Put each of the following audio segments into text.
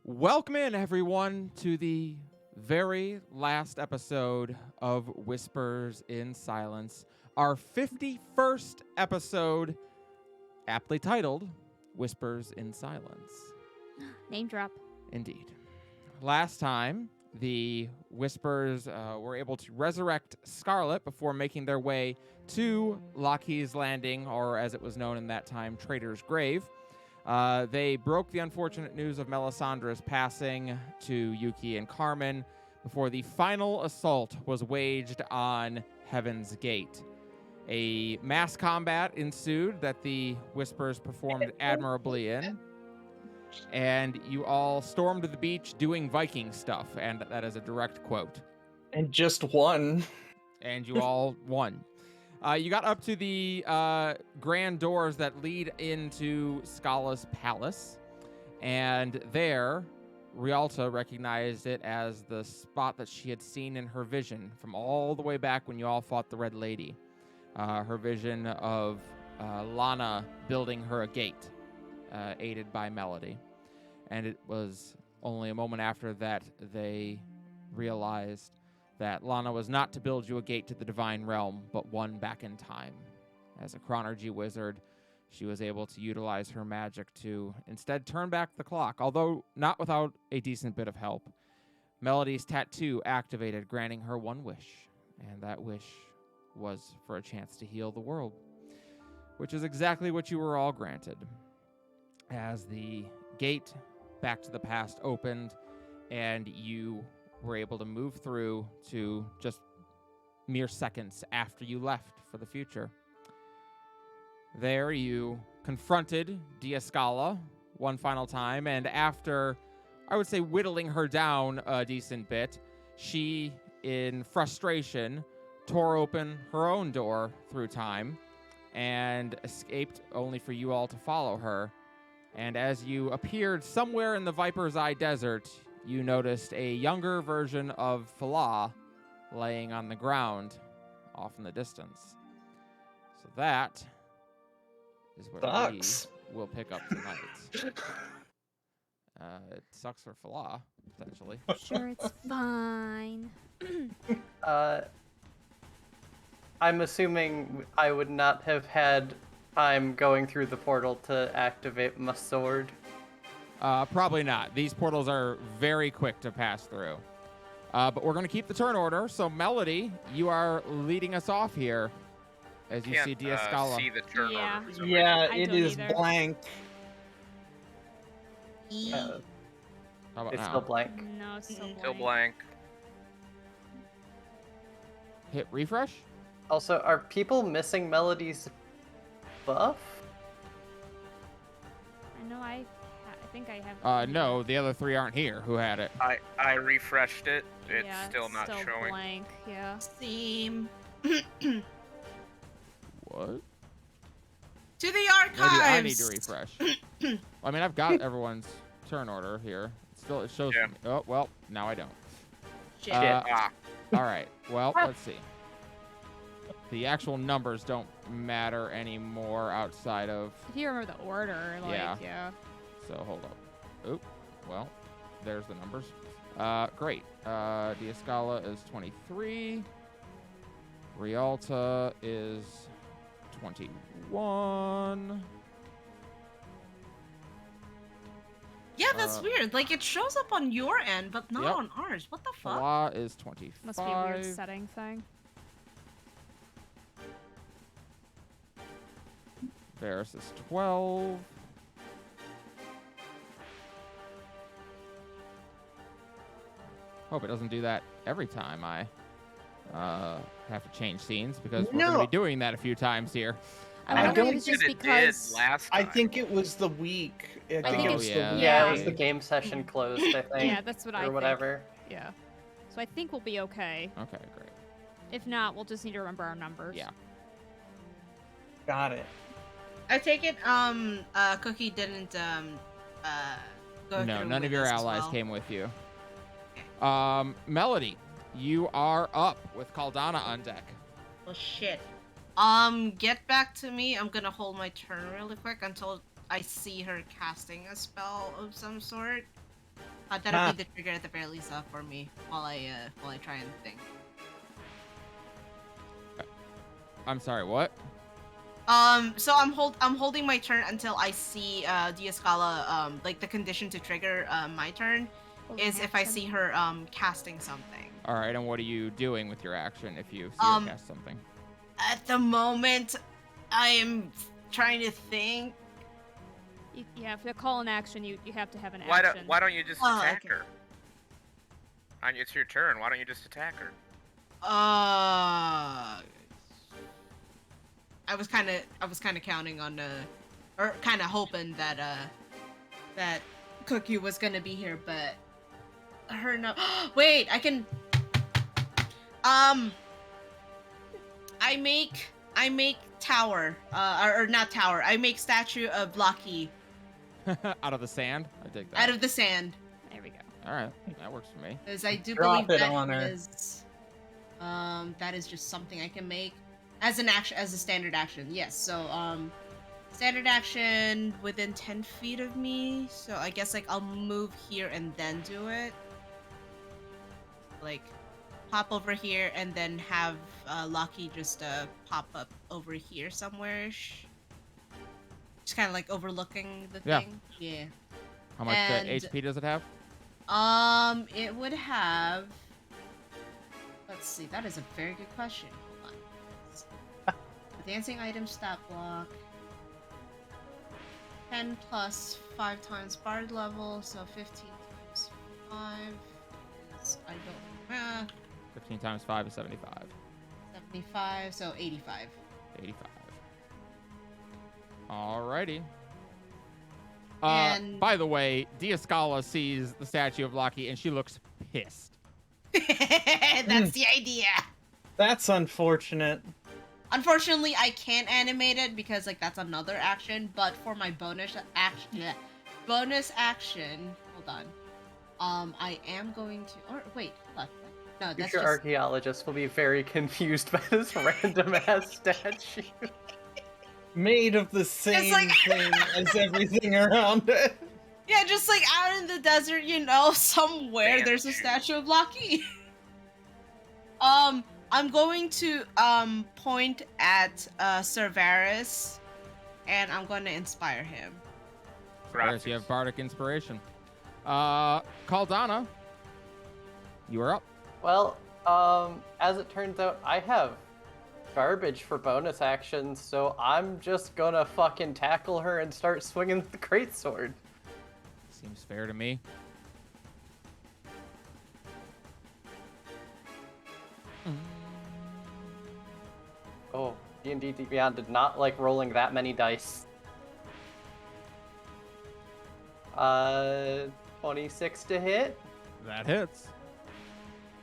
Welcome in, everyone, to the very last episode of Whispers in Silence, our 51st episode, aptly titled Whispers in Silence. Name drop. Indeed. Last time, the Whispers were able to resurrect Scarlet before making their way to Lockheed's Landing, or as it was known in that time, Traitor's Grave. They broke the unfortunate news of Melisandre's passing to Yuki and Carmen before the final assault was waged on Heaven's Gate. A mass combat ensued that the Whispers performed admirably in, and you all stormed the beach doing Viking stuff, and that is a direct quote. And just one. And you all won. You got up to the grand doors that lead into Scala's palace, and there, Rialta recognized it as the spot that she had seen in her vision from all the way back when you all fought the Red Lady. Her vision of Lana building her a gate, aided by Melody. And it was only a moment after that they realized that Lana was not to build you a gate to the divine realm, but one back in time. As a chronergy wizard, she was able to utilize her magic to instead turn back the clock, although not without a decent bit of help. Melody's tattoo activated, granting her one wish, and that wish was for a chance to heal the world, which is exactly what you were all granted. As the gate back to the past opened, and you were able to move through to just mere seconds after you left for the future. There you confronted Diascala one final time, and after, I would say, whittling her down a decent bit, she, in frustration, tore open her own door through time and escaped only for you all to follow her. And as you appeared somewhere in the Viper's Eye Desert, you noticed a younger version of Falah laying on the ground off in the distance. So that is where we will pick up tonight. It sucks for Falah, potentially. Sure, it's fine. I'm assuming I would not have had time going through the portal to activate my sword. Probably not. These portals are very quick to pass through. But we're going to keep the turn order. So, Melody, you are leading us off here as you see Diascala. See the turn Yeah. order for some Yeah, I it don't is either. blank. How about It's now? still blank. No, it's still reason. Still blank. Hit refresh? Also, are people missing Melody's buff? I know I think I have. No, the other three aren't here who had it. I refreshed it. It's Yeah, still not still showing. Blank. Yeah. Same. What? To the Maybe archives. I need to refresh. I mean, I've got everyone's turn order here. It shows. Yeah. Oh, well, now I don't. Shit. Ah, All right. Well, let's see. The actual numbers don't matter anymore outside of. If you remember the order, like, yeah. So hold up. Oop. Well, there's the numbers. Great. Diascala is 23. Rialta is 21. Yeah, that's weird. Like, it shows up on your end, but not Yep. on ours. What the fuck? Falah is 25. Must be a weird setting thing. Varus is 12. Hope it doesn't do that every time I have to change scenes, because we're going to No. be doing that a few times here. I wonder if it's just it did because. last I time. think it was the week. I think think it was it's- the yeah. week. Yeah, it was Yeah. the game session closed, I think. Yeah, that's what I or think. whatever. Yeah. So I think we'll be okay. Okay, great. If not, we'll just need to remember our numbers. Yeah. Got it. I take it, Cookie didn't, go No, through none of with your us as allies well. came with you. Melody, you are up with Caldana on deck. Well, shit. Get back to me. I'm gonna hold my turn really quick until I see her casting a spell of some sort. That'll be the trigger at the very least for me while I try and think. I'm sorry, what? So I'm holding my turn until I see Diascala like the condition to trigger my turn is if I see her casting something. All right, and what are you doing with your action if you see her cast something? At the moment, I am trying to think. Yeah, if you call an action, you have to have an Why action. don't you just attack okay. her? It's your turn. Why don't you just attack her? I was kind of counting on or kind of hoping that that Cookie was gonna be here, but her no. Wait, I can. I make tower, or not tower. I make statue of Lucky Out of the sand? I dig that. out of the sand, There we go. All right, that works for me. as I do Drop believe it on her. that is just something I can make as an action, as a standard action. Yes. So standard action within 10 feet of me. So I guess like I'll move here and then do it. Like pop over here and then have Lucky just pop up over here somewhere. Just kind of like overlooking the Yeah. thing. Yeah. How much And- HP does it have? It would have. Let's see. That is a very good question. Hold on. Dancing item stat block. 10 plus 5 times bard level, so 15 times 5 is, I don't 15 times 5 is 75. 75, so 85. 85. Alrighty. And- By the way, Diascala sees the statue of Loki and she looks pissed. That's the idea. That's unfortunate. Unfortunately, I can't animate it because like that's another action. But for my bonus action, hold on. I am going to. Or wait, hold on. No, that's Future just. archaeologists will be very confused by this random ass statue. Made of the same like- thing as everything around it. Yeah, just like out in the desert, somewhere there's a statue of Loki. I'm going to point at Cerberus, and I'm going to inspire him. Whereas you have Bardic Inspiration. Caldana, you are up. Well, as it turns out, I have garbage for bonus actions, so I'm just gonna fucking tackle her and start swinging the greatsword. Seems fair to me. Oh, D&D Beyond did not like rolling that many dice. 26 to hit. That hits.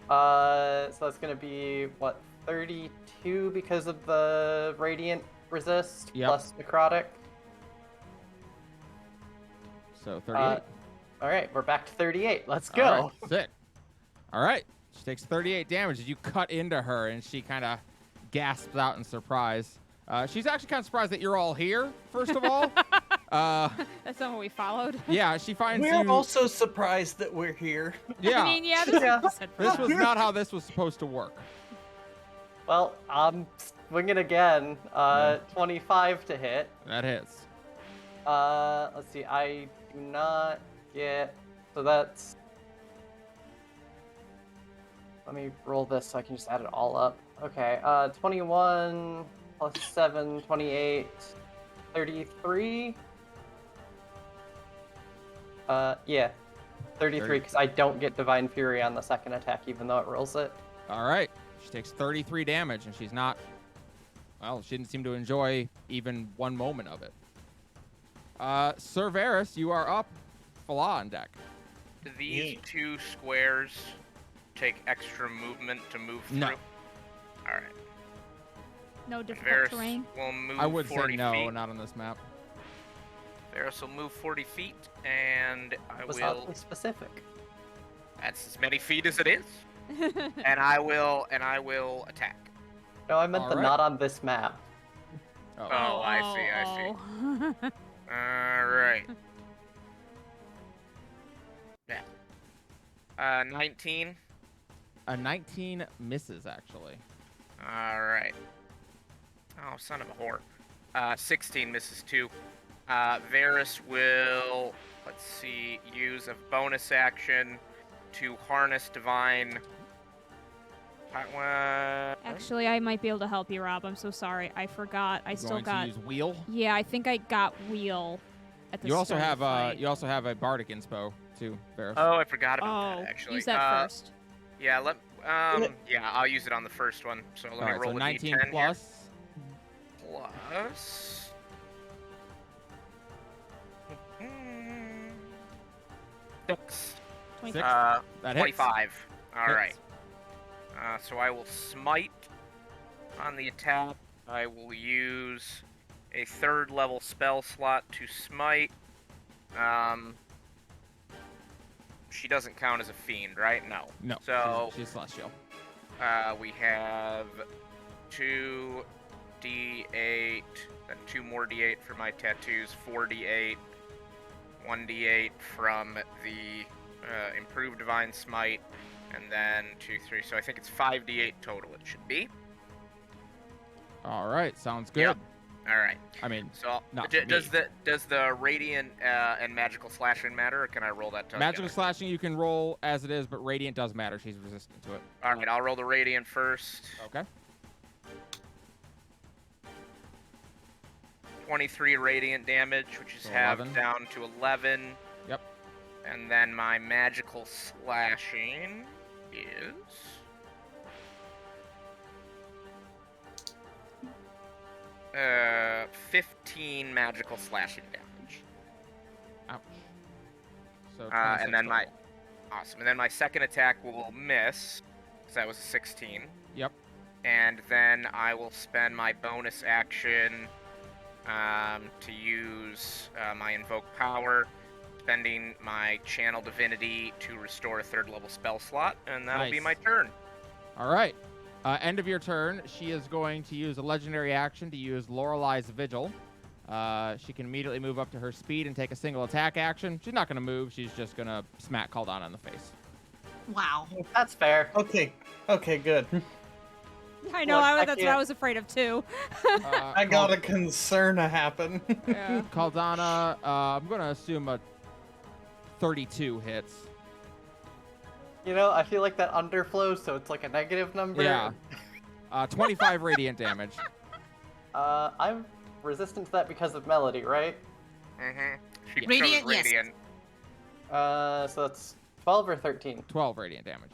So that's gonna be what, 32 because of the radiant resist Yep. plus necrotic. So 38. All right, we're back to 38. Let's go. All right, sick. All right. She takes 38 damage as you cut into her, and she kind of gasps out in surprise. She's actually kind of surprised that you're all here, first of all. That's not what we followed. Yeah, she finds We're you... also surprised that we're here. Yeah, I mean, yeah, this Yeah. is said this for was not how this was supposed to work. Well, I'm swinging again. 25 to hit. That hits. Let's see. I do not get. So that's. Let me roll this so I can just add it all up. Okay. 21 plus 7, 28, 33. Yeah, 33 because I don't get Divine Fury on the second attack, even though it rolls it. All right. She takes 33 damage, and she's not... Well, she didn't seem to enjoy even one moment of it. Cerberus, you are up. Fala on deck. Do these two squares take extra movement to move through? No. Alright. no difficult Varus terrain. will move I would 40 say no, feet. not on this map. Varus will move 40 feet, and I Was will... oddly specific. That's as many feet as it is. and I will attack. No, I meant the Alright. not on this map. Oh. Oh, I see. see. Alright. Yeah. 19. A 19 misses, actually. All right. Oh, son of a whore. 16 misses too. Varys will, let's see, use a bonus action to harness divine. Actually, I might be able to help you, Rob. I'm so sorry. I forgot. I still Going got. to use wheel. Yeah, I think I got wheel. At the You also start of have the fight. you also have a bardic inspo too, Varys. Oh, I forgot about that actually. Use that first. Yeah, yeah, I'll use it on the first one. So let me Alright, roll so a 19 d10 plus. here. Plus. Six. 25. That hits. 25. All right. Hits. So I will smite on the attack. I will use a 3rd level spell slot to smite. She doesn't count as a fiend, right? No. No. So she's celestial. we have 2d8, then 2 more d8 for my tattoos, 4d8, 1d8 from the improved divine smite, and then 2, 3. So I think it's 5d8 total. It should be. All right, sounds good. Yep. All right. I mean, So Not does for the radiant and magical slashing matter, or can I roll that together? magical slashing you can roll as it is, but radiant does matter. She's resistant to it. All right, I'll roll the radiant first. Okay. 23 radiant damage, which is So halved 11. down to 11. Yep. And then my magical slashing is 15 magical slashing damage. Ouch. So And 26 then my total. awesome. And then my second attack will miss, because that was a 16. Yep. And then I will spend my bonus action to use my invoke power, spending my channel divinity to restore a 3rd level spell slot, and that'll be Nice. my turn. All right. End of your turn. She is going to use a legendary action to use Lorelei's Vigil. She can immediately move up to her speed and take a single attack action. She's not going to move. She's just going to smack Caldana in the face. Wow. That's fair. Okay, good. I know. Look, I That's what can't- I was afraid of too. I got a concern to happen. Yeah. Caldana, I'm going to assume a 32 hits. You know, I feel like that underflows, so it's like a negative number. Yeah. 25 radiant damage. I'm resistant to that because of Melody, right? Mm-hmm. She chose Radiant, yes. radiant. So that's 12 or 13. 12 radiant damage.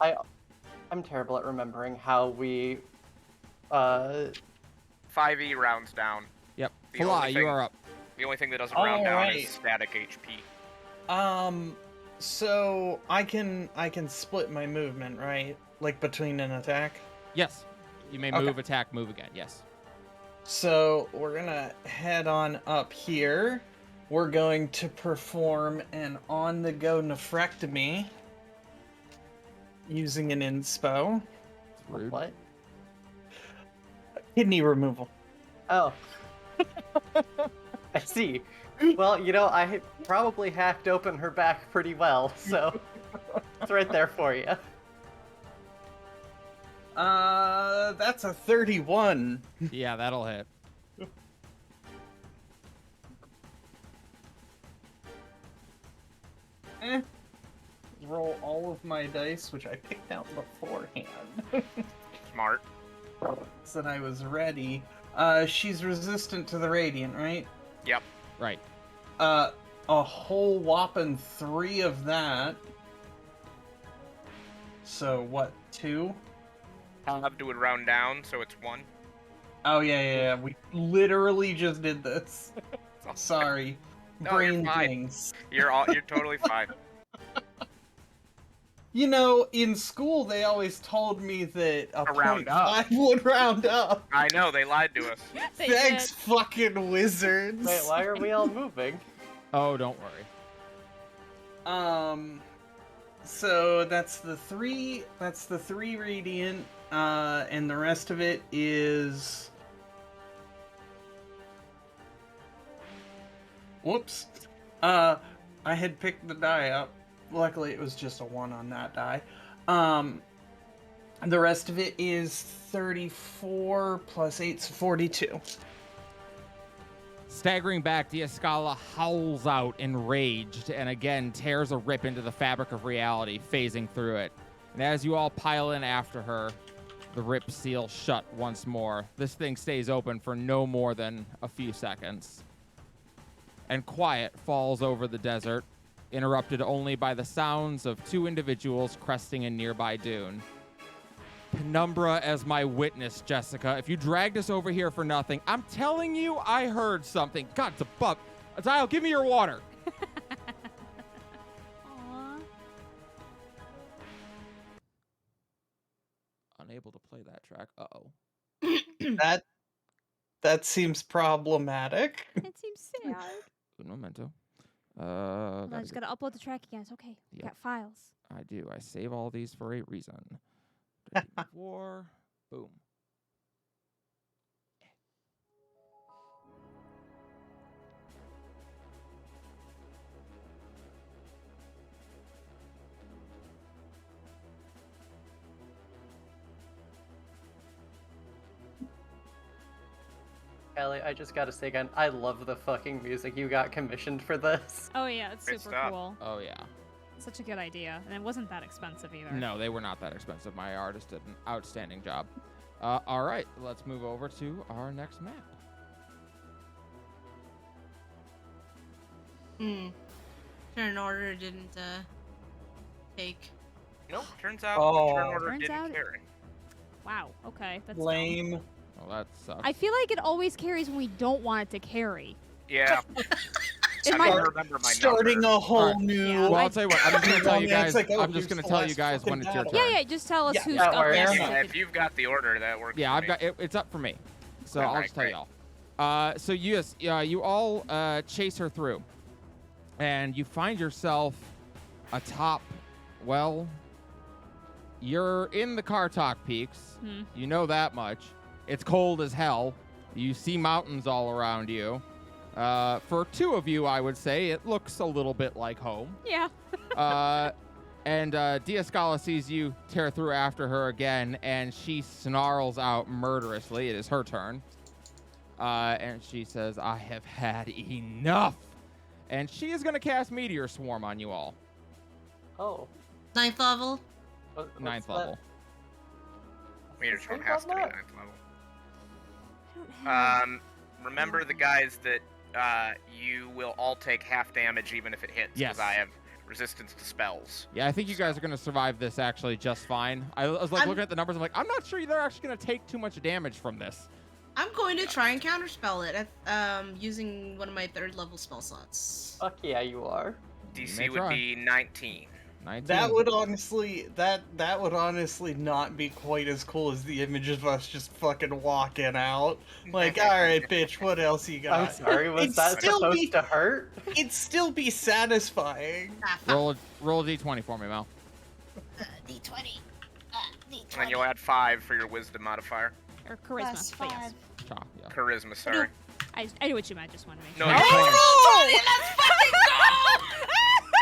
I'm terrible at remembering how we 5e rounds down. Yep. The Fly, only you thing- are up. The only thing that doesn't round down Alright. is static HP. So I can split my movement, right? Like between an attack. Yes. You may Okay. move, attack, move again. Yes. So we're gonna head on up here. We're going to perform an on-the-go nephrectomy using an inspo. It's rude. what? Kidney removal. Oh. I see. Well, you know, I probably hacked open her back pretty well, so it's right there for you. That's a 31. Yeah, that'll hit. Roll all of my dice, which I picked out beforehand. Smart. So I was ready. She's resistant to the radiant, right? Yep. Right. A whole whopping 3 of that. So what, 2? Halved would round down, so it's 1. Oh yeah. We literally just did this. So- Sorry. No, you're Brain fine. things. You're totally fine. You know, in school they always told me that a A round up. 0.5 would round up. I know, they lied to us. They Thanks, did. fucking wizards. Wait, why are we all moving? Oh, don't worry. So that's the 3. That's the 3 radiant. And the rest of it is. Whoops. I had picked the die up. luckily it was just a 1 on that die. The rest of it is 34 plus 8's 42. Staggering back, Diascala howls out enraged and again tears a rip into the fabric of reality, phasing through it. And as you all pile in after her, the rip seals shut once more. This thing stays open for no more than a few seconds. And quiet falls over the desert, interrupted only by the sounds of 2 individuals cresting a nearby dune. Penumbra as my witness, Jessica. If you dragged us over here for nothing, I'm telling you, I heard something. God, it's a bug. Azile, give me your water. Aw. Unable to play that track. Uh-oh. That seems problematic. It seems sad. Un momento. Hold on, I just gotta upload the track again. It's okay. Yep. Got files. I do. I save all these for a reason. War. Boom. Callie, I just gotta say again, I love the fucking music you got commissioned for this. Oh yeah, it's Great super stuff. cool. Oh, yeah. Such a good idea, and it wasn't that expensive either. No, they were not that expensive. My artist did an outstanding job. All right, let's move over to our next map. Turn order didn't take. Nope. Turns out Oh. turn order Turns didn't out- carry. Wow. Okay, that's dumb. Lame. Well, that sucks. I feel like it always carries when we don't want it to carry. Yeah. It I might- don't remember my Starting number. a whole Alright. new. Yeah, well, I- I'll tell you what. I'm just gonna tell you Yeah, guys. it's like, oh, I'm just gonna here's tell the you guys last when it's your fucking turn. Yeah, just tell us Yeah, who's that up works. next. Yeah, if you've got the order, that works. Yeah, for I've me. got it. It's up for me. So Alright, I'll just tell great. y'all. So yes, you all chase her through, and you find yourself atop. Well, you're in the Kartok Peaks. Hmm. You know that much. It's cold as hell. You see mountains all around you. For 2 of you, I would say it looks a little bit like home. Yeah. And Diascala sees you tear through after her again, and she snarls out murderously. It is her turn. And she says, I have had enough. And she is going to cast Meteor Swarm on you all. Oh. 9th level. What's 9th that? level. Meteor What's Swarm the has thing to be on 9th level. I don't have. Remember the guys that you will all take half damage even if it hits. Yes. Because I have resistance to spells. Yeah, I think you guys are going to survive this actually just fine. I was like I'm- looking at the numbers. I'm like, I'm not sure they're actually going to take too much damage from this. I'm going to try and counterspell it using one of my 3rd level spell slots. Fuck yeah, you are. may DC would try. be 19. 19. That would honestly not be quite as cool as the image of us just fucking walking out. Like, alright, bitch, what else you got? I'm sorry, was It'd that still supposed be- to hurt? It'd still be satisfying. Ah, fuck. Roll a d20 for me, Mel. D20. D20. And you'll add 5 for your wisdom modifier. Or charisma. Plus But yes. 5. Cha, yeah. Charisma, sorry. I knew what you meant. Just wanted to make No, sure. you're Oh, let's fucking go!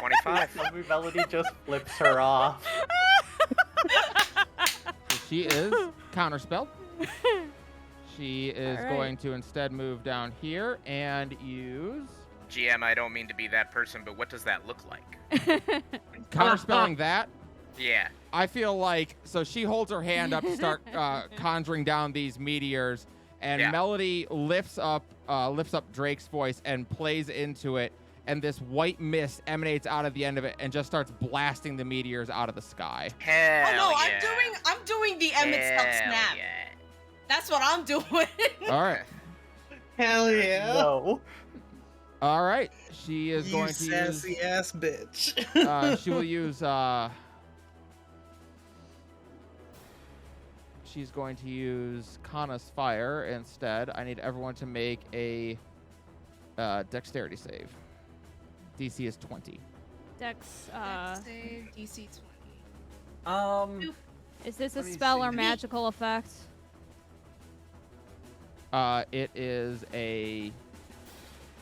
25. Zombie Melody just flips her off. So she is counterspelled. She is All right. going to instead move down here and use GM, I don't mean to be that person, but what does that look like? counterspelling that. Yeah. I feel like so she holds her hand up to start conjuring down these meteors, and Yeah. Melody lifts up Drake's voice and plays into it, and this white mist emanates out of the end of it and just starts blasting the meteors out of the sky. Hell Oh no, yeah. I'm doing the Emmett Stuck Hell snap. yeah. That's what I'm doing. All right, Hell yeah. No. all right. She is You going to use. sassy ass bitch. She will use. She's going to use Kana's Fire instead. I need everyone to make a dexterity save. DC is 20. Dex. Save DC 20. Is this a Let me spell see. or magical effect? It is a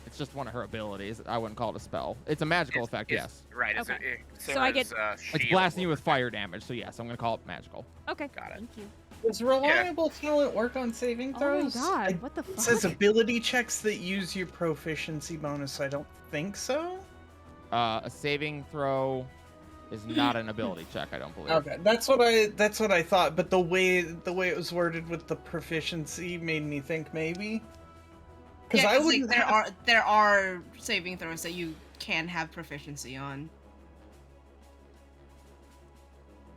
It's just one of her abilities. I wouldn't call it a spell. It's a magical effect, yes. Right. It's, Okay. same So I as, get- It's shield blasting you or- with fire damage, so yes, I'm gonna call it magical. Okay. Got it. Thank you. Does reliable talent work on saving Oh my throws? god, what the It says fuck? ability checks that use your proficiency bonus. I don't think so. A saving throw is not an ability check, I don't believe. Okay, that's what I thought. But the way it was worded with the proficiency made me think maybe. Because Yeah, I 'cause, like, wouldn't. there are saving throws that you can have proficiency on.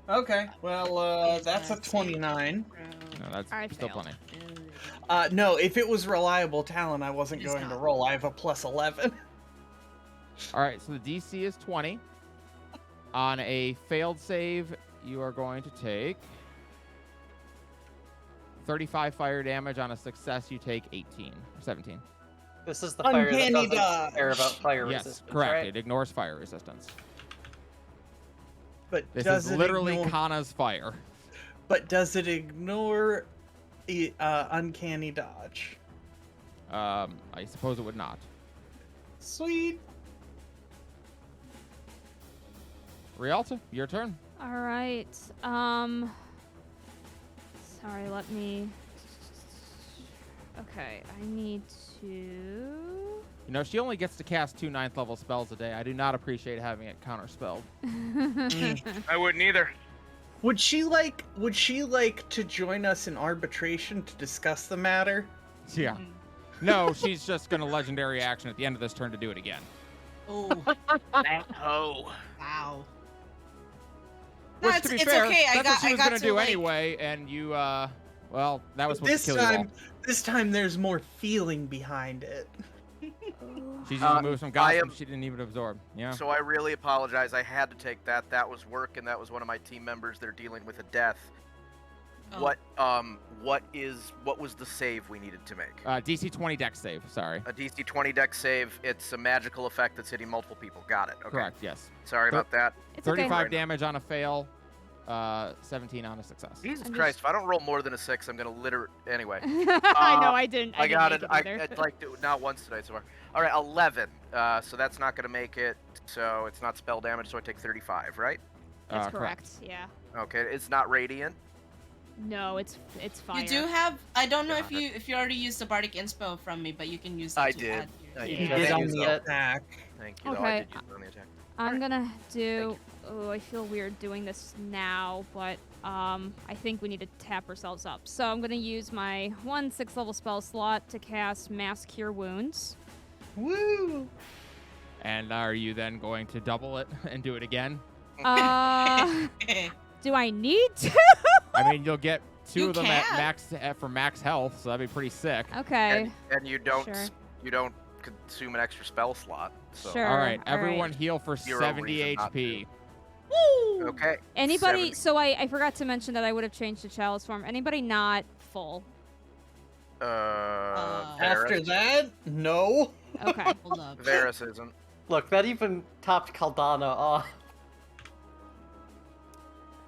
Okay, well, Is that's a that 29. saving No, that's I still failed. plenty. No, if it was reliable talent, I wasn't It is going to not. roll. I have a plus 11. All right, so the DC is 20. On a failed save, you are going to take 35 fire damage. On a success, you take 18 or 17. This is the fire that Uncanny doesn't care about fire Yes, resistance, correct. right? It ignores fire resistance. But This does is it literally ignore? Kana's fire. But does it ignore uncanny dodge? I suppose it would not. Sweet. Rialta, your turn. All right. Sorry, let me. Okay, I need to. You know, she only gets to cast 2 9th level spells a day. I do not appreciate having it counterspelled. I wouldn't either. Would she like to join us in arbitration to discuss the matter? Yeah. No, she's just going to legendary action at the end of this turn to do it again. Oh, That hoe. wow. Which, No, to be it's fair, okay. that's what she was got going to do anyway, and you, well, that was supposed This to kill you all. this time there's more feeling behind it. She's using moves from Gotham am- she didn't even absorb. Yeah. So I really apologize. I had to take that. That was work, and that was one of my team members. They're dealing with a death. Oh. What was the save we needed to make? DC 20 dex save, sorry. A DC 20 dex save. It's a magical effect that's hitting multiple people. Got it. Okay. Correct, yes. Sorry about that. It's okay. 35 damage on a fail, 17 on a success. Jesus I'm Christ! If I don't roll more than a 6, I'm gonna anyway. I know I didn't. I got didn't it. make I either. like not once tonight so far. All right, 11. So that's not gonna make it. So it's not spell damage. So I take 35, right? That's correct. Yeah. Okay. It's not radiant. No, it's fire. You do have. I don't know Got if you already used the bardic inspo from me, but you can use. I That to did. add your- I You He Yeah. did just on use the that. attack. Thank you. Though. I Okay. did use it on the attack. I'm gonna do. Oh, I feel weird doing this now, but I think we need to tap ourselves up. So I'm gonna use my 1 6th level spell slot to cast Mass Cure Wounds. Woo! And are you then going to double it and do it again? Do I need to? I mean, you'll get 2 You of them at can. max for max health, so that'd be pretty sick. Okay. And you don't Sure. you don't consume an extra spell slot. So. Sure. All right, all everyone right. heal for Zero 70 reason not HP. Woo! Okay. Anybody? 70. So I forgot to mention that I would have changed to chalice form. Anybody not full? After Varys. that, no. Okay. Hold up. Varys isn't. Look, that even topped Caldana off.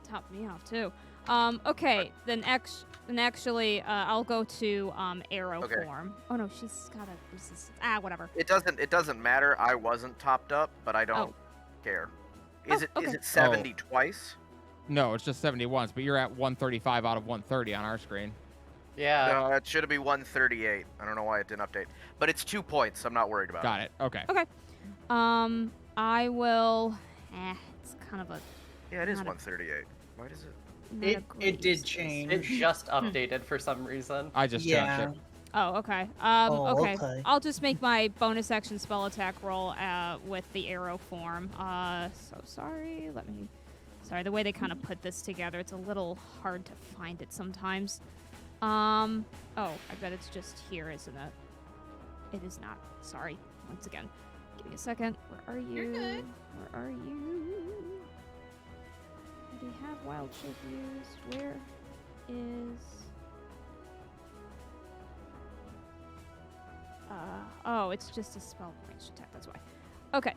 Top me off too. Okay. Then actually, I'll go to arrow Okay. form. Oh no, she's got a resistance. Whatever. It doesn't matter. I wasn't topped up, but I don't care. Is Oh, it okay. 70 twice? No, it's just 70 once, but you're at 135 out of 130 on our screen. Yeah. No, it should be 138. I don't know why it didn't update. But it's 2 points. I'm not worried about Got it. Okay. I will. It's kind of a. Yeah, it is Not a- 138. Why does it? not a It great did use of this. change. It just updated for some reason. I just Yeah. changed it. Oh, okay. Oh, okay. okay. I'll just make my bonus action spell attack roll with the arrow form. So sorry. Sorry, the way they kind of put this together, it's a little hard to find it sometimes. Oh, I bet it's just here, isn't it? It is not. Sorry. Once again. Give me a second. Where are you? You're good. Where are you? Do we have wild shape used? Where is... oh, it's just a spell range attack, that's why. Okay.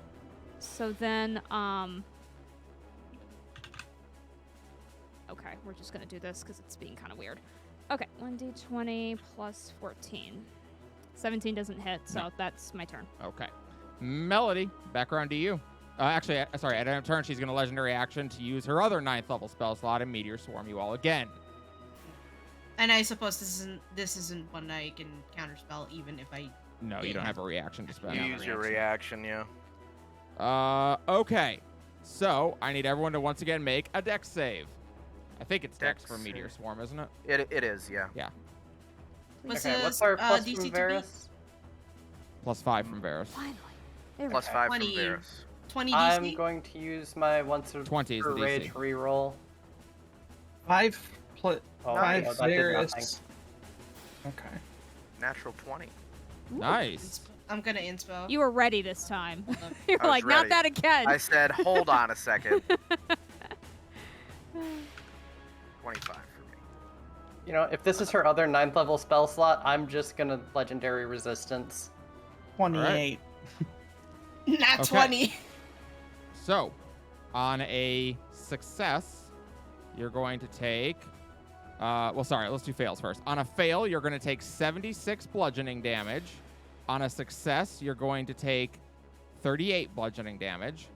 So then, okay, we're just gonna do this because it's being kind of weird. Okay, 1d20 plus 14. 17 doesn't hit, so that's my turn. Okay. Melody, back around to you. Actually, sorry, at end of turn, she's going to legendary action to use her other 9th level spell slot and Meteor Swarm you all again. And I suppose this isn't one I can counterspell even if I. No, you don't have a reaction to spend. You use your reaction, yeah. Okay. So, I need everyone to once again make a dex save. I think it's dex Dex for Meteor save. Swarm, isn't it? It is, yeah. What's Okay, this, what's our plus DC from to be? Varus? +5 from Varus. Finally. There we Plus go. 5 20. from Varus. 20 DC. I'm going to use my once 20 is the per rage DC. reroll. 5 plus Oh, five no, that did nothing. Varus. Okay. Natural 20. Ooh, Nice. I'm gonna inspo. You were ready this time. Hold up. You're I was like, not ready. that again. I said, hold on a second. 25 for me. You know, if this is her other 9th level spell slot, I'm just gonna legendary resistance. 28. Not Okay. 20. So, on a success, you're going to take. Well, sorry, let's do fails first. On a fail, you're going to take 76 bludgeoning damage. On a success, you're going to take 38 bludgeoning damage.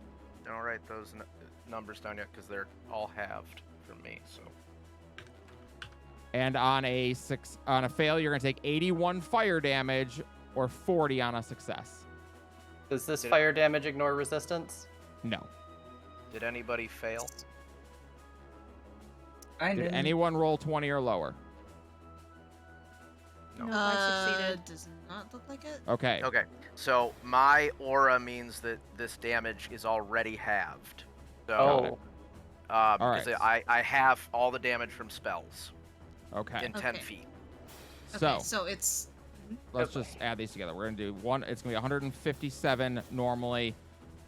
Don't write those numbers down yet because they're all halved for me. So And on a fail, you're going to take 81 fire damage or 40 on a success. Does this Yeah. fire damage ignore resistance? No. did anybody fail? I Did didn't. anyone roll 20 or lower? No. No, I succeeded. Does not look like it. Okay. Okay, so my aura means that this damage is already halved. So, Oh, because right. I have all the damage from spells Okay. in 10 Okay. feet. So, Okay, so it's let's just add these together. We're going to do one. It's going to be 157 normally.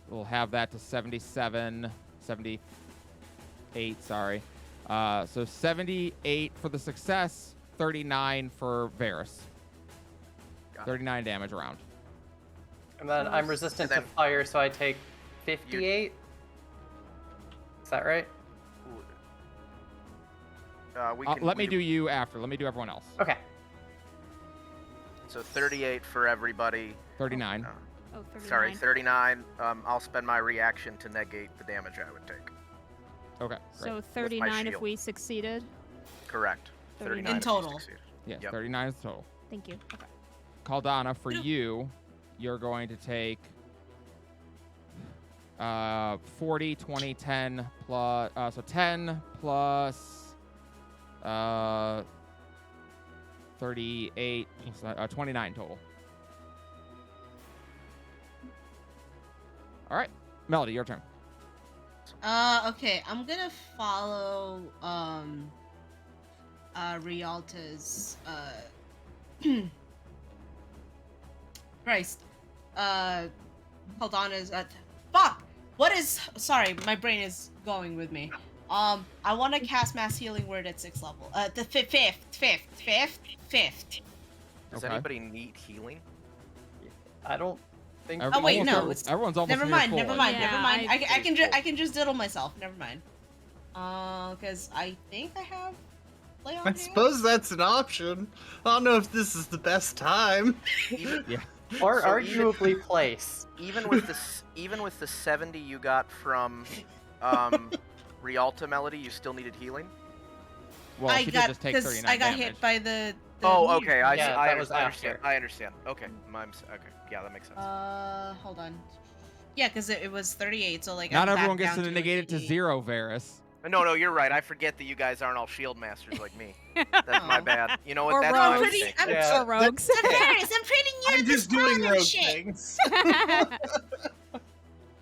We'll have that to 77, 78, sorry. So 78 for the success, 39 for Varus. Got it. 39 damage around. and then I'm resistant And to then- fire, so I take 58. Is that right? Let me do you after. Let me do everyone else. Okay. So 38 for everybody. 39. Oh, 39. Sorry, 39. I'll spend my reaction to negate the damage I would take. Okay. Great. So 39 if shield. we succeeded. Correct. 39. In if you total. succeed. Yes, Yep. 39 is total. Thank you. Okay. Caldana, for you, you're going to take 40, 20, 10 plus, so 10 plus 38, 29 total. All right, Melody, your turn. Okay, I'm gonna follow Rialta's Christ. Caldana's fuck! What is sorry, my brain is going with me. I wanna cast mass healing word at 6th level. The fifth. Does Okay. anybody need healing? I don't think. Oh, wait, Almost no, every- it's- everyone's almost Never near mind, full. never mind, Yeah, never mind. I- I can just diddle myself. Never mind. Because I think I have lay on I hands. suppose that's an option. I don't know if this is the best time. Even, Or So even- arguably place. even with the 70 you got from Rialta Melody, you still needed healing. Well, I she did got just take because 39 I got damage. hit by the Oh, meteor. okay. I Yeah, see. that was understand. after. I understand. Okay, okay. Yeah, that makes sense. Hold on. Yeah, because it was 38, so like Not I'm everyone back gets down to like negate it to 88. 0, Varus. No, you're right. I forget that you guys aren't all shield masters like me. That's my Oh. bad. You know what? Or That's rogues. my Pretty- mistake. I'm Yeah. Or rogues. Tavares, I'm treating you I'm to this just doing problem rogue shit. things.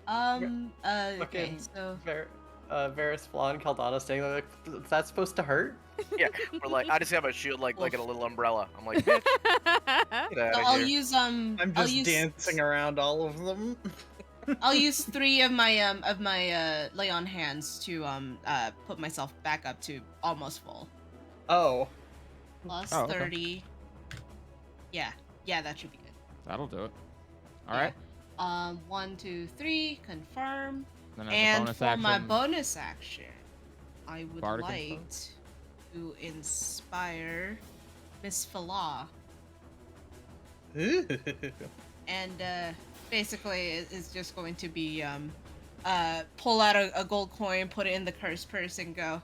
Okay, Fucking so Varus, Flaw, and Caldana saying like, is that supposed to hurt? Yeah, we're like, I just have a shield like in a little umbrella. I'm like, bitch, get out so of I'll here. use I'm I'll just use dancing around all of them. I'll use 3 of my lay on hands to put myself back up to almost full. Oh. Plus Oh, okay. 30. Yeah, that should be good. That'll do it. All Yeah. right. 1, 2, 3, confirm. Then as a And bonus for my action, bonus action, I would Bardic like to inspire Miss Falah. And basically is just going to be pull out a gold coin, put it in the curse purse, and go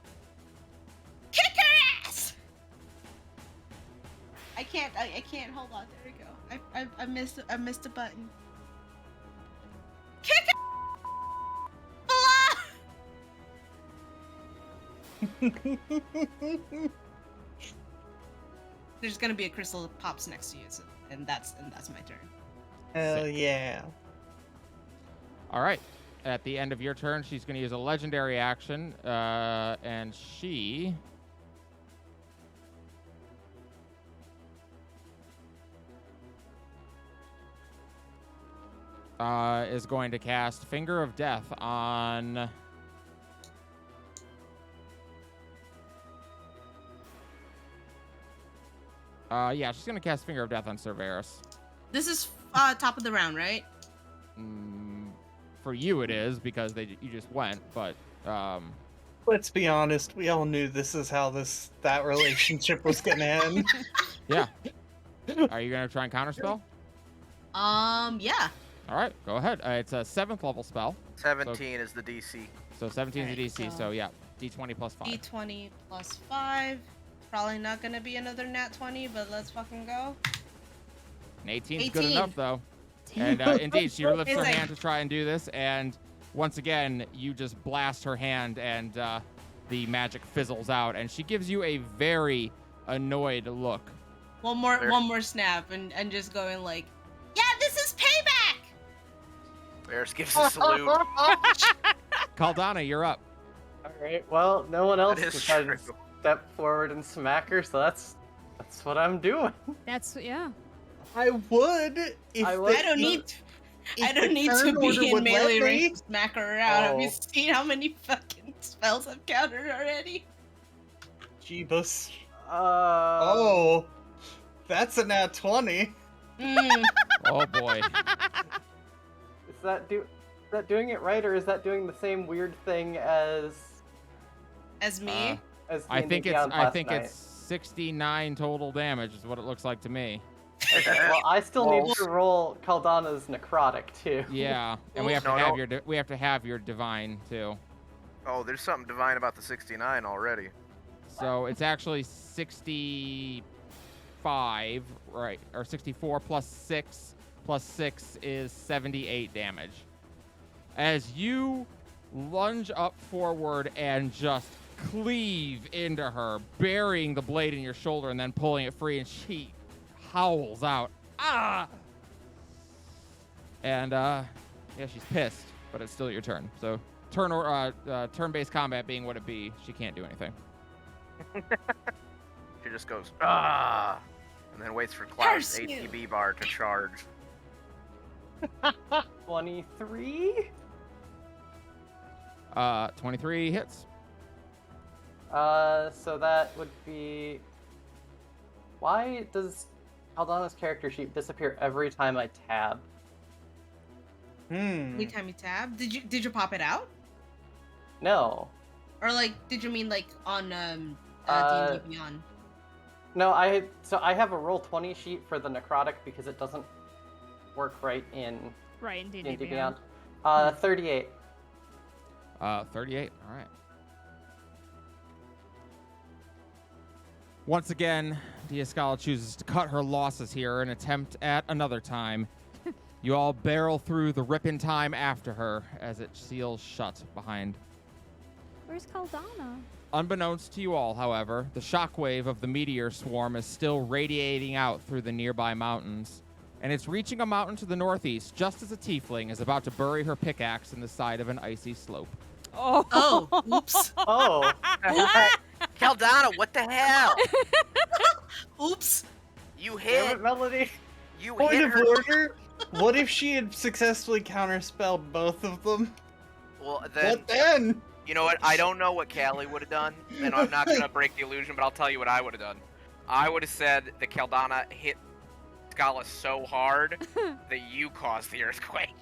kick her ass. I can't. Hold on. There we go. I missed a button. Kick her. There's gonna be a crystal that pops next to you, and that's my turn. Hell yeah. All right. At the end of your turn, she's going to use a legendary action, and she is going to cast Finger of Death on. Yeah, she's going to cast Finger of Death on Cerberus. This is top of the round, right? For you, it is because you just went, but Let's be honest, we all knew this is how that relationship was gonna end. yeah. Are you going to try and counterspell? Yeah. All right, go ahead. It's a 7th level spell. 17 is the DC. So 17 is the DC, so- so yeah, D20 plus 5. D20 plus 5. Probably not gonna be another nat 20, but let's fucking go. An 18 is 18. good enough, though. And indeed, she lifts her It's like- hand to try and do this, and once again, you just blast her hand, and the magic fizzles out, and she gives you a very annoyed look. One more snap, and just going like, yeah, this is payback. Bears gives a salute. Caldana, you're up. All right. Well, no one else That is decided to true. step forward and smack her, so that's what I'm doing. That's yeah. I would if I would- I don't need. if I don't the need turn to order be in would let melee me. range to smack her around. Have you Oh. seen how many fucking spells I've countered already? Jeebus. Oh. Oh, that's a nat 20. Oh boy. Is that doing it right, or is that doing the same weird thing as As me? as I D&D think it's Beyond last night? 69 total damage is what it looks like to me. Okay, well, I still need to roll Caldana's necrotic too. Yeah, and we have to No, have no. we have to have your divine too. Oh, there's something divine about the 69 already. So it's actually 65, right? Or 64 plus 6 is 78 damage. As you lunge up forward and just cleave into her, burying the blade in your shoulder and then pulling it free, and she howls out, "Ah!" And yeah, she's pissed, but it's still your turn. So turn-based combat being what it be, she can't do anything. She just goes, ah, and then waits for Cloud's Curse you. ATB bar to charge. 23. 23 hits. So that would be. Why does Caldana's character sheet disappear every time I tab? Every time you tab, did you pop it out, No. or like did you mean like on D&D Beyond? No, I have a roll 20 sheet for the necrotic because it doesn't work right in Right, indeed. D&D Beyond. Beyond. 38. 38. All right. Once again, Diascala chooses to cut her losses here and attempt at another time. You all barrel through the rip in time after her as it seals shut behind. Where's Caldana? Unbeknownst to you all, however, the shockwave of the meteor swarm is still radiating out through the nearby mountains, and it's reaching a mountain to the northeast just as a tiefling is about to bury her pickaxe in the side of an icy slope. Oh. Oh, oops, Oh. Caldana, what the hell? oops. You Damn hit. it, Melody. You Point hit of her. order. What if she had successfully counterspelled both of them? Well, then, What then? you know what? I don't know what Callie would have done, and I'm not gonna break the illusion, but I'll tell you what I would have done. I would have said that Caldana hit Scala so hard that you caused the earthquake.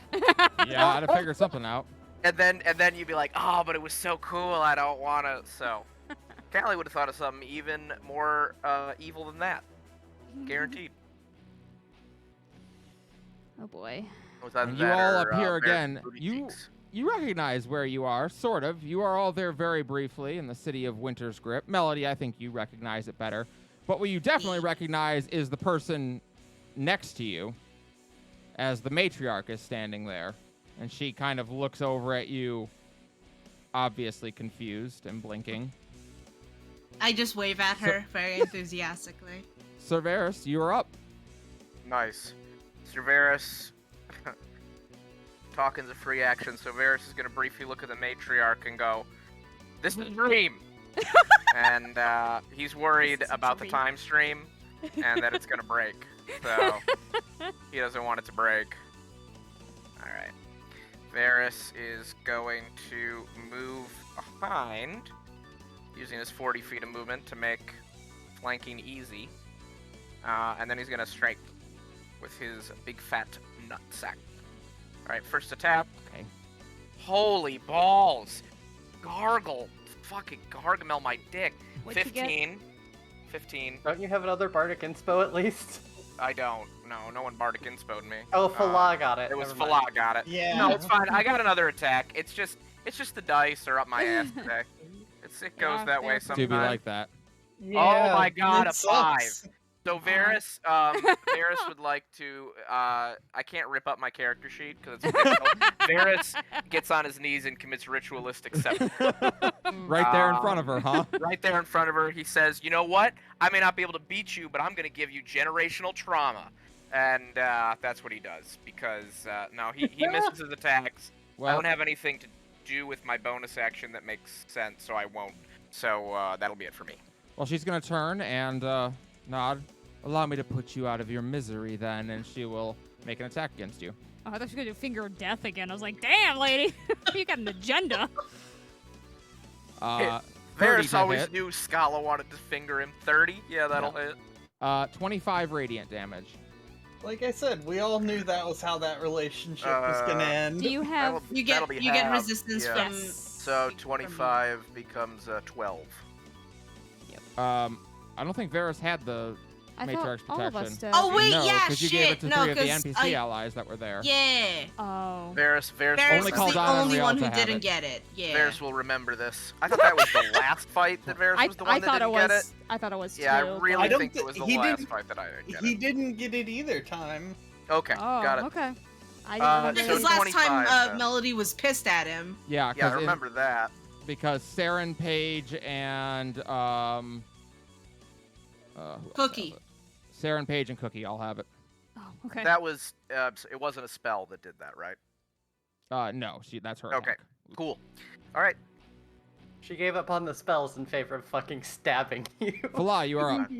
Yeah, I'd have figured something out. And then you'd be like, oh, but it was so cool, I don't wanna. So, Callie would have thought of something even more evil than that. Guaranteed. Oh boy. Was that And you that all or, up here Bear's again. booty You cheeks? you recognize where you are, sort of. You are all there very briefly in the city of Winter's Grip. Melody, I think you recognize it better. But what you definitely recognize is the person next to you, as the matriarch is standing there, and she kind of looks over at you, obviously confused and blinking. I just wave at her very enthusiastically. Cerberus, you are up. Nice. Cerberus. Talking's a free action. Cerberus is gonna briefly look at the matriarch and go, "This is a dream," and he's worried This is a about the dream. time stream and that it's gonna break. So he doesn't want it to break. All right. Varus is going to move behind, using his 40 feet of movement to make flanking easy. And then he's going to strike with his big fat nutsack. Alright, first attack. Okay. Holy balls! Gargle! Fucking Gargamel my dick. What'd you get? 15. 15. Don't you have another Bardic Inspo at least? I don't. No one Bardic Inspo'd me. Oh, Falah got it. It was Never mind. Falah got it. Yeah. No, it's fine. I got another attack. It's just the dice are up my ass today. It goes Yeah, that way fair. Do sometimes. be like that. Oh my God, it a sucks. 5. So Varus, Varus would like to. I can't rip up my character sheet because it's official. Varus gets on his knees and commits ritualistic seppuku. Right there in front of her, huh? Right there in front of her, he says, "You know what? I may not be able to beat you, but I'm going to give you generational trauma." And that's what he does because no, he misses his attacks. I Well, don't have anything to do with my bonus action that makes sense, so I won't. So that'll be it for me. well, she's gonna turn and nod. Allow me to put you out of your misery, then, and she will make an attack against you. Oh, I thought she was gonna do finger of death again. I was like, damn, lady, you got an agenda. 30 Varus to always hit. knew Scala wanted to finger him. 30? Yeah, that'll hit. 25 radiant damage. Like I said, we all knew that was how that relationship was gonna end. Do you have? You That'll get be you get half, resistance yeah. from. Yes. So from- 25 becomes 12. I don't think Varus had the I Matriarch's thought all of us protection. did. Oh, wait, no, yeah, because you gave it shit, to no, 3 of the 'cause NPC I- allies that were there. Yeah. Oh. Varus Varus Only was called the on only Unreal one to who have didn't it. get it. Yeah. Varus will remember this. I thought that was the last fight that Varus was the one I that thought it didn't get it. was. I thought it was Yeah, too, I but- really I don't think it thi- was the he last didn't- fight that I didn't get He it. didn't get it either time. Okay, Oh, got it. okay. I Uh, didn't Because so remember. last time 25 then. Melody was pissed at him. Yeah, Yeah, I because remember that. because Saren Page and who else Cookie. has it? Saren Page and Cookie all have it. Oh, okay. That was, it wasn't a spell that did that, right? No, that's her. Okay. attack. Cool. All right. She gave up on the spells in favor of fucking stabbing you. Falah, you are up.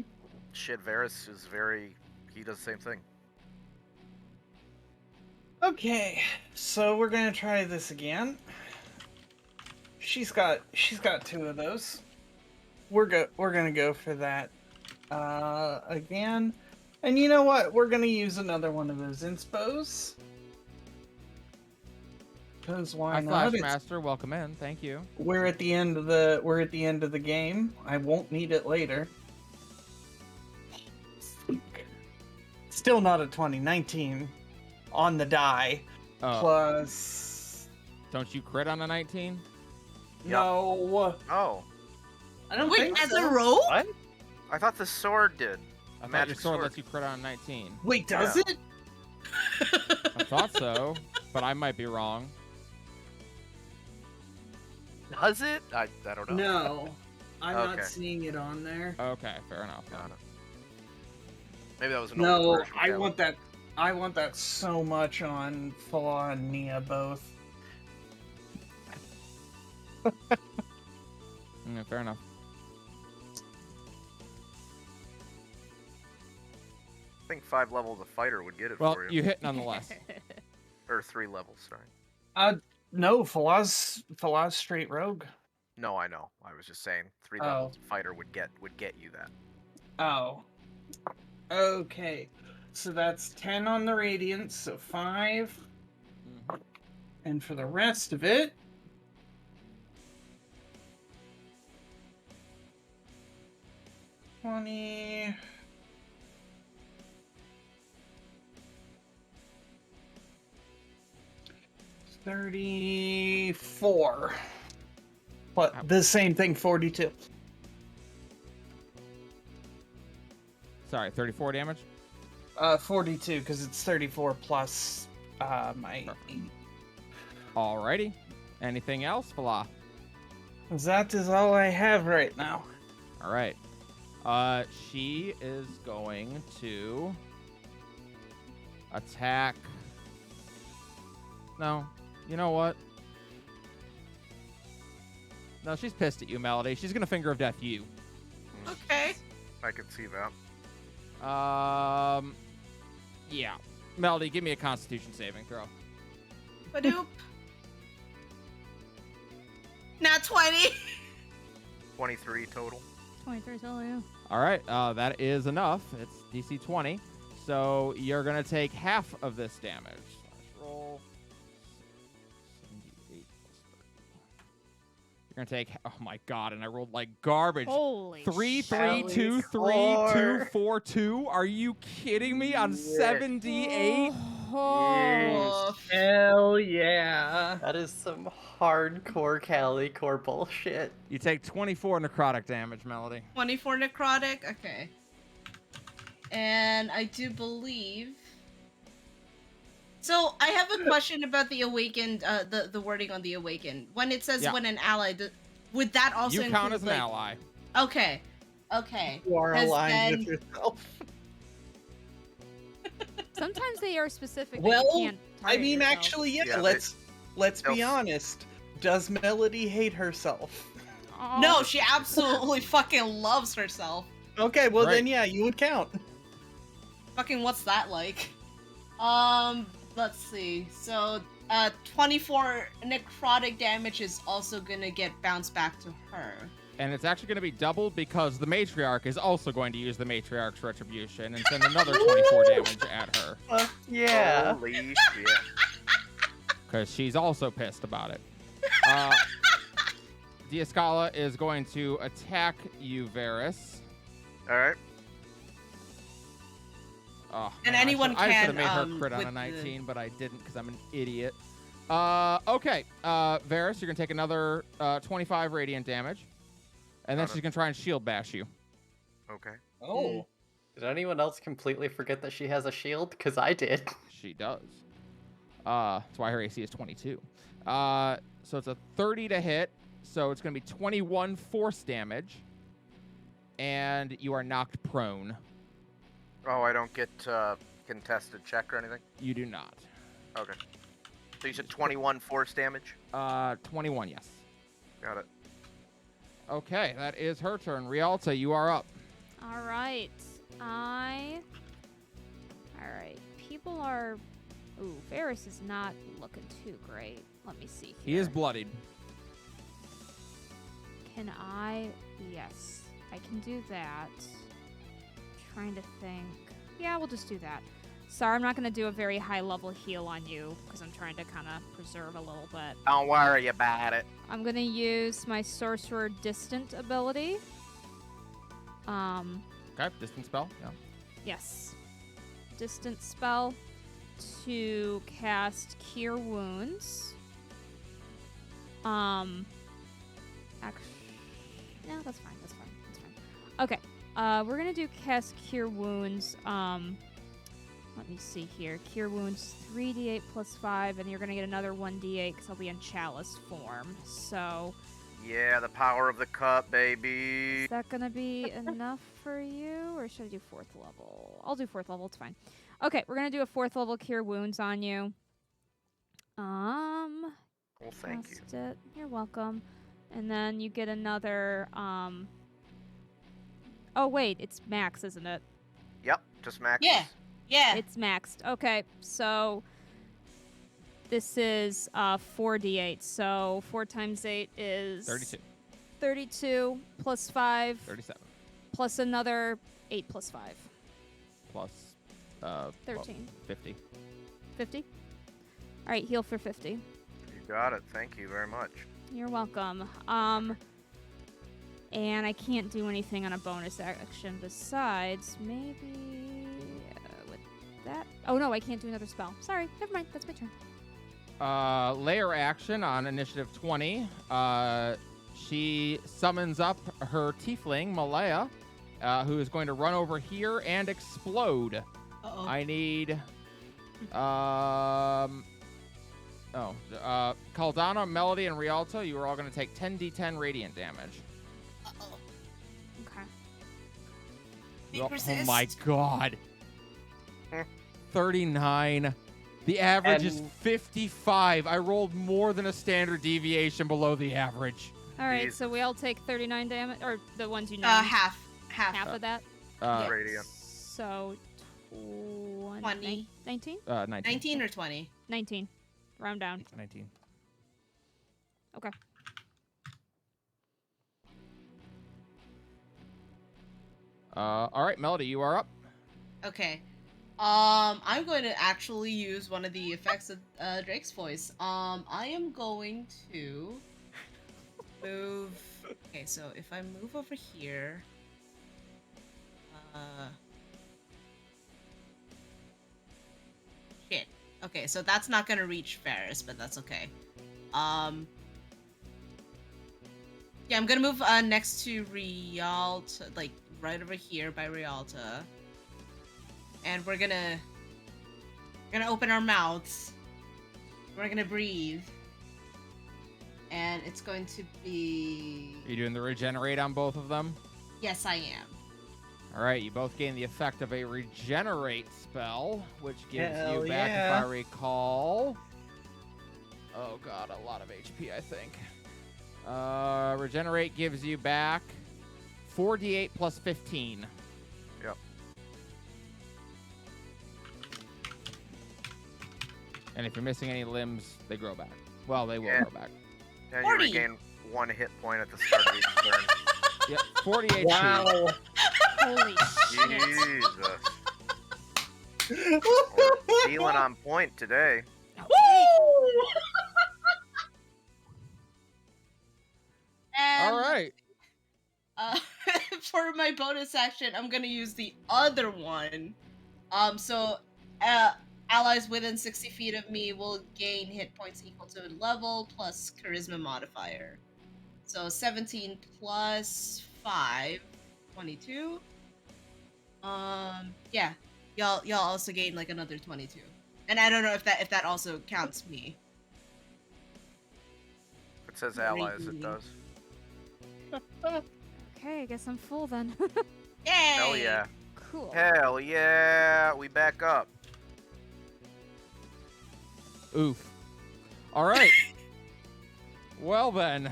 Shit, Varus is he does the same thing. Okay, so we're gonna try this again. She's got 2 of those. We're gonna go for that again. And you know what? We're gonna use another one of those inspos. Cause why Hi, not? Flash Master. Welcome in. Thank you. We're at the end of the game. I won't need it later. Still not a 20. 19 on the die. Plus Don't you crit on a 19? no. Oh, I don't Wait, think as so. a roll? What? I thought the sword did. I thought your Magic sword sword. lets you crit on a 19. Wait, does Yeah. it? I thought so, but I might be wrong. Does it? I don't know. No. I'm Okay. not seeing it on there. Okay, fair enough. Got it. Maybe that was an No, old version. I yeah. want that. I want that so much on Falah and Nia both. Fair enough. I think 5 levels of fighter would get it Well, for you hit nonetheless. Or 3 levels, sorry. No, Falah's straight rogue. No, I know. I was just saying 3 Oh. levels of fighter would get you that. Oh. Okay. So that's 10 on the radiant, so 5. And for the rest of it, $20. 34. But Ow. the same thing, 42. Sorry, 34 damage. 42, because it's 34 plus my Perfect. 8. Alrighty. Anything else, Fala? That is all I have right now. All right. She is going to attack. No, you know what? No, she's pissed at you, Melody. She's gonna finger of death you. Okay. I can see that. Yeah. Melody, give me a Constitution saving throw. Badoop. Not 20. 23 total. 23 total, yeah. All right. That is enough. It's DC 20. So you're gonna take half of this damage. Slash roll. 78 plus 30. You're gonna take. Oh my god! And I rolled like garbage. Holy 3, shit. 3, 2, 3, 2, 4, 2. Are you kidding me? On 7d8? Oh. Hell yeah. That is some hardcore Cali core bullshit. You take 24 necrotic damage, Melody. 24 necrotic. Okay. And I do believe. So I have a question about the awakened. The wording on the awakened. When it says Yeah. when an ally, would that also You count include, as an like- ally. Okay. Okay. You are Has aligned been- with yourself. Sometimes they are specific. that Well, you can't I target mean, yourself. actually, yeah. Yeah, let's be they'll- honest. Does Melody hate herself? Oh. No, she absolutely fucking loves herself. Okay, well Right. then, yeah, you would count. Fucking what's that like? Let's see. So, 24 necrotic damage is also gonna get bounced back to her. And it's actually going to be doubled because the matriarch is also going to use the matriarch's retribution and send another 24 damage at her Yeah. Holy shit. because she's also pissed about it. Diascala is going to attack you, Varys. Alright. Oh, And man, anyone I should have can, made her crit on with a the- 19, but I didn't because I'm an idiot. Okay, Varys, you're going to take another 25 radiant damage. And then Got it. she's going to try and shield bash you. Okay. Oh. Did anyone else completely forget that she has a shield? Because I did. She does. That's why her AC is 22. So it's a 30 to hit. So it's going to be 21 force damage. And you are knocked prone. Oh, I don't get contested check or anything? You do not. Okay. So you said 21 force damage? 21, yes. Got it. Okay, that is her turn. Rialta, you are up. All right. All right. People are. Ooh, Varys is not looking too great. Let me see. He is here. bloodied. Can I? Yes, I can do that. Trying to think. Yeah, we'll just do that. Sorry, I'm not going to do a very high level heal on you because I'm trying to kind of preserve a little bit. Don't worry about it. I'm going to use my Sorcerer Distant ability. Okay, distance spell. Yeah. Yes. Distant spell to cast Cure Wounds. Actually, no, that's fine. That's fine. That's fine. Okay. We're gonna do cast Cure Wounds. Let me see here. Cure Wounds 3d8 plus 5, and you're gonna get another 1d8 because I'll be in Chalice form. So, Yeah, the power of the cup, baby. is that gonna be enough for you, or should I do 4th level? I'll do 4th level. It's fine. Okay, we're gonna do a 4th level Cure Wounds on you. Well, thank you. Cast it. You're welcome. And then you get another. Oh wait, it's max, isn't it? Yep, just max. Yeah. Yeah. It's maxed. Okay, so this is 4d8. So 4 times 8 is 32. 32 plus 5 37. plus another 8 plus 5. Plus 13. 50. 50. All right, heal for 50. You got it. Thank you very much. You're welcome. And I can't do anything on a bonus action besides maybe with that. Oh no, I can't do another spell. Sorry, never mind. That's my turn. Layer action on initiative 20. She summons up her tiefling, Malaya, who is going to run over here and explode. Uh-oh. I need... Caldana, Melody, and Rialto, you are all going to take 10d10 radiant damage. Uh-oh. Okay. They Oh persist. my god. 39. The average is And- 55. I rolled more than a standard deviation below the average. All right, Jesus. so we all take 39 damage, or the ones you know. Half half of that. Radiant. So 20. 19? 19. 19 or 20. 19. Round down. 19. Okay. All right, Melody, you are up. Okay. I'm going to actually use one of the effects of Drake's voice. I am going to move. Okay, so if I move over here, shit. Okay, so that's not gonna reach Ferris, but that's okay. Yeah, I'm gonna move next to Rialta, like right over here by Rialta. And we're gonna open our mouths. We're gonna breathe. And it's going to be... Are you doing the regenerate on both of them? Yes, I am. All right, you both gain the effect of a regenerate spell, which gives Hell you back, yeah. if I recall. Oh god, a lot of HP, I think. Regenerate gives you back 4d8 plus 15. Yep. And if you're missing any limbs, they grow back. Well, they will Yeah. grow back. And 40. you regain 1 hit point at the start of each turn. Yep, 40 HP. Wow. Holy shit. Jesus. Feeling on point today. And, All right. for my bonus action, I'm gonna use the other one. So, allies within 60 feet of me will gain hit points equal to level plus charisma modifier. So 17 plus 5, 22. Yeah, y'all also gain like another 22. And I don't know if that also counts me. It says allies, it does. Okay, I guess I'm full then. Yay! Hell yeah. Cool. Hell yeah. We back up. Oof. All right. Well then,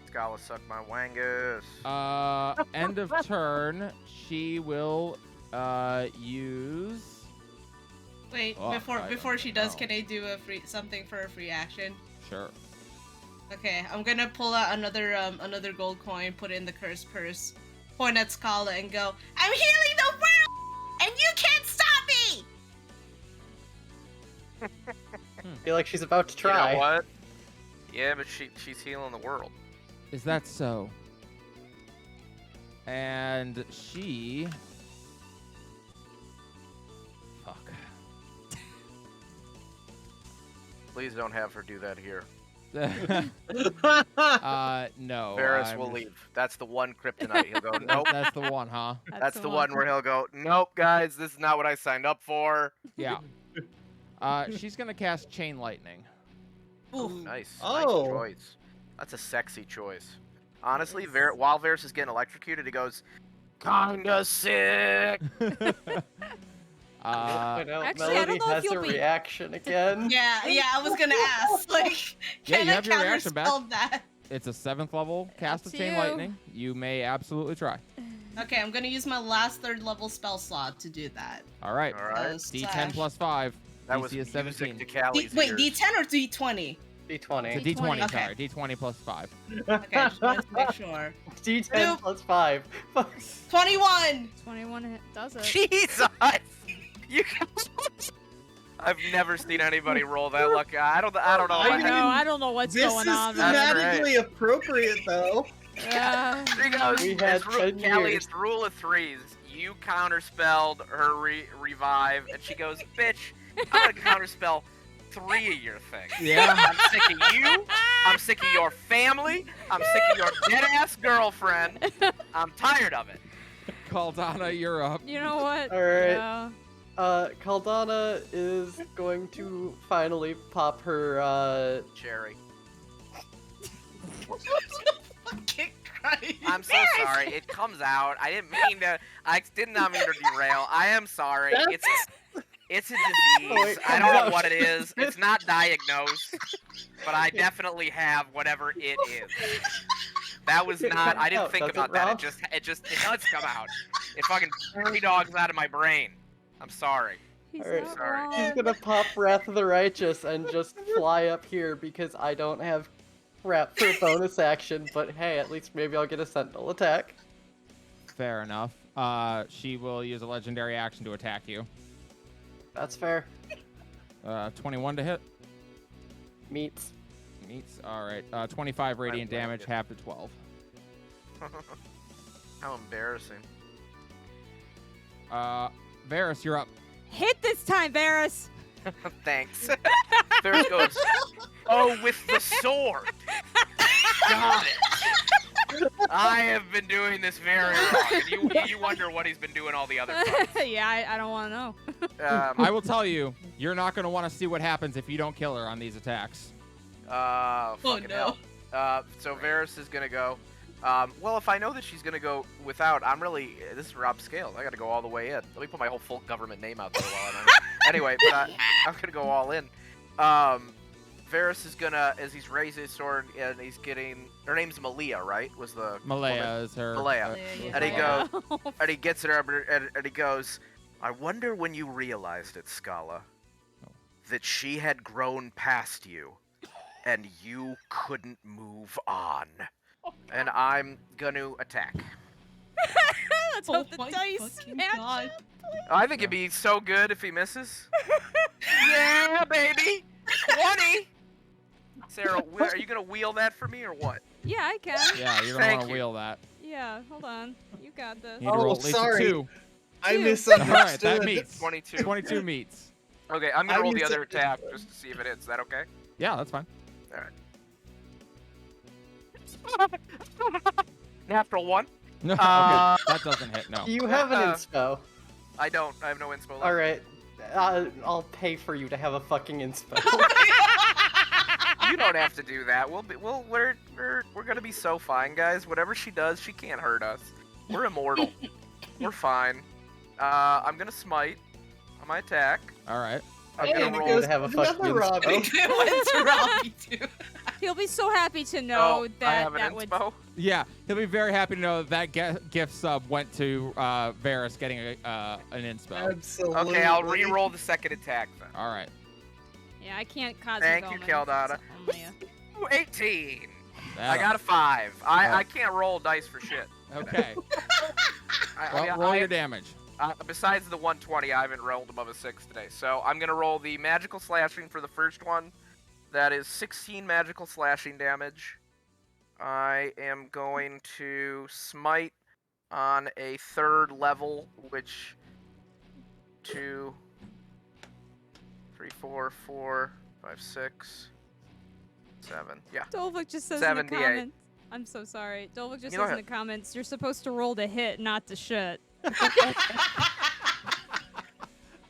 Scala suck my wangus. end of turn, she will use. Wait, Oh, I before don't she does, know. can I do something for a free action? Sure. Okay, I'm gonna pull out another gold coin, put it in the curse purse, point at Scala, and go, "I'm healing the world, and you can't stop me!" I feel like she's about to You try. know what? Yeah, but she's healing the world. Is that so? And she. Fuck. Please don't have her do that here. No. Varys I'm- will leave. That's the one kryptonite. He'll go, nope. That's the one, huh? That's the one where he'll go, nope, guys, this is not what I signed up for. Yeah. She's gonna cast Chain Lightning. Oof. Nice. Oh. Nice choice. That's a sexy choice. Honestly, while Varys is getting electrocuted, he goes, kinda sick. Point out Actually, I don't Melody know if has you'll a be- reaction again. Yeah, I was gonna ask, like, Yeah, can you I have your reaction back. counterspell that? It's a 7th level cast of to Chain you. Lightning. You may absolutely try. Okay, I'm gonna use my last 3rd level spell slot to do that. All right. All right. D10 plus 5. That was DC is music 17. to Callie's Wait, ears. D10 or D20? D20. It's a D20, Okay. sorry. D20 plus 5. Okay, I just wanted to make sure. D10 Nope. plus 5. 21! 21 hit does it. Jesus! You I've never seen anybody roll that lucky. I don't know. I what know. I don't know what's This going is on. That's thematically appropriate, though. Yeah. She goes, We had it's 10 Callie, years. it's rule of threes. You counterspelled her revive, and she goes, bitch, I'm gonna counterspell 3 of your things. Yeah. I'm sick of you. I'm sick of your family. I'm sick of your dead-ass girlfriend. I'm tired of it. Caldana, you're up. You know what? All right. Yeah. Caldana is going to finally pop her, Cherry. Fucking Christ. I'm so sorry. It comes out. I didn't mean to. I did not mean to derail. I am sorry. It's a disease. Oh, wait, I don't know come what on. it is. It's not diagnosed, but I definitely have whatever it is. That was It not. comes I didn't out, think does about it, that. Rob? It does come out. It fucking prairie dogs out of my brain. I'm sorry. He's Alright, not sorry. wrong. she's gonna pop Wrath of the Righteous and just fly up here because I don't have crap for a bonus action, but hey, at least maybe I'll get a Sentinel attack. Fair enough. She will use a legendary action to attack you. That's fair. 21 to hit. Meets. Meets. All right. 25 radiant like damage, it. half to 12. How embarrassing. Varus, you're up. Hit this time, Varus. Thanks. Ferris goes, oh, with the sword. Got it. I have been doing this very wrong. And you wonder what he's been doing all the other times. Yeah, I don't want to know. I will tell you, you're not going to want to see what happens if you don't kill her on these attacks. Fucking no. hell. So Varus is gonna go. Well, if I know that she's gonna go without, I'm really. This is Rob Scales. I gotta go all the way in. Let me put my whole full government name out there while I'm. Anyway, but I'm gonna go all in. Varus is gonna, as he's raising his sword and he's getting. Her name's Malia, right? Was the Malaya woman? is her. Malaya. Yeah. And he Yeah. and he gets it up and he goes, I wonder when you realized it, Scala, that she had grown past you and you couldn't move on. And I'm gonna attack. Let's Oh hope the my dice fucking match. God. I think it'd be so good if he misses. Yeah, baby! 20! Sarah, are you gonna wheel that for me or what? Yeah, I can. Yeah, you're going to Thank want to you. wheel that. Yeah, hold on. You got this. You need to roll Oh, at least sorry. a 2. I Two. All right, misunderstood. that meets. 22. 22 meets. Okay, I'm gonna I roll the used other it- attack just to see if it hits. Is that okay? Yeah, that's fine. Natural 1. No, Uh, okay. That doesn't hit, no. You have an inspo. I don't. I have no inspo left. Alright. I'll pay for you to have a fucking inspo. You don't have to do that. We're gonna be so fine, guys. Whatever she does, she can't hurt us. We're immortal. We're fine. I'm gonna smite on my attack. All right. I'm Hey, gonna it roll. goes- have a fucking another Robbie. inspo. It went to Robbie too. He'll be so happy to know I that have an that would. inspo. Yeah, he'll be very happy to know that gift sub went to Varus getting an inspo. Absolutely. Okay, I'll re-roll the second attack then. All right. Yeah, I can't cosmic Thank you, omen, Caldana. so only a- Ooh, 18. I That'll- got a 5. Oh. I can't roll dice for shit. Okay. I Well, mean, roll your damage. besides the 120, I haven't rolled above a 6 today. So I'm going to roll the magical slashing for the first one. That is 16 magical slashing damage. I am going to smite on a 3rd level, which 2, 3, 4, 4, 5, 6, 7. Yeah. Dolvik just says in the 78. comments. I'm so sorry. Dolvik just You go says in the ahead. comments, you're supposed to roll to hit, not to shit.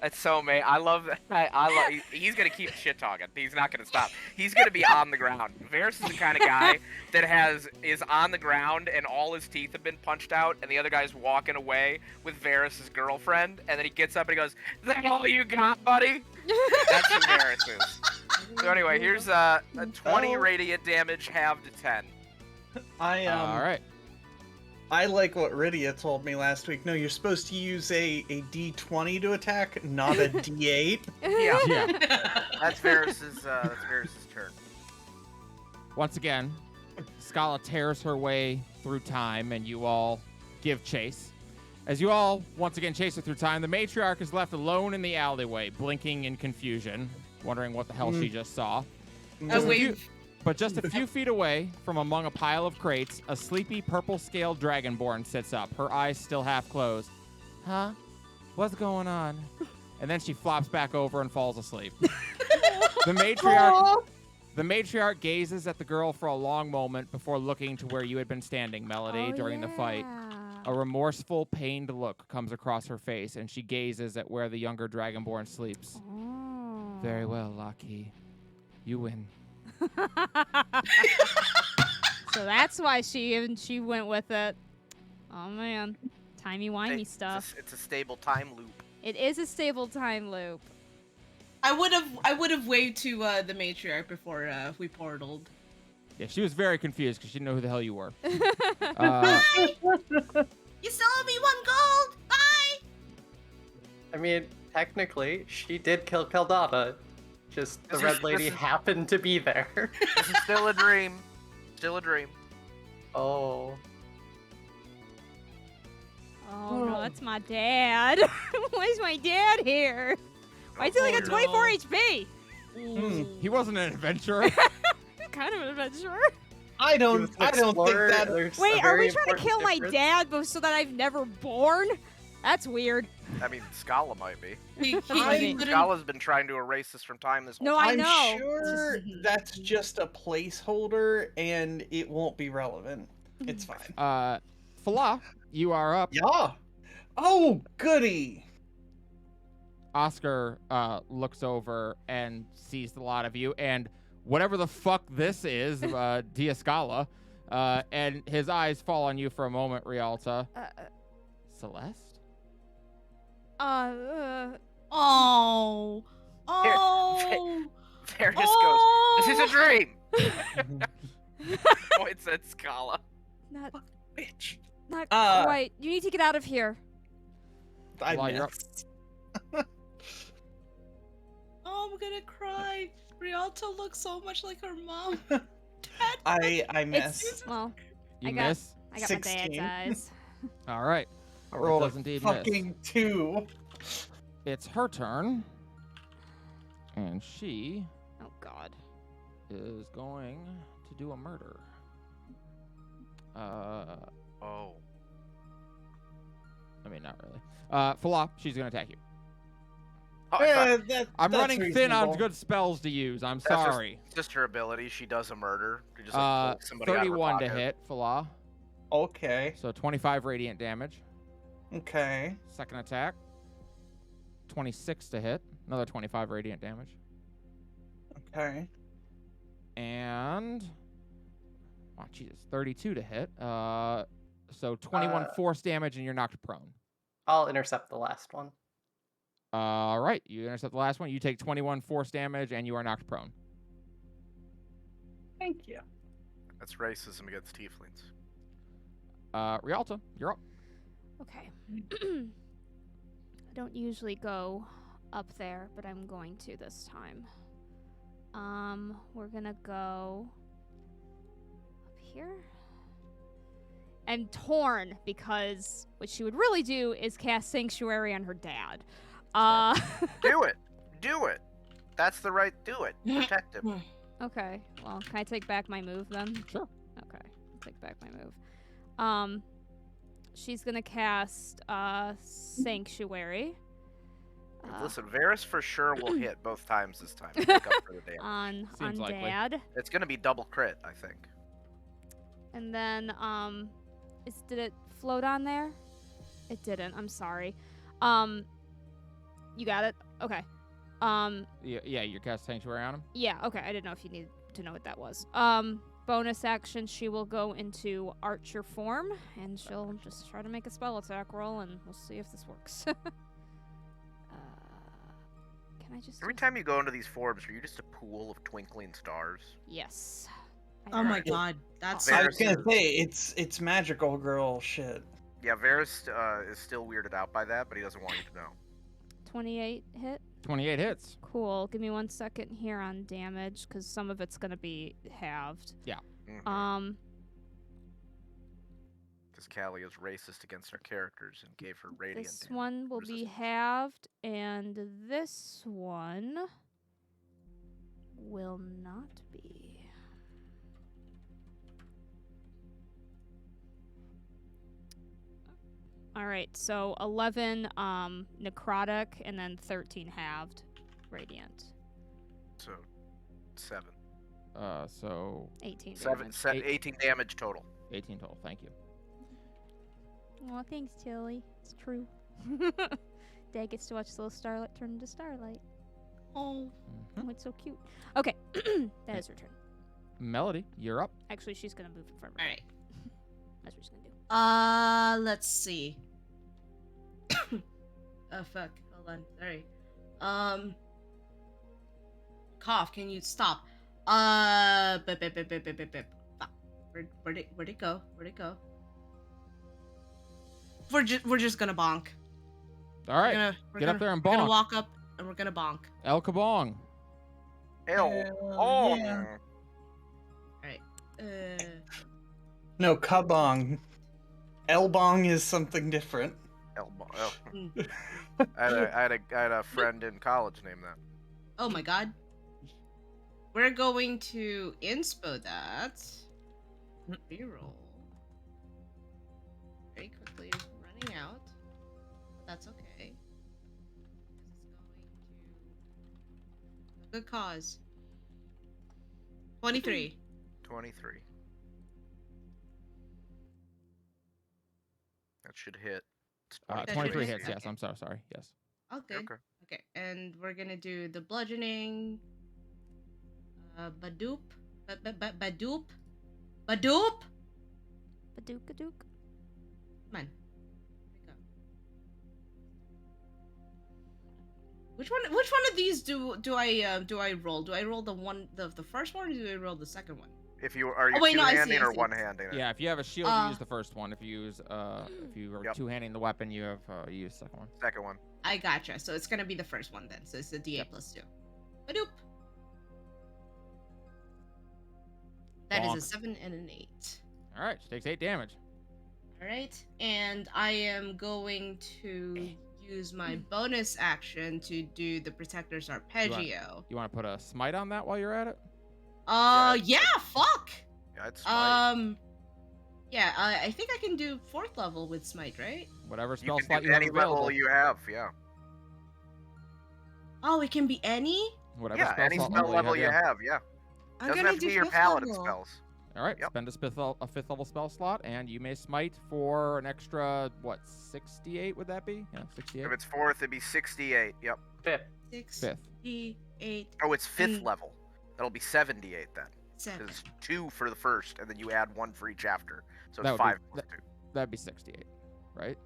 That's so mate. I love that. I love. He's gonna keep shit talking. He's not gonna stop. He's gonna be on the ground. Varus is the kind of guy that is on the ground and all his teeth have been punched out, and the other guy's walking away with Varus's girlfriend, and then he gets up and he goes, "Is that all you got, buddy?" That's who Varus is. So anyway, here's a 20 Oh. radiant damage, halved to 10. All right. I like what Rydia told me last week. No, you're supposed to use a D20 to attack, not a D8. Yeah, Yeah. that's Varus's turn. Once again, Scala tears her way through time, and you all give chase. As you all once again chase her through time, the matriarch is left alone in the alleyway, blinking in confusion, wondering what the hell she just saw. Oh, wait. But just a few feet away, from among a pile of crates, a sleepy purple-scaled dragonborn sits up, her eyes still half closed. Huh? What's going on? And then she flops back over and falls asleep. The matriarch. The matriarch gazes at the girl for a long moment before looking to where you had been standing, Melody, during the fight. A remorseful, pained look comes across her face, and she gazes at where the younger Dragonborn sleeps. Oh. Very well, Laki. You win. So that's why she went with it. Oh man, timey-wimey stuff. It's a stable time loop. It is a stable time loop. I would have waved to the matriarch before we portaled. Yeah, she was very confused because she didn't know who the hell you were. Bye! You still owe me 1 gold! Bye! I mean, technically, she did kill Keldata. Just the Red Lady happened to be there. This is still a dream. Still a dream. Oh. Oh no, that's my dad. Why is my dad here? Why is he like a 24 HP? He wasn't an adventurer. Kind of an adventurer. I don't think that. Wait, are we trying to kill my dad so that I've never born? That's weird. I mean, Scala might be. He couldn't- Scala's been trying to erase this from time this whole No, time. I know. I'm sure that's just a placeholder and it won't be relevant. It's fine. Fala, you are up. Yeah. Oh, goody. Oscar looks over and sees the lot of you, and whatever the fuck this is, Diascala, and his eyes fall on you for a moment, Rialta. Celeste? Oh. Oh. There just goes. This is a dream. Points at Scala. Not Bitch. quite. You need to get out of here. I While you're up- missed. Oh, I'm gonna cry. Rialta looks so much like her mom. I missed. Well, You I got- miss? I got 16. my dad's eyes. All right. I rolled does a indeed miss. fucking 2. It's her turn. And she Oh God. is going to do a murder. Oh. I mean, not really. Fala, she's going to attack you. Oh, I thought- I'm That's running thin on reasonable. good spells to use. I'm That's just- sorry. Just her ability. She does a murder. She just like, pulls somebody out of her 31 to pocket. hit, Fala. Okay. So 25 radiant damage. Okay. Second attack. 26 to hit. Another 25 radiant damage. Okay. And wow, Jesus, 32 to hit. So 21 force damage, and you're knocked prone. I'll intercept the last one. All right, you intercept the last one. You take 21 force damage, and you are knocked prone. Thank you. That's racism against tieflings. Rialta, you're up. Okay. I don't usually go up there, but I'm going to this time. We're gonna go up here. And Torn, because what she would really do is cast Sanctuary on her dad. Do it. Do it. That's the right. Do it. Protect him. Okay. Well, can I take back my move then? Sure. Okay. I'll take back my move. She's gonna cast Sanctuary. Listen, Varys for sure will hit both times this time. To make up for the damage. On Seems likely. Dad. It's gonna be double crit, I think. And then did it float on there? It didn't. I'm sorry. You got it? Okay. Yeah, you cast Sanctuary on him. Yeah, okay. I didn't know if you needed to know what that was. Bonus action, she will go into Archer form, and she'll just try to make a spell attack roll, and we'll see if this works. Can I just... Every time you go into these forms, are you just a pool of twinkling stars? Yes. Oh my Alright. god, that's I Varys was gonna say it's magical girl shit. Yeah, Varys is still weirded out by that, but he doesn't want you to know. 28 hit? 28 hits. Cool. Give me 1 second here on damage, because some of it's going to be halved. Because Callie is racist against our characters and gave her radiant This damage. one will be resistance. halved, and this one will not be. All right, so 11 necrotic and then 13 halved radiant. So 7. So 18 Seven, damage. 18 damage total. 18 total. Thank you. Well, thanks, Tilly. It's true. Dad gets to watch little Starlight turn into Starlight. Oh. Mhm. Oh, it's so cute. Okay, that is her turn. Melody, you're up. Actually, she's gonna move further. All right. That's what she's gonna do. Let's see. Oh fuck. Hold on. Sorry. Cough. Can you stop? Fuck. Where'd it go? Where'd it go? We're just gonna bonk. All right. We're Get gonna, up there and We're gonna bonk. walk up and we're gonna bonk. El Kabong. Hell. Hell yeah. Uh, No, kabong. Elbong is something different. Elbow. Oh. mm. I had a friend in college named that. Oh my god. We're going to inspo that. Reroll. Very quickly running out. That's okay. Because it's going to a good cause. 23. 23. That should hit. It's That should 23 hit, hits. Yes, okay. I'm so sorry. Yes. Okay. Okay. Okay, and we're gonna do the bludgeoning. Badoop. Badoop. Badoop! Badook-a-dook. Come on. Here we go. Which one of these do I roll? Do I roll the first one, or do I roll the second one? If you are you Oh, wait, no, I see, two-handing I or see. one-handing it? Yeah. If you have a shield, you use the first one. If you use if you are Yep. two-handing the weapon, you have you use the second one. Second one. I gotcha. So it's gonna be the first one then. So it's a D8 plus 2. Badoop. That is Bonk. a 7 and an 8. All right. She takes 8 damage. All right, and I am going to use my bonus action to do the Protector's Arpeggio. You want to put a smite on that while you're at it? Yeah, fuck. Yeah, it's smite. Yeah, I think I can do 4th level with Smite, right? Whatever You spell can slot do you have any available. level you have. Yeah. Oh, it can be any? Whatever Yeah. spell Any slot spell level you you have. have. Yeah. I'm Doesn't gonna have to do be your 5th paladin level. spells. All right. Yep. Spend a fifth level spell slot, and you may smite for an extra 68. Would that be? Yeah, 68. If it's 4th, it'd be 68. Yep. 5th. 68, Oh, it's 5th Mm. level. That'll be 78 then. 7. Because it's 2 for the first, and then you add 1 for each after. So That it's would be- 5 plus 2. That'd be 68, right?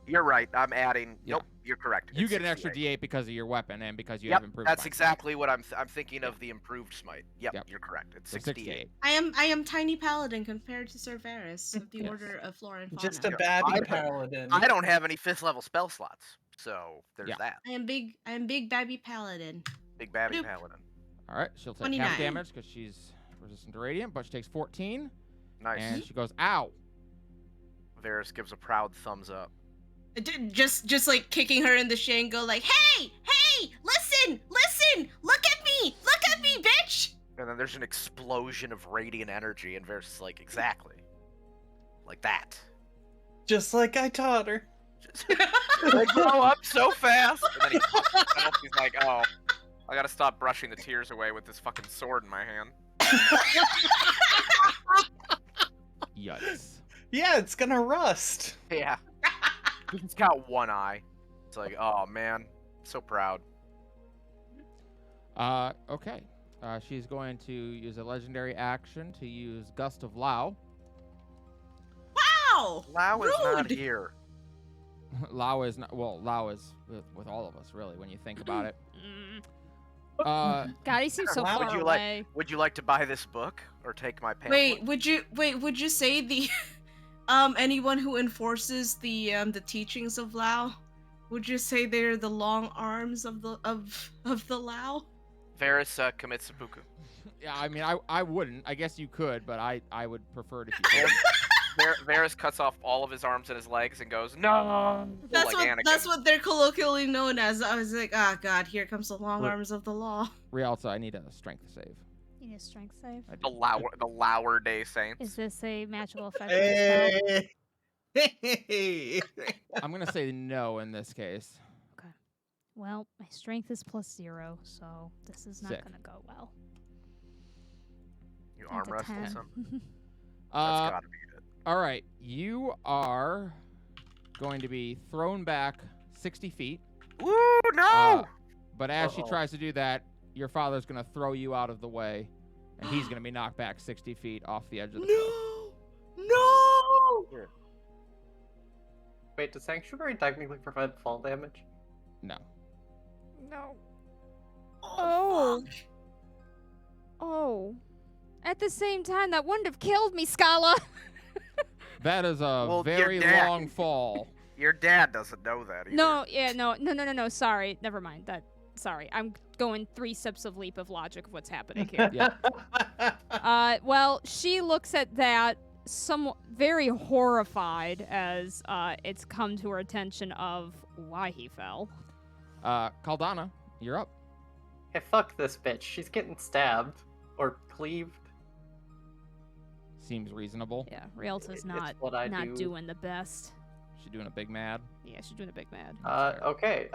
You're right. I'm adding. Yeah. Nope. You're correct. You It's get an extra 68. D8 because of your weapon and because you Yep. have improved. That's smite. exactly what I'm thinking of the improved smite. Yep. Yep. You're correct. It's So 68. I am tiny paladin compared to Cerberus of the Yes. Order of Flora and Fauna. Just a Yeah, babby I- paladin. I don't have any 5th level spell slots, so there's Yeah. that. I am big babby paladin. Big babby Bloop. paladin. All right. She'll take 29. half damage because she's resistant to radiant, but she takes 14, Nice. and she goes, "Ow!" Varys gives a proud thumbs up. Just like kicking her in the shin, go like, hey, listen, look at me, bitch. And then there's an explosion of radiant energy, and Varys is like, exactly. Like that. Just like I taught her. Just, they grow up so fast! And then he pops himself, he's like, oh, I gotta stop brushing the tears away with this fucking sword in my hand. Yikes. Yeah, it's gonna rust. Yeah. He's got one eye. It's like, oh man, so proud. Okay. She's going to use a legendary action to use Gust of Lao. Wow. Lao is not Rude. here. Lao is not. Well, Lao is with all of us, really, when you think about it. Mm. God, he seems so Wow. far Would you away. Would you like to buy this book or take my pamphlet? Would you say the anyone who enforces the teachings of Lao, would you say they're the long arms of the Lao? Varys commits seppuku. Yeah, I mean, I wouldn't. I guess you could, but I would prefer it if you could. Varys cuts off all of his arms and his legs and goes, no! That's like what Anakin. they're colloquially known as. I was like, ah, God, here comes the long Look. arms of the law. Rialta, I need a strength save. You need a strength save. I The do. Lower Day Saints. Is this a magical effect? of the spell? Hey. I'm gonna say no in this case. Well, my strength is +0, so this is not Sick. gonna go well. You That's arm a wrestled 10. some? That's gotta be it. All right, you are going to be thrown back 60 feet. Woo, no! But as she Uh-oh. tries to do that, your father's going to throw you out of the way, and he's going to be knocked back 60 feet off the edge of the cliff. No! Wait, does Sanctuary technically prevent fall damage? No. No. Oh. Oh. Oh. At the same time, that wouldn't have killed me, Scala. That is a Well, very your dad- long fall. Your dad doesn't know that either. No, yeah, no. Sorry, never mind. Sorry, I'm going 3 steps of leap of logic of what's happening here. Yeah. Well, she looks at that, very horrified as it's come to her attention of why he fell. Caldana, you're up. Hey, fuck this bitch. She's getting stabbed. Or cleaved. Seems reasonable. Yeah, Rialta's It's not what I not do. doing the best. She doing a big mad. Yeah, she's doing a big mad. Okay.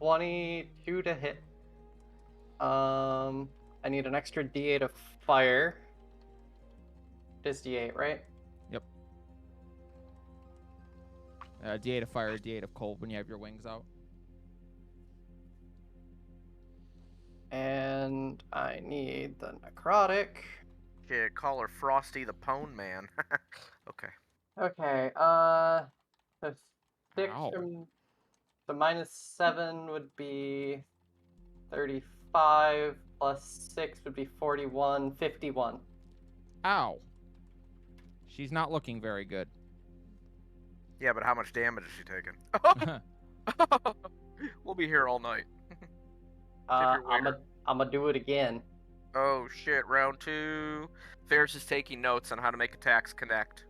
22 to hit. I need an extra D8 of fire. It is D8, right? D8 of fire, D8 of cold when you have your wings out. And I need the necrotic. Yeah, call her Frosty the Pone Man. Okay. Okay, so 6 Ow. from the -7 would be 35, plus 6 would be 41, 51. Ow. She's not looking very good. Yeah, but how much damage is she taking? We'll be here all night. your waiter. I'm gonna do it again. Oh shit, round 2. Ferris is taking notes on how to make attacks connect.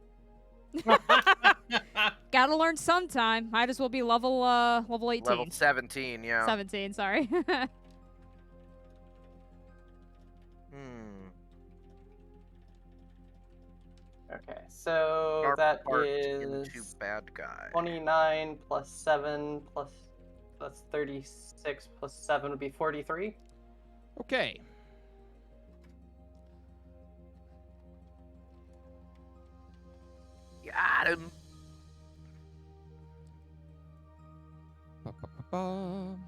Gotta learn sometime. Might as well be level 18. Level 17, yeah. 17, sorry. Okay, so Sharp that part is into bad guy. 29 plus 7 plus that's 36 plus 7 would be 43. Okay. Got him. Ba-ba-ba-ba. All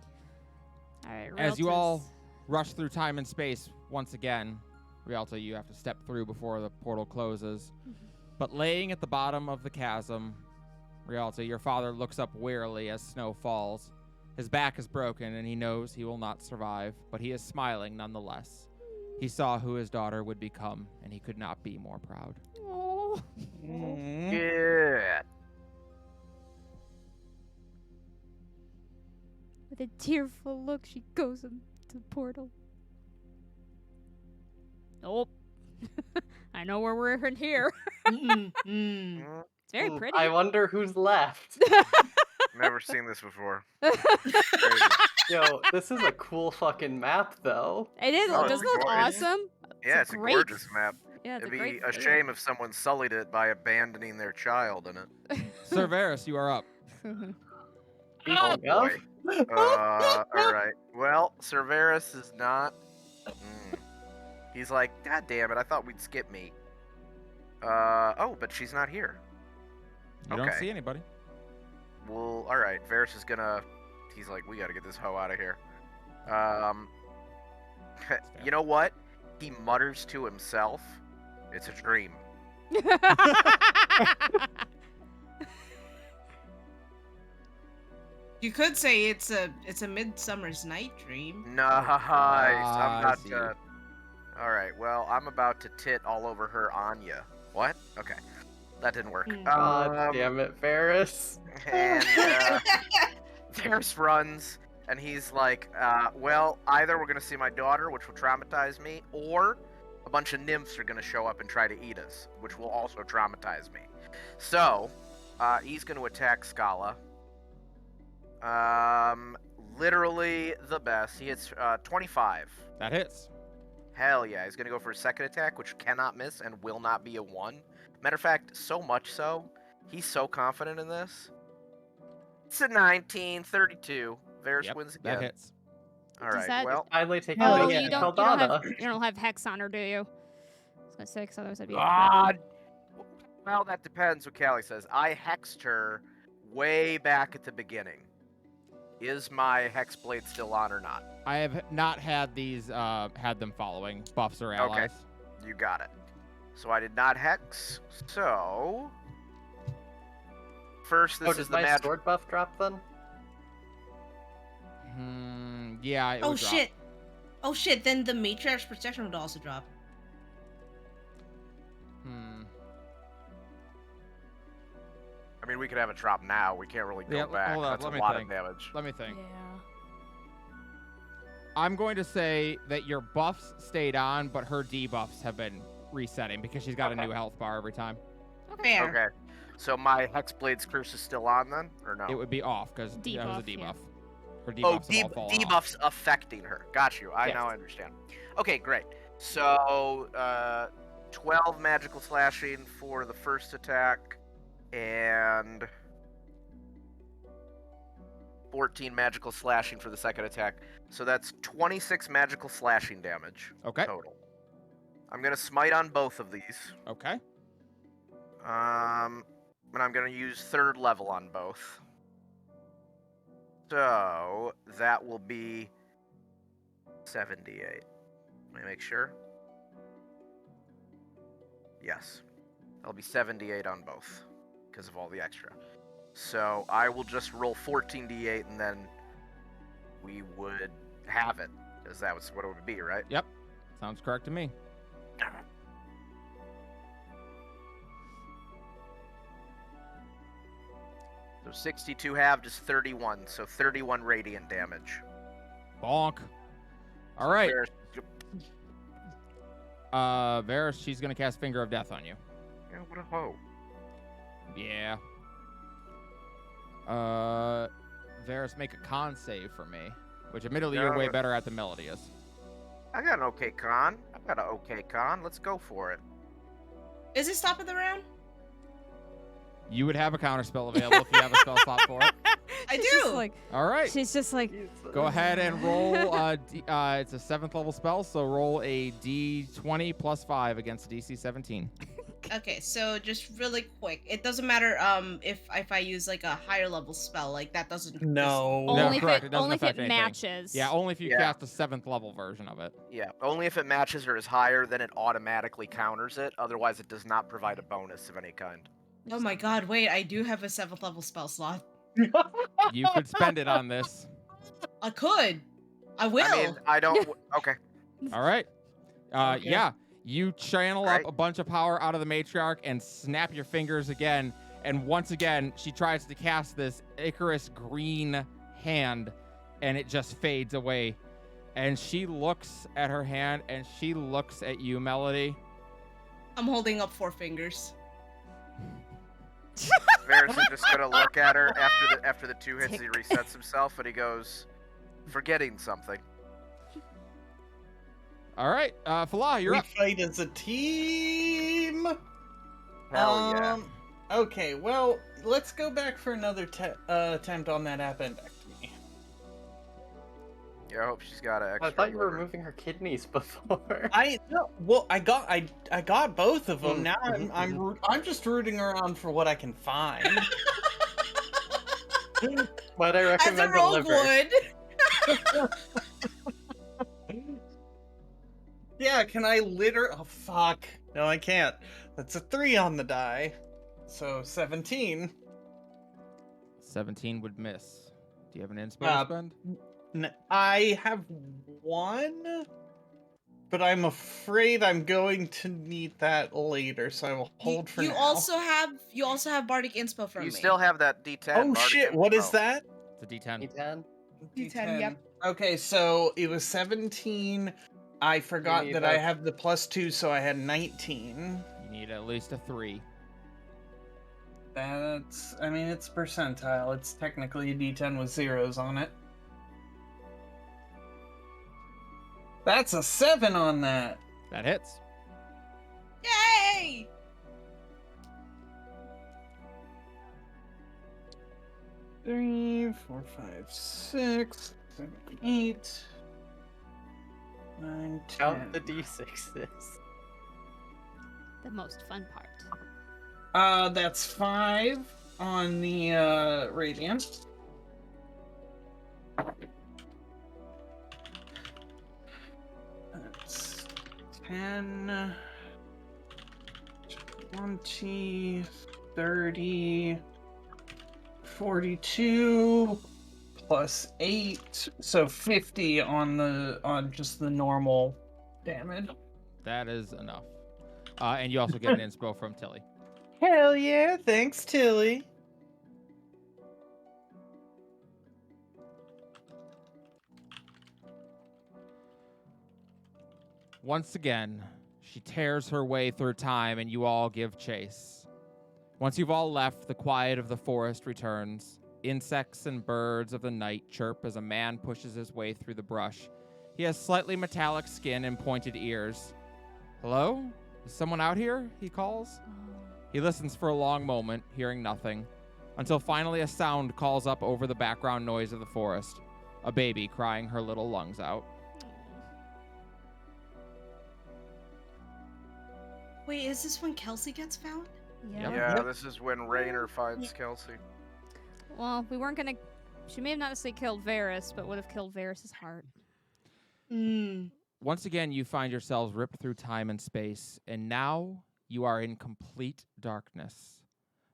right, As you all Rialta's- rush through time and space once again, Rialta, you have to step through before the portal closes. But laying at the bottom of the chasm, Rialta, your father looks up wearily as snow falls. His back is broken and he knows he will not survive, but he is smiling nonetheless. He saw who his daughter would become, and he could not be more proud. Oh. Yeah. With a tearful look, she goes into the portal. Nope. I know where we're in here. Mm. It's very pretty. I wonder who's left. Never seen this before. Yo, this is a cool fucking map, though. It is. Oh, Doesn't it's it look gorgeous. awesome? Yeah, it's a great- gorgeous map. Yeah, it's It'd a be great a feel. shame if someone sullied it by abandoning their child in it. Cerberus, you are up. Speaking Oh, of, boy. Alright. Well, Cerberus is not... He's like, God damn it, I thought we'd skip me. Oh, but she's not here. You don't Okay. see anybody. Well, alright, Varys is gonna... He's like, we gotta get this hoe out of here. You know what? He mutters to himself, it's a dream. You could say it's a Midsummer's Night Dream. Nice. I'm I not. see. All right. Well, I'm about to tit all over her Anya. What? Okay, that didn't work. God damn it, Varys. And Varys runs, and he's like, "Well, either we're gonna see my daughter, which will traumatize me, or a bunch of nymphs are gonna show up and try to eat us, which will also traumatize me." So, he's gonna attack Scala. Literally the best. He hits 25. That hits. Hell yeah, he's gonna go for a second attack, which cannot miss and will not be a 1. Matter of fact, so much so, he's so confident in this. It's a 19, 32. Varys Yep, wins that again. hits. All Does right. that- Well, Finally taking Oh, the you don't have Caldana. hex on her, do you? I was gonna say, 'cause otherwise that'd be. God. Well, that depends what Callie says. I hexed her way back at the beginning. Is my hex blade still on or not? I have not had these had them following buffs or Okay. allies. You got it. So I did not hex. So first, this Oh, is does the my magic. sword buff drop then? Yeah. It Oh would drop. shit. Oh shit. Then the matriarch's protection would also drop. I mean, we could have it drop now. We can't really go Yeah, back. hold on, That's let a me lot think. of damage. Let me think. Yeah. I'm going to say that your buffs stayed on, but her debuffs have been resetting because she's got a Okay. new health bar every time. Fair. Okay. So my Hexblade's curse is still on then, or no? It would be off because that was a Debuff, debuff. yeah. Her Oh, debuffs have all fallen off. debuffs affecting her. Got you. Yes. Now I understand. Okay, great. So 12 magical slashing for the first attack, and 14 magical slashing for the second attack. So that's 26 magical slashing damage Okay. total. I'm gonna smite on both of these. Okay. And I'm gonna use third level on both. So that will be 78. Let me make sure. Yes. That'll be 78 on both because of all the extra. So I will just roll 14d8 and then we would have it, because that was what it would be, right? Yep. Sounds correct to me. So 62 halved is 31, so 31 radiant damage. Bonk. All right. There's- Varys, she's gonna cast Finger of Death on you. Yeah, what a hoe. Yeah. Varys, make a con save for me, which admittedly you're way Yeah. better at than Melody is. I got an okay con. I've got an okay con. Let's go for it. Is it stop of the round? You would have a counter spell available if you have a spell slot for it. I She's just do. like, All right. she's just like, Go ahead and roll. It's a 7th level spell, so roll a d20 plus 5 against DC 17. Okay, so just really quick. It doesn't matter if I use like a higher level spell, like that doesn't. No. No, only correct, it if it, doesn't only if affect it anything. matches. Yeah, only if you Yeah. cast the 7th level version of it. Yeah, only if it matches or is higher, then it automatically counters it. Otherwise, it does not provide a bonus of any kind. Oh my god, wait, I do have a 7th level spell slot. You could spend it on this. I could. I will. I mean, I don't. Okay. All right. Okay. Yeah, you channel Right. up a bunch of power out of the matriarch and snap your fingers again. And once again, she tries to cast this Icarus green hand, and it just fades away. And she looks at her hand, and she looks at you, Melody. I'm holding up 4 fingers. Varys is just gonna look at her after the 2 hits. He resets himself and he goes, "Forgetting something." All right, Falah, you're We up. fight as a team. Hell yeah. Okay, well, let's go back for another attempt on that appendectomy. Yeah, I hope she's got an extra. I thought you were liver. removing her kidneys before. I got both of them. Now Mhm, I'm just rooting around for what I can find. But I As a recommend the rogue liver. would. Yeah, can I litter? Oh fuck! No, I can't. That's a 3 on the die, so 17. 17 would miss. Do you have an inspo Uh, to spend? I have 1, but I'm afraid I'm going to need that later, so I will hold for you now. also have bardic inspo from You me. still have that D10. Oh Bardic shit! What is Info. that? It's a D10. D10. D10, yep. Okay, so it was 17. I forgot need that I that. have the +2, so I had 19. You need at least a 3. That's, I mean, it's percentile. It's technically a D10 with zeros on it. That's a 7 on that. That hits. Yay! Three, 4, 5, 6, 7, 8, 9, 10. Count the d6s. The most fun part. That's 5 on the radiant. That's 10, 20, 30, 42 plus 8, so 50 on just the normal damage. That is enough. And you also get an inspo from Tilly. Hell yeah, thanks Tilly. Once again, she tears her way through time and you all give chase. Once you've all left, the quiet of the forest returns. Insects and birds of the night chirp as a man pushes his way through the brush. He has slightly metallic skin and pointed ears. Hello? Is someone out here? He calls. He listens for a long moment, hearing nothing, until finally a sound calls up over the background noise of the forest. A baby crying her little lungs out. Wait, is this when Kelsey gets found? Yep. Yeah, Yep. this is when Rainer finds Kelsey. Well, we weren't gonna. She may have not necessarily killed Varys, but would have killed Varys' heart. Hmm. Once again, you find yourselves ripped through time and space, and now you are in complete darkness.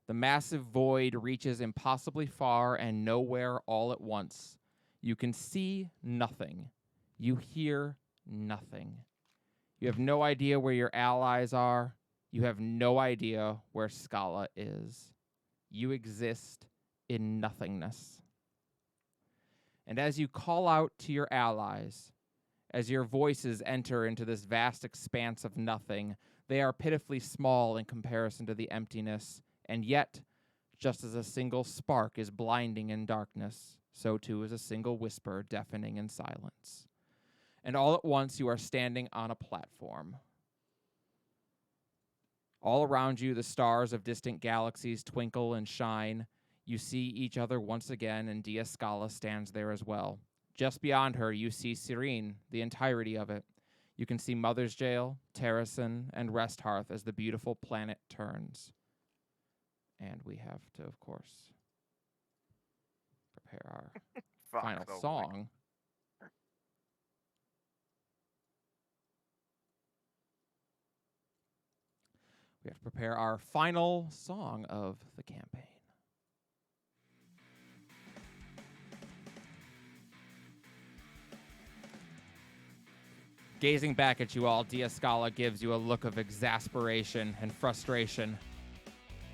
The massive void reaches impossibly far and nowhere all at once. You can see nothing. You hear nothing. You have no idea where your allies are. You have no idea where Scala is. You exist in nothingness. And as you call out to your allies, as your voices enter into this vast expanse of nothing, they are pitifully small in comparison to the emptiness, and yet, just as a single spark is blinding in darkness, so too is a single whisper deafening in silence. And all at once you are standing on a platform. All around you, the stars of distant galaxies twinkle and shine. You see each other once again, and Dia Scala stands there as well. Just beyond her, you see Serene, the entirety of it. You can see Mother's Jail, Terrason, and Resthearth as the beautiful planet turns. And we have to, of course, prepare our Fuck, final oh my- song. We have to prepare our final song of the campaign. Gazing back at you all, Dia Scala gives you a look of exasperation and frustration.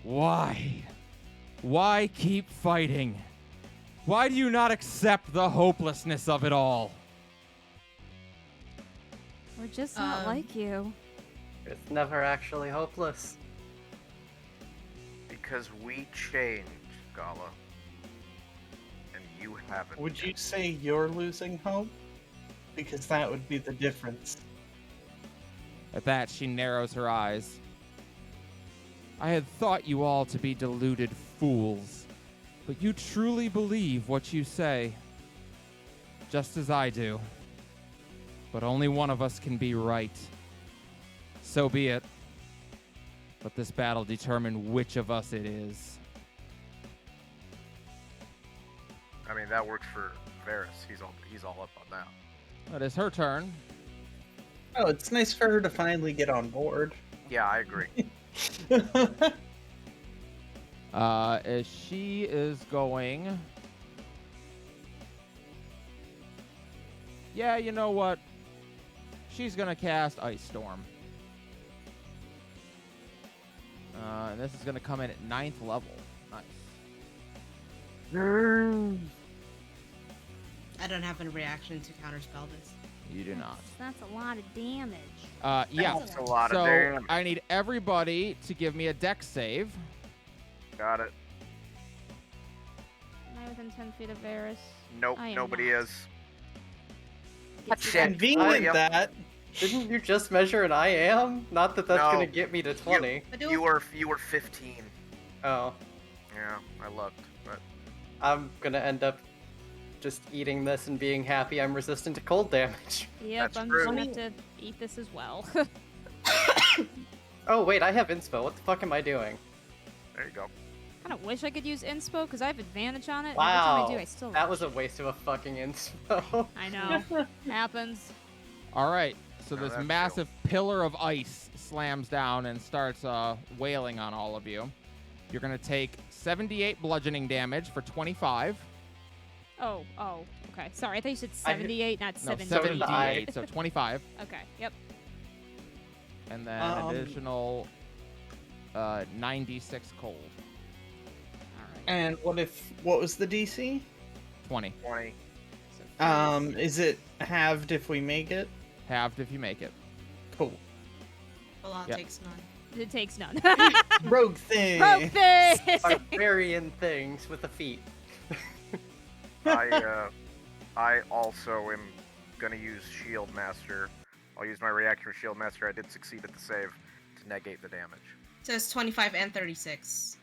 Why? Why keep fighting? Why do you not accept the hopelessness of it all? We're just not like you. It's never actually hopeless. Because we changed, Gala. And you haven't. Would you say you're losing hope? Because that would be the difference. At that, she narrows her eyes. I had thought you all to be deluded fools, but you truly believe what you say, just as I do. But only one of us can be right. So be it. Let this battle determine which of us it is. I mean, that works for Varys. He's all up on that. It is her turn. Oh, it's nice for her to finally get on board. Yeah, I agree. As she is going... Yeah, you know what? She's gonna cast Ice Storm. And this is gonna come in at 9th level. Nice. I don't have a reaction to counterspell this. You do not. That's a lot of damage. Yeah. That's a lot of So damage. I need everybody to give me a dex save. Got it. Am I within 10 feet of Varys? Nope, I am nobody not. is. Gets Shit. Convenient Yep. that. Didn't you just measure an I am? Not that that's No. gonna get me to 20. But do You were 15. Oh. Yeah, I looked, but I'm gonna end up just eating this and being happy I'm resistant to cold damage. Yep, That's I'm true. just gonna have to eat this as well. Oh wait, I have inspo. What the fuck am I doing? There you go. I kind of wish I could use inspo because I have advantage on it. and Wow, every time I do, I still. that was a waste of a fucking inspo. I know. Happens. All right. So No, this that's massive pillar of ice slams down and starts wailing on all of you. You're going to take 78 bludgeoning damage for 25. Oh, okay. Sorry, I thought you said 78, not No, 78. 78, so 25. Okay, yep. And then additional 96 cold. All right. And what was the DC? 20. 20. So Is it halved if we make it? Halved if you make it. Cool. Fallout Yep. takes none. it takes none. Rogue thing. Rogue thing! Barbarian things with the feet. I also am gonna use Shield Master. I'll use my reaction with Shield Master. I did succeed at the save to negate the damage. It says 25 and 36.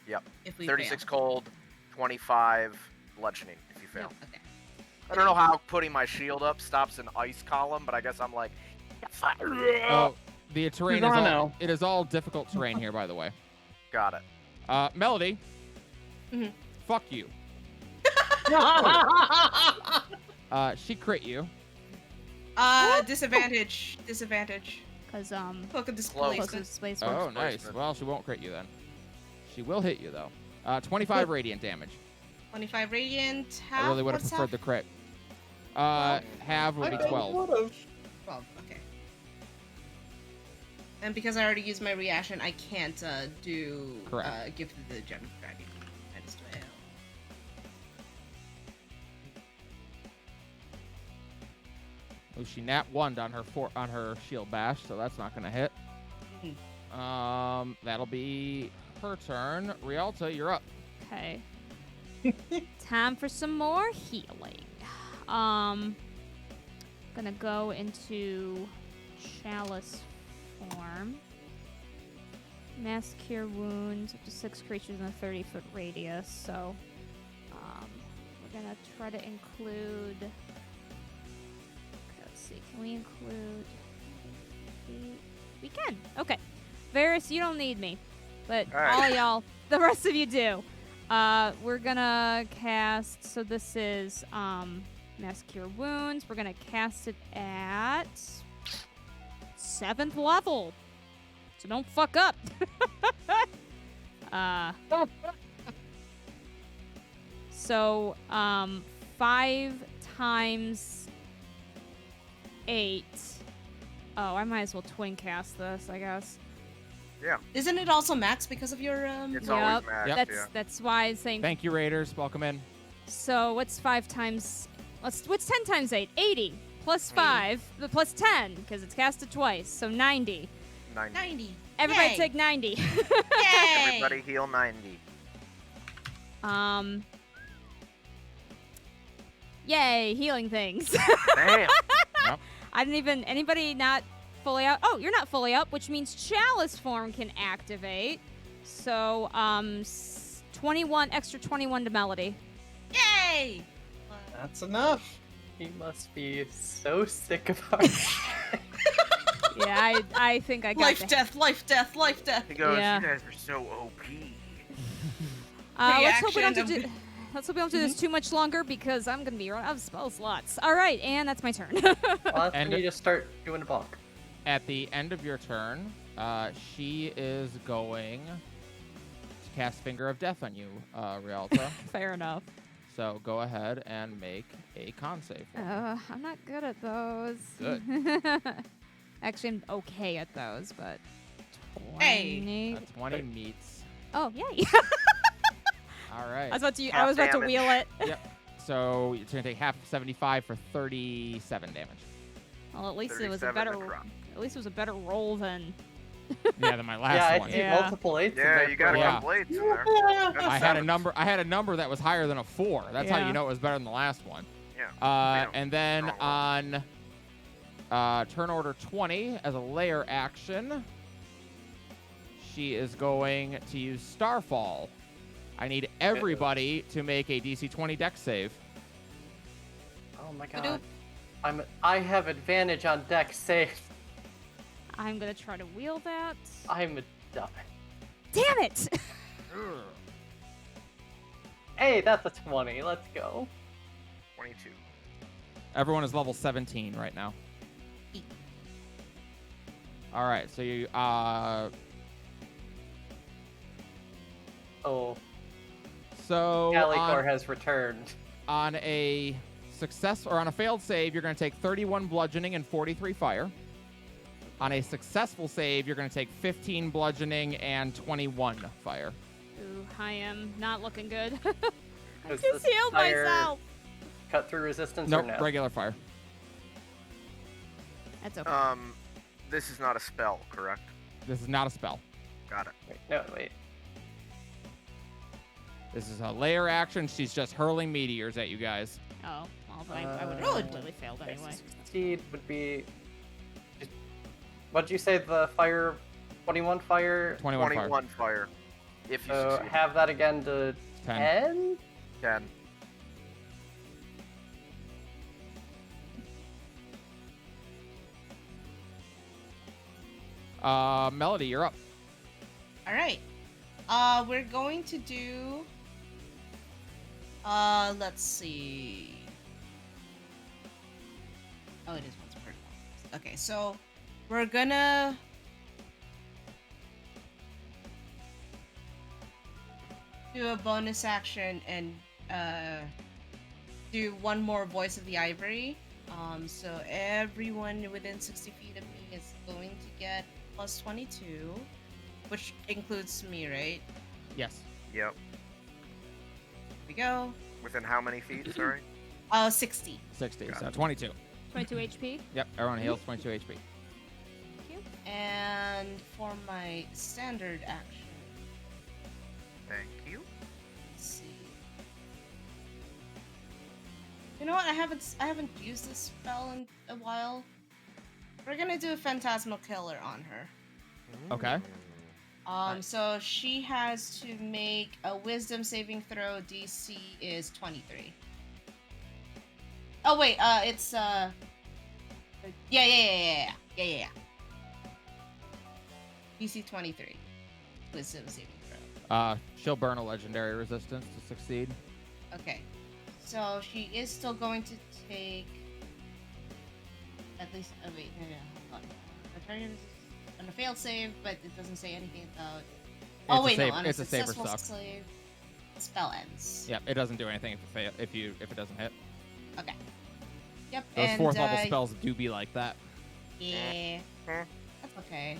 Yep. If we 36 fail. cold, 25 bludgeoning if you fail. Okay. I don't know how putting my shield up stops an ice column, but I guess I'm like, Oh, the terrain is all, Toronto. it is all difficult terrain here, by the way. got it. Melody. Mhm. Fuck you. She crit you. Disadvantage. Because, Hook of Close. displacement. closest space Oh, works. nice. Placement. Well, she won't crit you then. She will hit you, though. 25 radiant damage. 25 radiant. I Half. really would have What's preferred half? the crit. Half would be 12. 12. Okay. And because I already used my reaction, I can't do Correct. Gift of the Gem Dragon. Minus 12. Oh, she nat 1'd on her shield bash, so that's not gonna hit. That'll be her turn. Rialta, you're up. Okay. Time for some more healing. Gonna go into Chalice form. Mass cure wounds up to 6 creatures in a 30-foot radius. So, we're gonna try to include. Let's see. Can we include? We can. Okay. Varys, you don't need me, but Alright. all y'all, the rest of you do. We're gonna cast. So this is Mass Cure Wounds. We're gonna cast it at 7th level. So don't fuck up. So 5 times 8. Oh, I might as well twin cast this, I guess. Isn't it also max because of your It's Yep. always max, Yep. That's yeah. that's why I'm saying. Thank you, Raiders. Welcome in. So what's 5 times? What's 10 times 8? 80 plus 5 plus 10 because it's casted twice, so 90. 90. 90. Everybody Yay. take 90. Yay! Everybody heal 90. Yay, healing things. Damn. I didn't even. Anybody not fully out? Oh, you're not fully up, which means Chalice form can activate. So 21 extra 21 to Melody. Yay! That's enough. He must be so sick of our shit. Yeah, I think I got Life, the- death, life, death, life, death. He goes, Yeah. you guys are so OP. Let's hope we don't have to Reaction do. Let's hope we don't do this too much longer because I'm gonna be out of spell slots. All right, and that's my turn. Well, that's And- when you just start doing a bulk. At the end of your turn, she is going to cast Finger of Death on you, Rialta. Fair enough. So go ahead and make a con save. For me. I'm not good at those. Good. Actually, I'm okay at those, but 20. Hey. 20 meets. Oh, yay! All right. I was about to. I Half was about to damage. wheel it. So you're going to take half of 75 for 37 damage. Well, at least it was a 37 better. to crop. At least it was a better roll than. Yeah, than my last yeah, I one. see Yeah. multiple 8s in Yeah, there you for got a a Yeah. while. couple blades in there. I had a number that was higher than a 4. That's how Yeah. you know it was better than the last one. Yeah. And then Strong on turn order 20, as a layer action, she is going to use Starfall I need everybody to make a DC 20 Dex save. Oh my Ba-doop. god. I have advantage on deck save. I'm gonna try to wheel that. I'm a dumb. Damn it! Hey, that's a 20. Let's go. 22. Everyone is level 17 right now. Eek. All right, so you Oh, so Calicor has returned. on a success or on a failed save, you're going to take 31 bludgeoning and 43 fire. On a successful save, you're going to take 15 bludgeoning and 21 fire. Ooh, I am not looking good. I Does just this healed fire myself. Cut through resistance Nope, or no? regular fire. That's okay. This is not a spell, correct? This is not a spell. Got it. Wait. This is a layer action. She's just hurling meteors at you guys. Oh, well, I would have Really? completely failed anyway. Succeed would be. What'd you say? The fire, 21 fire. 21 fire. 21 fire. If you So succeed. have that again to 10. 10. 10. Melody, you're up. All right. We're going to do. Let's see. Oh, it is once per class. Okay, so we're gonna. Do a bonus action and do one more Voice of the Ivory. So everyone within 60 feet of me is going to get plus 22, which includes me, right? Yes. Yep. Here we go. Within how many feet, sorry? 60. 60. Got So it. 22. 22 HP. Yep, everyone heals 22 HP. Thank you. And for my standard action, Thank you. let's see. You know what? I haven't used this spell in a while. We're gonna do a Phantasmal Killer on her. Okay. So she has to make a Wisdom saving throw. DC is 23. Oh wait, it's yeah. DC 23. Wisdom saving throw. She'll burn a legendary resistance to succeed. Okay. So she is still going to take at least. Oh wait, no, hold on. Return on a failed save, but it doesn't say anything about. Oh wait, no, on a It's a saber successful suck. save, spell ends. Yep, it doesn't do anything if it doesn't hit. Okay. Yep. Those and, fourth level spells do be like that. Yeah. Eh. That's okay.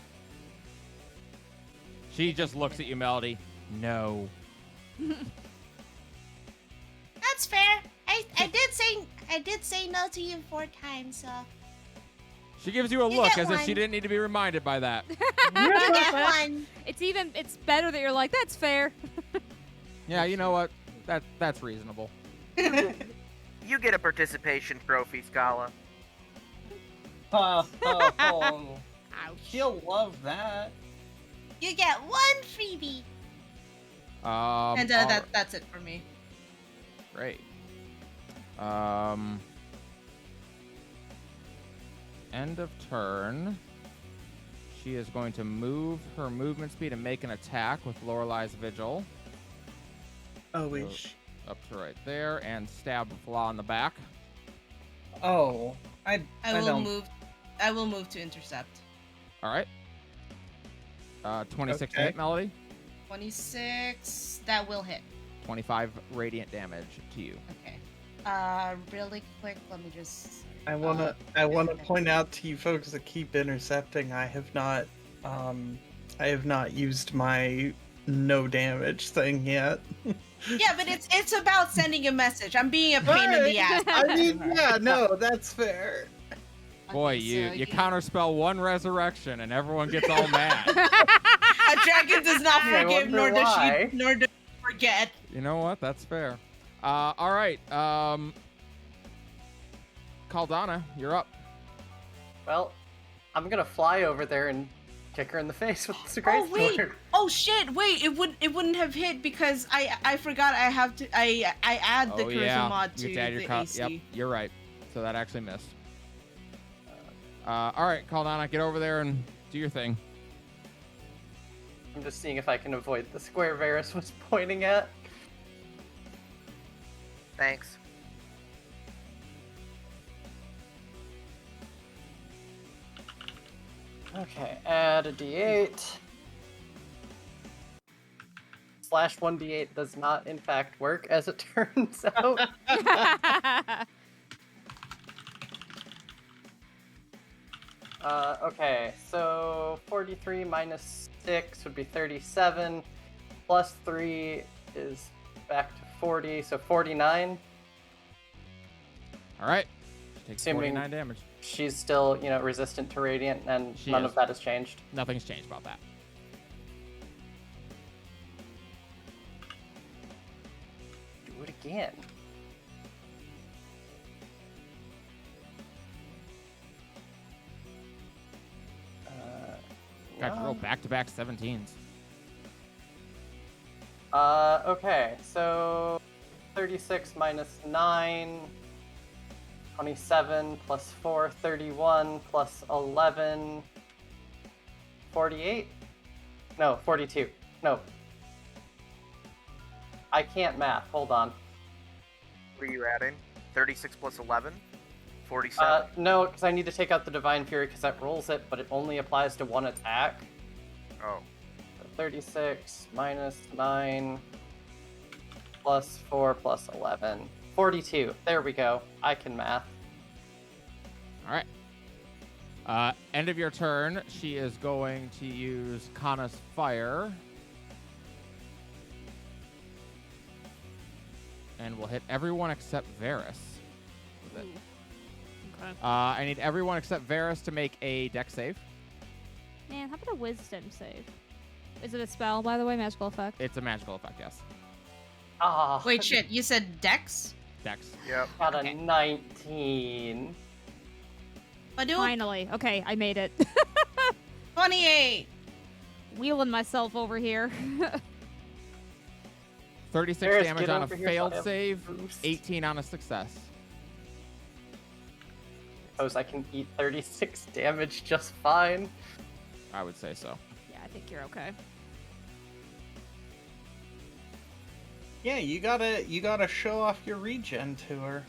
She just looks at you, Melody. No. That's fair. I did say no to you 4 times, so She gives you a You look get as if she one. didn't need to be reminded by that. you get one. It's better that you're like, that's fair. Yeah, you know what? That's reasonable. You get a participation trophy, Scala. Oh, Ouch. she'll love that. You get 1 freebie. And all that's it for me. Great. End of turn. She is going to move her movement speed and make an attack with Lorelei's Vigil Oh wait. up to right there and stab Flaw in the back. Oh, I I will don't. move. I will move to intercept. All right. 26 to Okay. hit, Melody. 26. That will hit. 25 radiant damage to you. Okay. Really quick, let me just. I wanna point out to you folks that keep intercepting. I have not used my no damage thing yet. Yeah, but it's about sending a message. I'm being a pain in the ass. I mean, yeah, no, that's fair. Boy, Okay, so you counterspell one resurrection and everyone gets all mad. A dragon does not I forgive, wonder nor does why. she, nor does she forget. You know what? That's fair. All right. Caldana, you're up. Well, I'm gonna fly over there and kick her in the face with the Oh great wait! sword. Oh shit! Wait, it wouldn't have hit because I forgot I have to I add the Oh charisma yeah, mod you to have to add your the co- AC. Yep, you're right. So that actually missed. All right, Caldana, get over there and do your thing. I'm just seeing if I can avoid the square Varus was pointing at. Thanks. Okay, add a d8. Slash 1d8 does not, in fact, work, as it turns out. Okay, so 43 minus 6 would be 37. Plus 3 is back to 40, so 49. All right. Takes Assuming- 49 damage. She's still, resistant to radiant, and She none is. of that has changed. Nothing's changed about that. Do it again. Got to roll no. back-to-back 17s. Okay, so 36 minus 9, 27 plus 4, 31 plus 11, 48? No, 42. No. I can't math. Hold on. What are you adding? 36 plus 11? 47. No, because I need to take out the Divine Fury because that rolls it, but it only applies to one attack. Oh. So 36 minus 9 plus 4 plus 11. 42. There we go. I can math. All right. End of your turn. She is going to use Kana's Fire. And will hit everyone except Varus. with it. Okay. I need everyone except Varus to make a dex save. Man, how about a wisdom save? Is it a spell, by the way? Magical effect? It's a magical effect, yes. Ah. Wait, shit. You said Dex? Dex. Yep. Got a Okay. 19. Badoo, Finally. Okay, I made it. 28. Wheeling myself over here. 36 Varus, damage get on a over here so I failed have save, boost. 18 on a success. Suppose I can eat 36 damage just fine. I would say so. Yeah, I think you're okay. Yeah, you gotta show off your regen to her.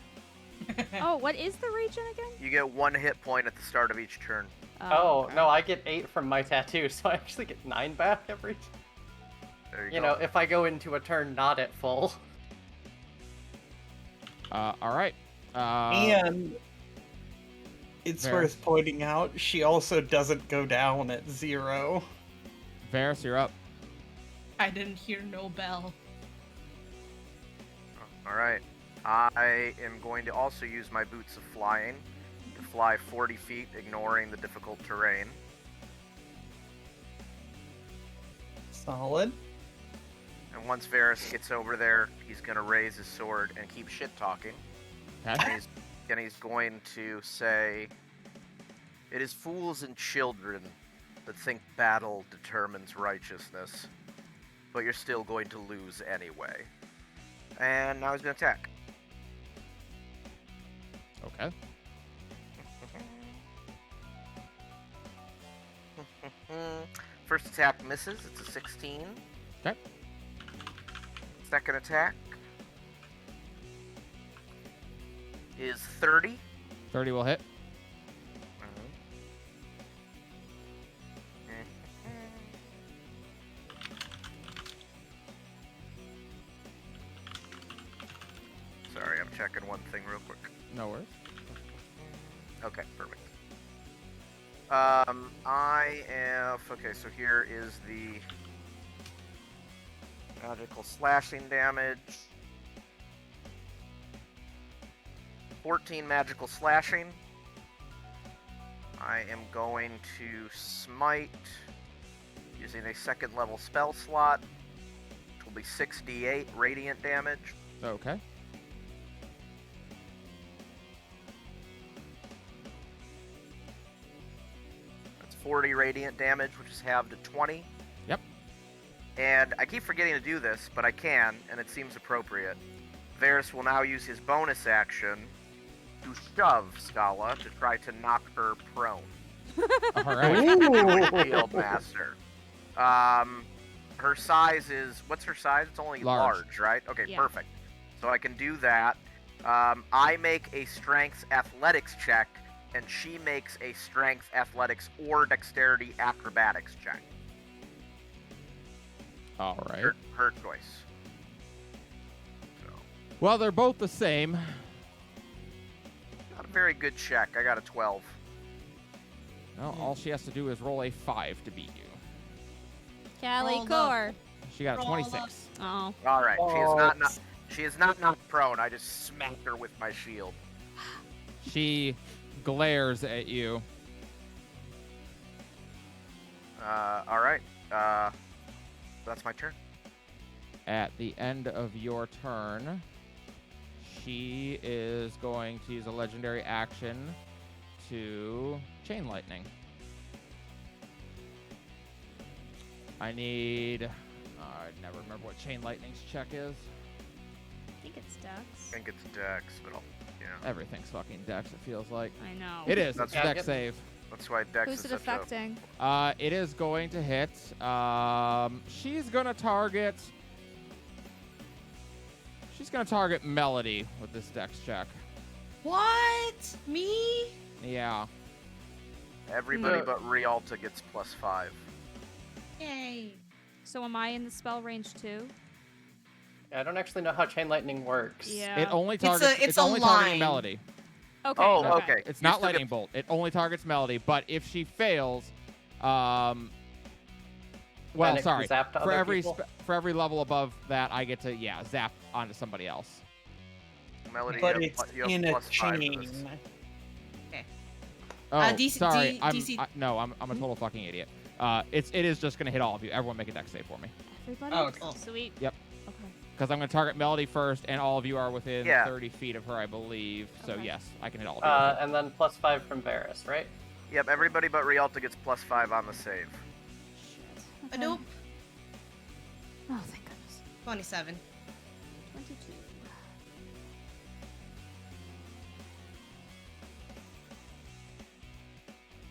Oh, what is the region again? You get 1 hit point at the start of each turn. Oh, okay. no, I get 8 from my tattoo, so I actually get 9 back every... There you You go. know, if I go into a turn not at full. All right. And it's Varus. worth pointing out, she also doesn't go down at 0. Varus, you're up. I didn't hear no bell. All right. I am going to also use my Boots of Flying to fly 40 feet, ignoring the difficult terrain. Solid. And once Varus gets over there, he's going to raise his sword and keep shit talking. Okay. And he's going to say, "It is fools and children that think battle determines righteousness, but you're still going to lose anyway." And now he's going to attack. Okay. First attack misses. It's a 16. Okay. Second attack is 30. 30 will hit. Sorry, I'm checking one thing real quick. No worries. Okay, perfect. Okay, so here is the magical slashing damage. 14 magical slashing. I am going to smite using a second level spell slot, which will be 6d8 radiant damage. Okay. That's 40 radiant damage, which is halved to 20. Yep. And I keep forgetting to do this, but I can, and it seems appropriate. Varys will now use his bonus action to shove Scala to try to knock her prone. All right. Field Master. Her size is, what's her size? It's only Large. large, right? Okay, Yeah. perfect. So I can do that. I make a strength athletics check, and she makes a strength athletics or dexterity acrobatics check. All right. Her choice. So, Well, they're both the same. not a very good check. I got a 12. Well, all she has to do is roll a 5 to beat you. Callie Roll Core. She got a Roll 26. Oh. All right, Oh, she is not knocked prone. I just smacked her with my shield. She glares at you. All right. That's my turn. At the end of your turn, she is going to use a legendary action to Chain Lightning. I need... I never remember what Chain Lightning's check is. I think it's I Dex. think it's Dex, but yeah. Everything's fucking Dex, it feels like. I know. It is. That's It's a right. Dex save. That's why Dex Who's is it such a... affecting? It is going to hit. She's gonna target... She's gonna target Melody with this Dex check. What? Me? Yeah. Everybody No. but Rialta gets +5. Yay. So am I in the spell range too? I don't actually know how Chain Lightning works. Yeah. It only a- targets. it's a only targeting line. Melody. Okay. Oh, No, okay. It's You not still lightning get- bolt. It only targets Melody. But if she fails, well, Then it can sorry. zap to For other every people? for every level above that, I get to zap onto somebody else. Melody, But you it's have, you have in a +5 to this. chain. Oh, DC sorry. DC No, I'm a total fucking idiot. It is just gonna hit all of you. Everyone make a dex save for me. Everybody? Oh, okay. Oh. Sweet. Yep. Okay. Because I'm gonna target Melody first, and all of you are within Yeah. 30 feet of her, I believe. So Okay. yes, I can hit all of you. And then +5 from Varys, right? Yep, everybody but Rialta gets +5 on the save. Shit. a nope. Oh, thank goodness. 27. 22.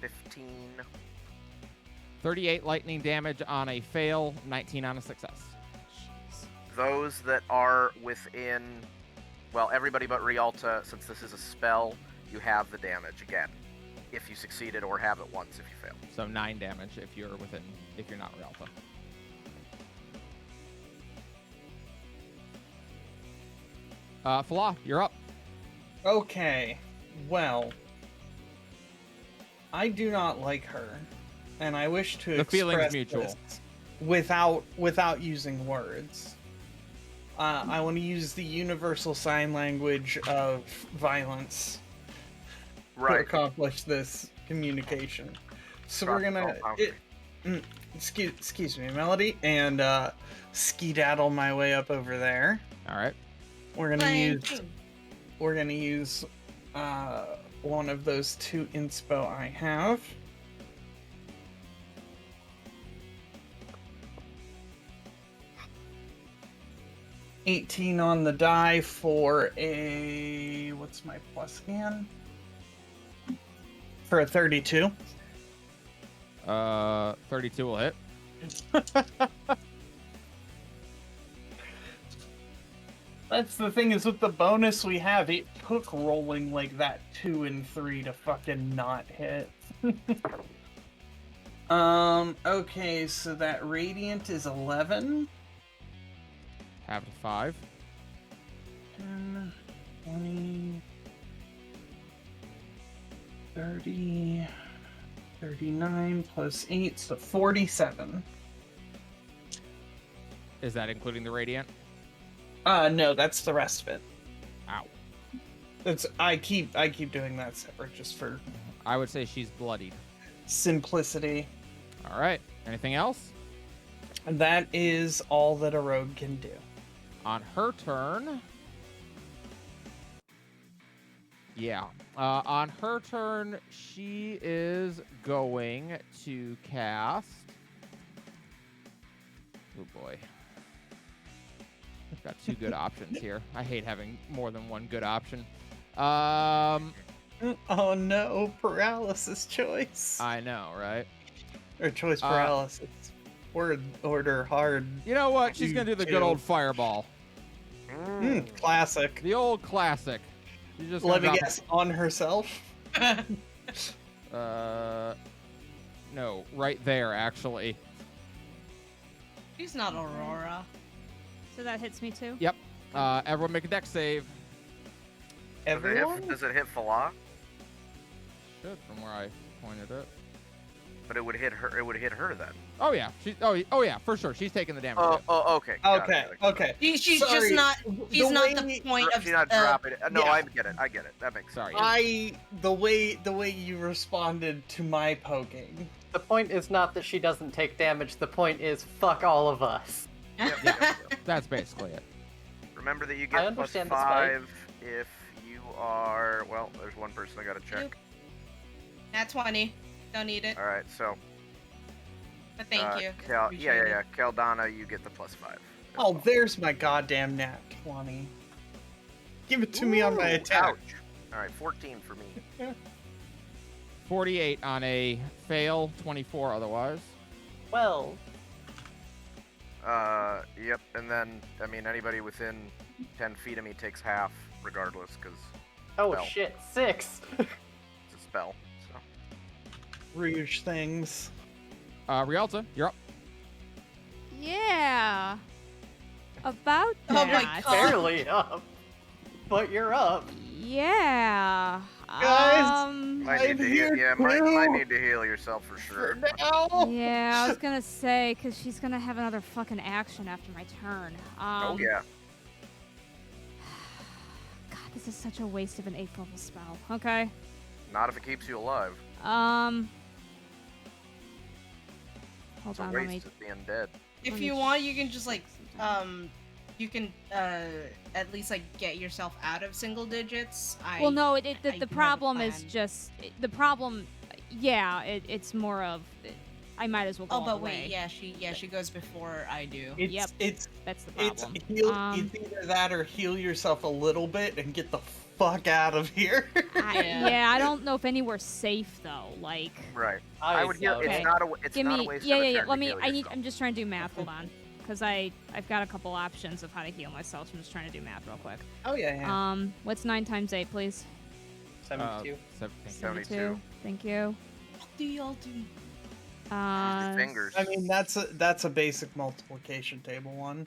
15. 38 lightning damage on a fail, 19 on a success. Jeez. Those that are within, well, everybody but Rialta, since this is a spell, you have the damage again. If you succeeded, or have it once if you fail. So 9 damage if you're not Rialta. Falah, you're up. Okay, well, I do not like her, and I wish to The feeling's express mutual. this without using words. I want to use the universal sign language of violence to Right. accomplish this communication. So we're gonna excuse me, Melody, and skedaddle my way up over there. All right. We're gonna use one of those 2 inspo I have. $18 on the die for a what's my plus again? For a 32. 32 will hit. That's the thing is with the bonus we have, it took rolling like that 2 and 3 to fucking not hit. Okay, so that radiant is 11. Half to 5. 10, 20, 30, 39 plus 8, so 47. Is that including the radiant? No, that's the rest of it. Ow. That's I keep doing that separate just for I would say she's bloodied. simplicity. All right. Anything else? And that is all that a rogue can do. On her turn, Yeah. On her turn, she is going to cast. Oh boy. I've got two good options here. I hate having more than one good option. Oh no, paralysis choice. I know, right? Or choice paralysis. Word order hard. You know what? She's You gonna do the too. good old fireball. Classic. The old classic. She's just Let gonna me drop guess, on herself. no, right there actually. She's not Aurora. So that hits me too. Yep. Everyone make a dex save. Everyone? Does it hit Falah? Should from where I pointed it. But it would hit her. It would hit her then. Oh yeah. Oh yeah, for sure. She's taking the damage. Oh, too. okay. got Okay, it. okay. She's Sorry, just not. She's not the way- point of. She's not dropping it. No, yeah. I get it. I get it. That makes sense. Sorry. The way you responded to my poking. The point is not that she doesn't take damage. The point is fuck all of us. Yep, yep, yep. That's basically it. Remember that you I get plus understand this fight. 5 if you are. Well, there's one person I gotta check. Nat 20. Don't need it. All right, so. But thank you. Yeah. Caldana, you get the plus 5. Oh, there's my goddamn nat 20. Give it to me on my Ooh, attack. Ouch. All right, 14 for me. 48 on a fail, 24 otherwise. Well, Yep, and then, I mean, anybody within 10 feet of me takes half, regardless, because oh Well. shit, 6. it's a spell, so. Rouge things. Rialta, you're up. Yeah. About Oh my that. God. Barely up. But you're up. Yeah. Guys, Might need I'm to here heal, might too. need to heal yourself for sure. Now. Yeah, I was gonna say, because she's gonna have another fucking action after my turn. Oh, yeah. God, this is such a waste of an 8th level spell. Okay. Not if it keeps you alive. Hold It's a on, let me. waste of being dead. If Let you me want, you can just check like something. you can at least like get yourself out of single digits. Well, no, I the do have a problem is plan. just the problem. Yeah, it's more of I might as well go Oh, all but the wait, way. yeah, she goes before I do. It's Yep. it's That's the it's problem. it's either that or heal yourself a little bit and get the fuck out of here. Yeah, I don't know if anywhere safe though. Like, Right. I would heal. doubt Okay. It's not a. It's give not me. a waste Yeah, of a yeah, yeah. turn Let to me. heal I need. yourself. I'm just trying to do math. Hold on, because I've got a couple options of how to heal myself. So I'm just trying to do math real quick. Oh yeah. What's 9 times 8, please? 72. 72. Thank you. What do y'all do? Use the fingers. I mean that's a basic multiplication table one.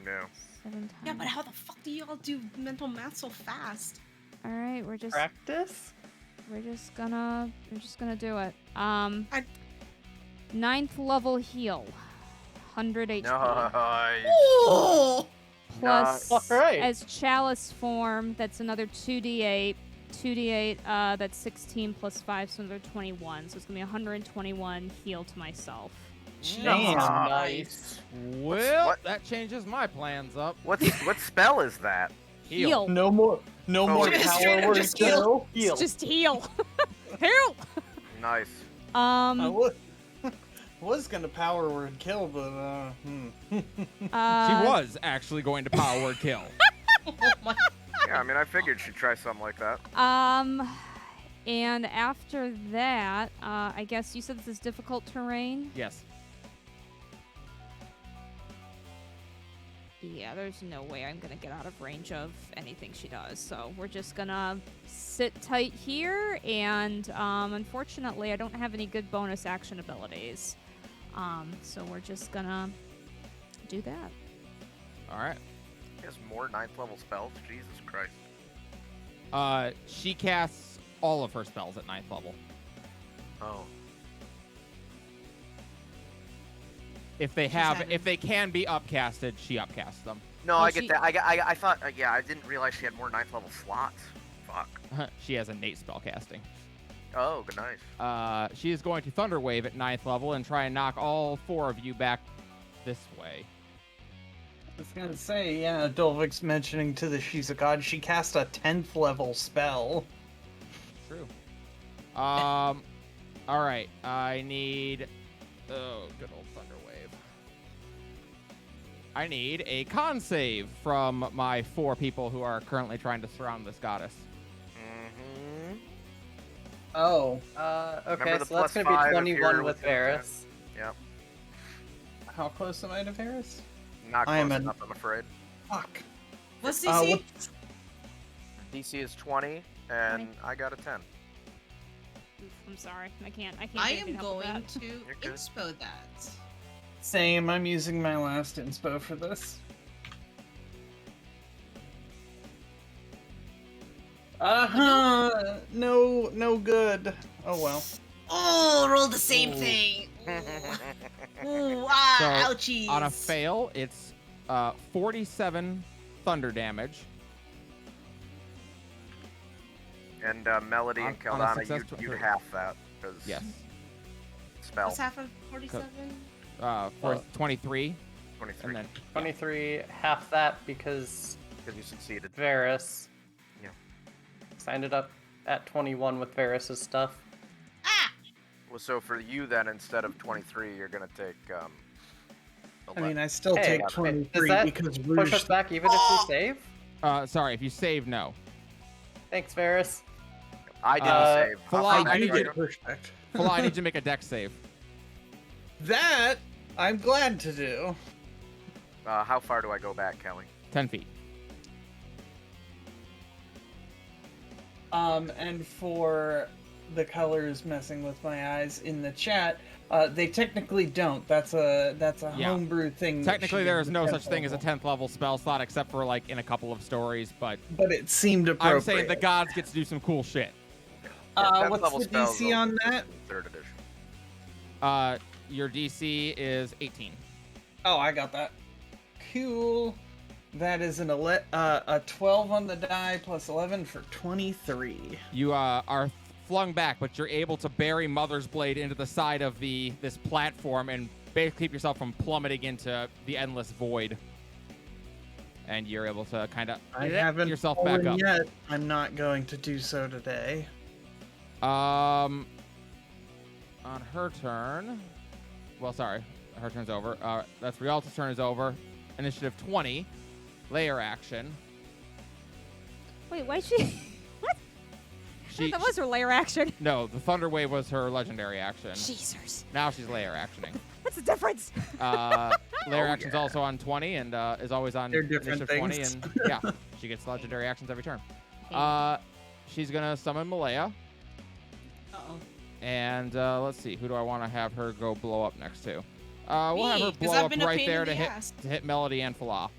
No. 7 times. Yeah, but how the fuck do y'all do mental math so fast? All right, we're just Practice? gonna do it. 9th level heal, 100 HP. Nice. Oh! Plus Alright. as chalice form, that's another 2d8. 2d8, that's 16 plus 5, so another 21. So it's gonna be 121 heal to myself. Damn. Nice. Well, what- that changes my plans up. What spell is that? Heal. No more Just power straight up word just kill. Heal. Just heal. Heal. Nice. I was gonna power word kill, but She was actually going to power word kill. Oh my Yeah, I mean, I figured she'd try something like that. And after that, I guess you said this is difficult terrain. Yes. Yeah, there's no way I'm gonna get out of range of anything she does. So we're just gonna sit tight here, and unfortunately, I don't have any good bonus action abilities. So we're just gonna do that. All right. He has more 9th level spells. Jesus Christ. She casts all of her spells at 9th level. Oh. If they having- if they can be upcasted, she upcasts them. No, Well, I get she- that. I thought. Yeah, I didn't realize she had more 9th level slots. Fuck. She has innate spell casting. Oh, good, nice. She is going to Thunder Wave at 9th level and try and knock all 4 of you back this way. I was gonna say, yeah, Dolvik's mentioning to the She's a God, she cast a 10th level spell. All right. I need. Oh, good old Thunderwave. I need a con save from my 4 people who are currently trying to surround this goddess. Mm-hmm. Oh, Okay, Remember the so that's plus gonna 5 be if 21 you're with within 10. Varys. Yep. how close am I to Varys? Not I am close an- enough, I'm afraid. Fuck. What's DC? What's- DC is 20, and I got a 10. Oof, I'm sorry. I can't. I do am anything to help with going that. to You're good. inspo that. Same. I'm using my last inspo for this. No good. Oh well. Oh, roll the same Ooh. thing. Ooh, So, ouchies. On a fail, it's 47 thunder damage. And Melody and On a Caldana, success, you'd 23. half that, because Yes. spell. What's half of 47? For Well- 23, 23, and then 23, half that because because you succeeded. Varys. Yeah. Signed it up at 21 with Varys' stuff. Ah! Well, so for you then, instead of 23, you're gonna take, I mean, I still Hey, take does 23 that because push Rouge. us back even if we save? sorry, if you save, no. Thanks, Varys. I didn't Uh, save. Falai, How I need far you do to- Perfect. Well, I need to make a dex save. That I'm glad to do. How far do I go back, Kelly? 10 feet. And for the colors messing with my eyes in the chat, they technically don't. That's a Yeah. homebrew thing. that Technically, she there did is no at such thing as a 10th 10th level spell slot except for like in a couple of stories, but level, but it seemed appropriate. I'm saying the gods get to do some cool shit. Yeah, 10th What's level the spells DC on just that? in 3rd edition. Your DC is 18. Oh, I got that. Cool. That is a 12 on the die plus 11 for 23. You are flung back, but you're able to bury Mother's Blade into the side of this platform and basically keep yourself from plummeting into the endless void. And you're able to kind of I get haven't yourself back fallen up. yet. I'm not going to do so today. On her turn. Well, sorry, her turn's over. That's Rialta's turn is over. Initiative 20, layer action. Wait, why'd she? What? That was her layer action. No, the Thunder Wave was her legendary action. Jesus. Now she's layer actioning. What's the difference? Layer action's also on 20 and is always on They're different initiative 20, things. and yeah, she gets legendary actions every turn. Okay. She's gonna summon Malaya, Uh-oh. and let's see, who do I want to have her go blow up next to? We'll have her Me, 'cause blow I've up been a right pain there in to the hit ass. Melody and Falah.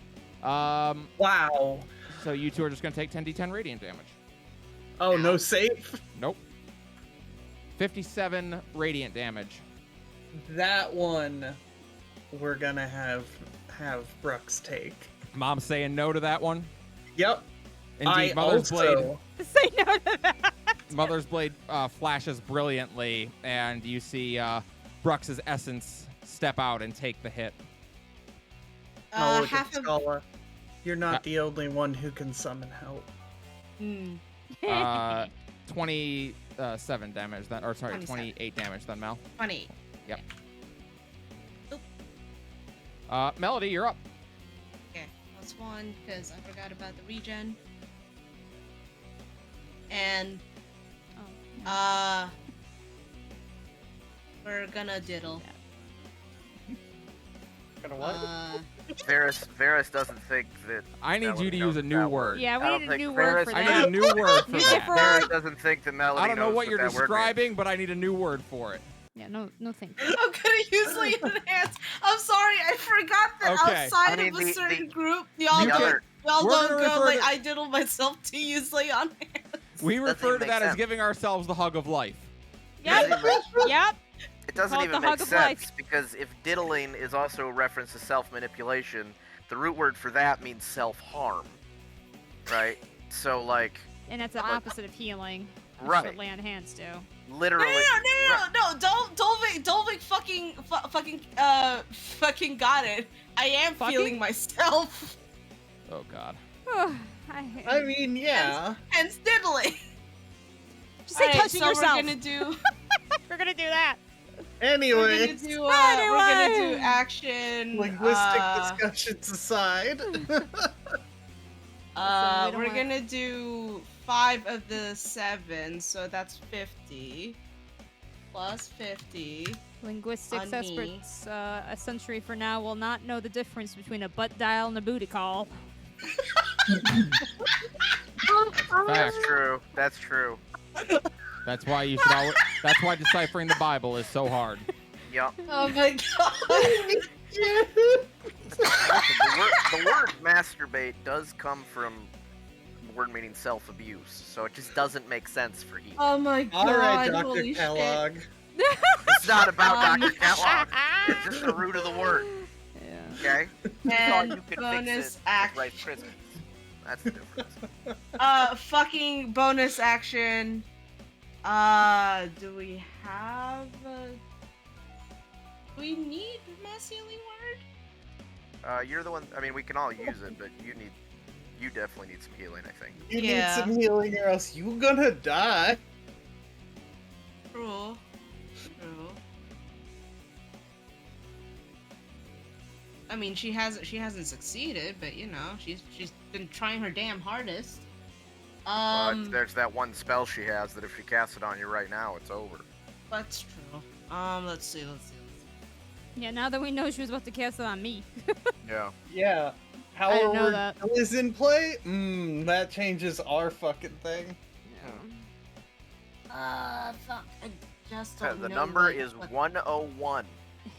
Wow. So you two are just gonna take 10d10 radiant damage. Oh, no safe? Nope. 57 radiant damage. That one we're gonna have Brooks take. Mom's saying no to that one. Yep. Indeed, I Mother's also, Blade. Say no to that. Mother's Blade flashes brilliantly, and you see Brux's essence step out and take the hit. Oh, look Half at of. Scala. You're not the only one who can summon help. Hmm. 27 damage then, or sorry, 27. 28 damage then, Mel. 20. Melody, you're up. Okay, +1 because I forgot about the regen. And Oh, we're gonna diddle. Gonna what? Varys doesn't think that. I need Melody you to knows use a new that word. yeah, I we don't need a think new Varys- word for I that. need a new word for Use it that. for- Varys doesn't think that Melody I don't know knows what you're that word means. describing, but I need a new word for it. Yeah, no thank you. I'm gonna use Lay on Hands. I'm sorry, I forgot that Okay. outside I mean, of a the- certain the- group, y'all The don't, other, y'all We're don't gonna go refer like to- I diddle myself to use Lay on Hands. We Doesn't refer even to make that as sense. giving ourselves the hug of life. Yep. Yep. it doesn't Call it even the hug make of life. sense because if diddling is also a reference to self-manipulation, the root word for that means self-harm, right? So like, And that's the opposite of healing. Which Right. is what lay on hands do. literally. No, Dolvik fucking got it. I am Fucking? feeling myself. Oh God. I mean, yeah. Hence diddling. Just say Alright, touching so yourself. we're gonna do. We're gonna do that. Anyway, We're gonna do. We're gonna do Anyway. action. linguistic discussions aside. we don't We're want- gonna do 5 of the 7, so that's 50. Plus 50. Linguistics On me. experts, a century from now, will not know the difference between a butt dial and a booty call. Facts. That's true. That's true. That's why you should always. That's why deciphering the Bible is so hard. Yup. Oh my god. The word masturbate does come from the word meaning self-abuse, so it just doesn't make sense for heat. Oh my god. All right, Dr. Holy Kellogg. It's not about Dr. Kellogg. Ah! It's just the root of the word, Yeah. okay? shit. You thought And you could fix bonus it with action. Rice Krispies. That's the difference. Fucking bonus action. Do we have do we need mass healing word? You're the one. I mean, we can all use it, but you definitely need some healing. I think. You Yeah. need some healing or else you gonna die. True. True. I mean, she hasn't succeeded, but you know, she's been trying her damn hardest. There's that one spell she has that if she casts it on you right now, it's over. That's true. Let's see. Yeah, now that we know she was about to cast it on me. Yeah. Yeah. How I didn't know our that. word is in play? That changes our fucking thing. Fuck. I just don't The know number what- is what- 101.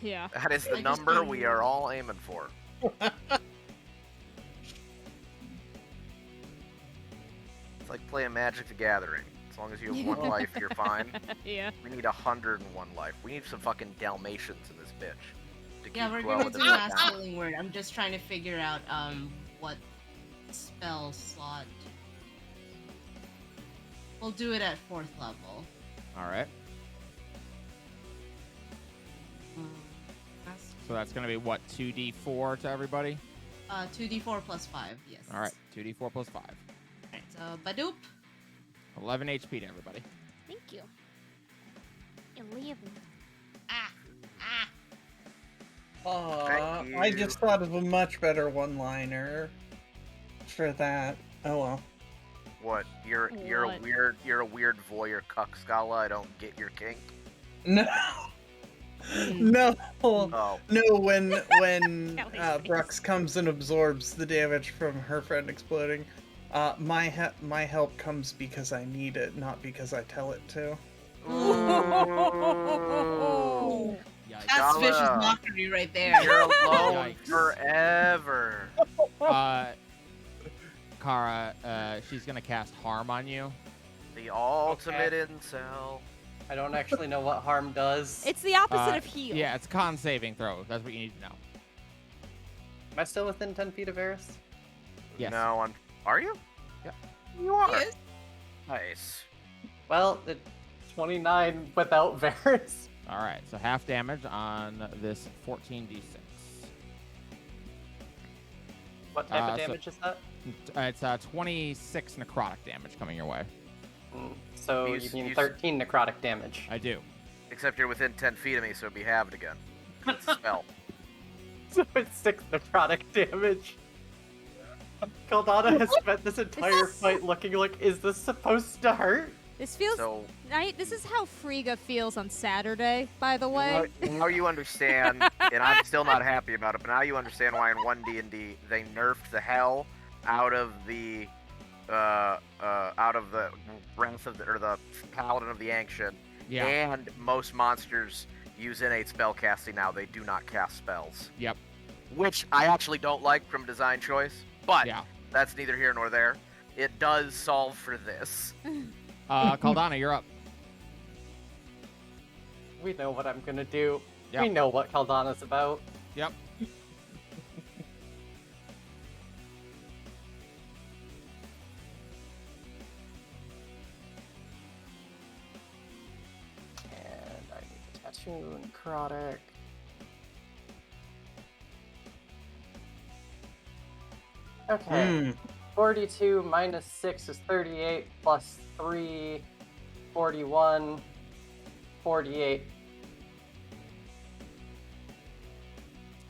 Yeah. That is the I just number don't we know. are all aiming for. It's like playing Magic the Gathering. As long as you have one life, you're fine. Yeah. We need 101 life. We need some fucking Dalmatians in this bitch. To Yeah, keep we're well gonna with do the mass down. healing word. I'm just trying to figure out what spell slot. We'll do it at 4th level. All right. That's, So that's gonna be what 2d4 to everybody. 2d4 plus 5. Yes. All right. 2d4 plus 5. Alright, so Badoop. 11 HP to everybody. Thank you. 11. Ah. Thank I you. just thought of a much better one-liner for that. Oh well. What? You're a What? weird voyeur cuck Scala. I don't get your kink. No. No. Oh. No, when Kelly's face. Brux comes and absorbs the damage from her friend exploding, my help comes because I need it, not because I tell it to. Ooh. Yikes. That's vicious Scala. mockery right there. You're alone Yikes. forever. Kara, she's gonna cast harm on you. The ultimate incel. I don't actually know what harm does. It's the opposite Uh, of heal. Yeah, it's con saving throw. That's what you need to know. Am I still within 10 feet of Varys? Yes. No, are you? Yep. You are. Yes. Nice. Well, it's 29 without Varys. All right. So half damage on this 14d6. What type of so- damage is that? It's 26 necrotic damage coming your way. So You you s- mean you s- 13 necrotic damage. I do. Except you're within 10 feet of me, so it'd be halved again. It's a spell. So it's 6 necrotic damage. Caldana has spent this entire is- fight looking like, is this supposed to hurt? This feels. So This is how Frigga feels on Saturday, by the way. now you understand, and I'm still not happy about it, but now you understand why in 1D&D they nerfed the hell out of the Wrath of the Paladin of the Ancient. Yeah. And most monsters use innate spell casting now. They do not cast spells. Yep. Which I actually don't like from design choice, but Yeah. that's neither here nor there. It does solve for this. Caldana, you're up. We know what I'm gonna do. Yep. We know what Caldana's about. Yep. And I need a tattoo, necrotic. Okay. 42 minus 6 is 38 plus 3 41, 48.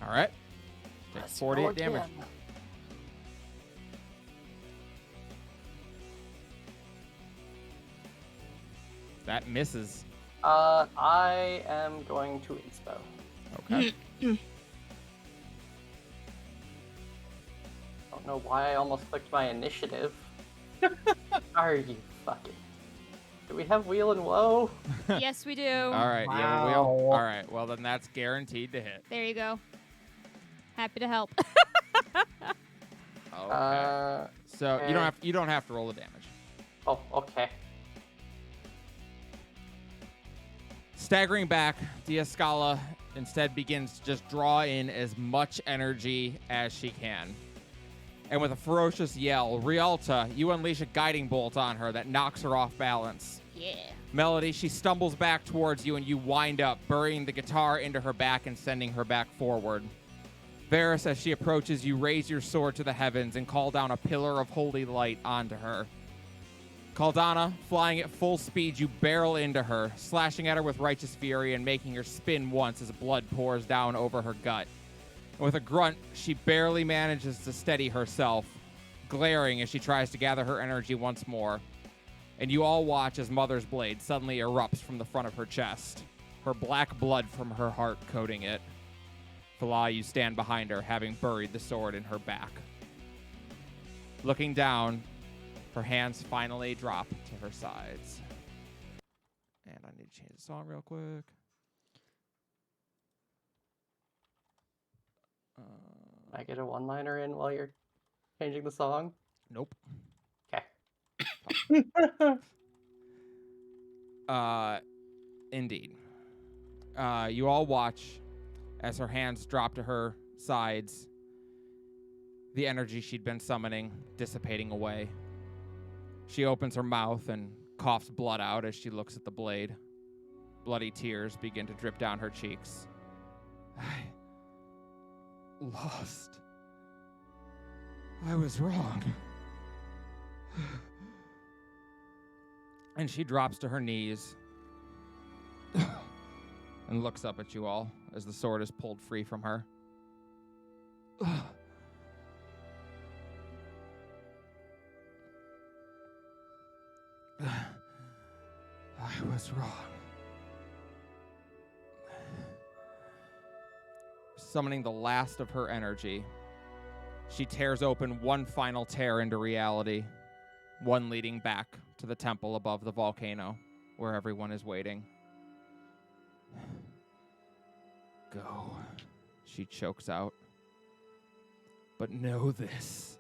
All right. Take Let's 48 roll damage. again. That misses. I am going to inspo. Okay. Don't know why I almost clicked my initiative. Are you fucking? Do we have Wheel and Woe? Yes, we do. All right. Yeah, we'll. Wow. All right. Well, then that's guaranteed to hit. There you go. Happy to help. Okay. So okay. you don't have to roll the damage. Oh, okay. Staggering back, Diascala instead begins to just draw in as much energy as she can. And with a ferocious yell, Rialta, you unleash a guiding bolt on her that knocks her off balance. Yeah. Melody, she stumbles back towards you and you wind up, burying the guitar into her back and sending her back forward. Varys, as she approaches, you raise your sword to the heavens and call down a pillar of holy light onto her. Caldana, flying at full speed, you barrel into her, slashing at her with righteous fury and making her spin once as blood pours down over her gut. And with a grunt, she barely manages to steady herself, glaring as she tries to gather her energy once more. And you all watch as Mother's blade suddenly erupts from the front of her chest, her black blood from her heart coating it. Fala, you stand behind her, having buried the sword in her back. Looking down, her hands finally drop to her sides. And I need to change the song real quick. I get a one-liner in while you're changing the song? Nope. Okay. Indeed. You all watch as her hands drop to her sides, the energy she'd been summoning dissipating away. She opens her mouth and coughs blood out as she looks at the blade. Bloody tears begin to drip down her cheeks. I lost. I was wrong. And she drops to her knees and looks up at you all as the sword is pulled free from her. I was wrong. Summoning the last of her energy, she tears open one final tear into reality, one leading back to the temple above the volcano, where everyone is waiting. Go, she chokes out. But know this.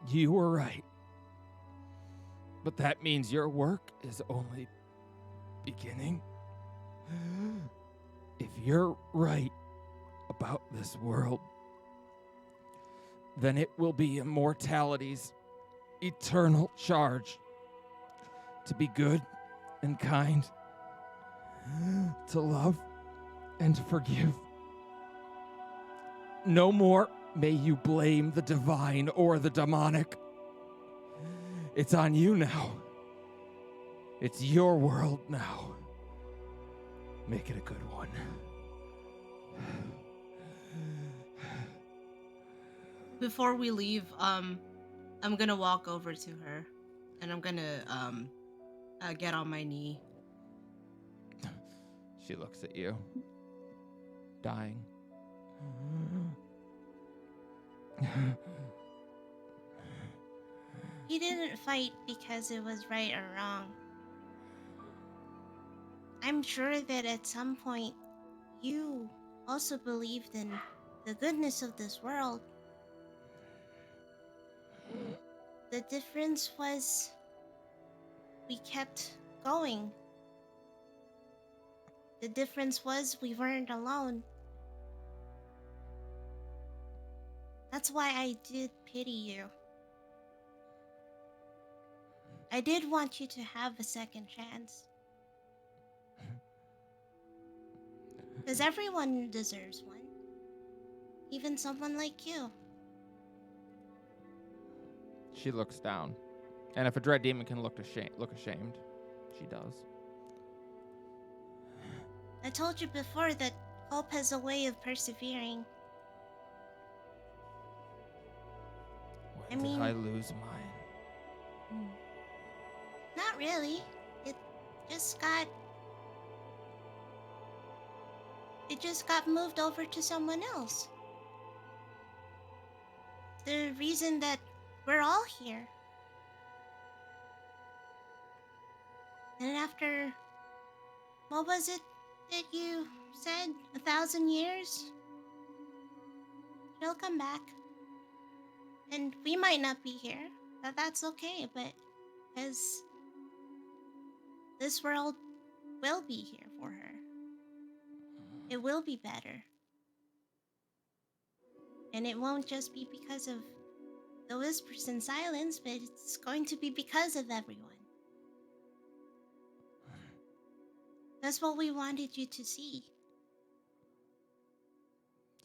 You were right. But that means your work is only beginning. If you're right about this world, then it will be immortality's eternal charge to be good and kind, to love and forgive. No more may you blame the divine or the demonic. It's on you now. It's your world now. Make it a good one. Before we leave, I'm gonna walk over to her, and I'm gonna get on my knee. She looks at you, dying. You didn't fight because it was right or wrong. I'm sure that at some point you also believed in the goodness of this world. The difference was we kept going. The difference was we weren't alone. That's why I did pity you. I did want you to have a second chance. Because everyone deserves one. Even someone like you. She looks down And if a dread demon can look ashamed, she does. I told you before that hope has a way of persevering. When did I lose mine? Not really. It just got... It just got moved over to someone else. The reason that we're all here. And after... What was it that you said? 1,000 years? It'll come back. And we might not be here, but that's okay, but... Because... This world will be here for her. It will be better. And it won't just be because of the whispers and silence, but it's going to be because of everyone. That's what we wanted you to see.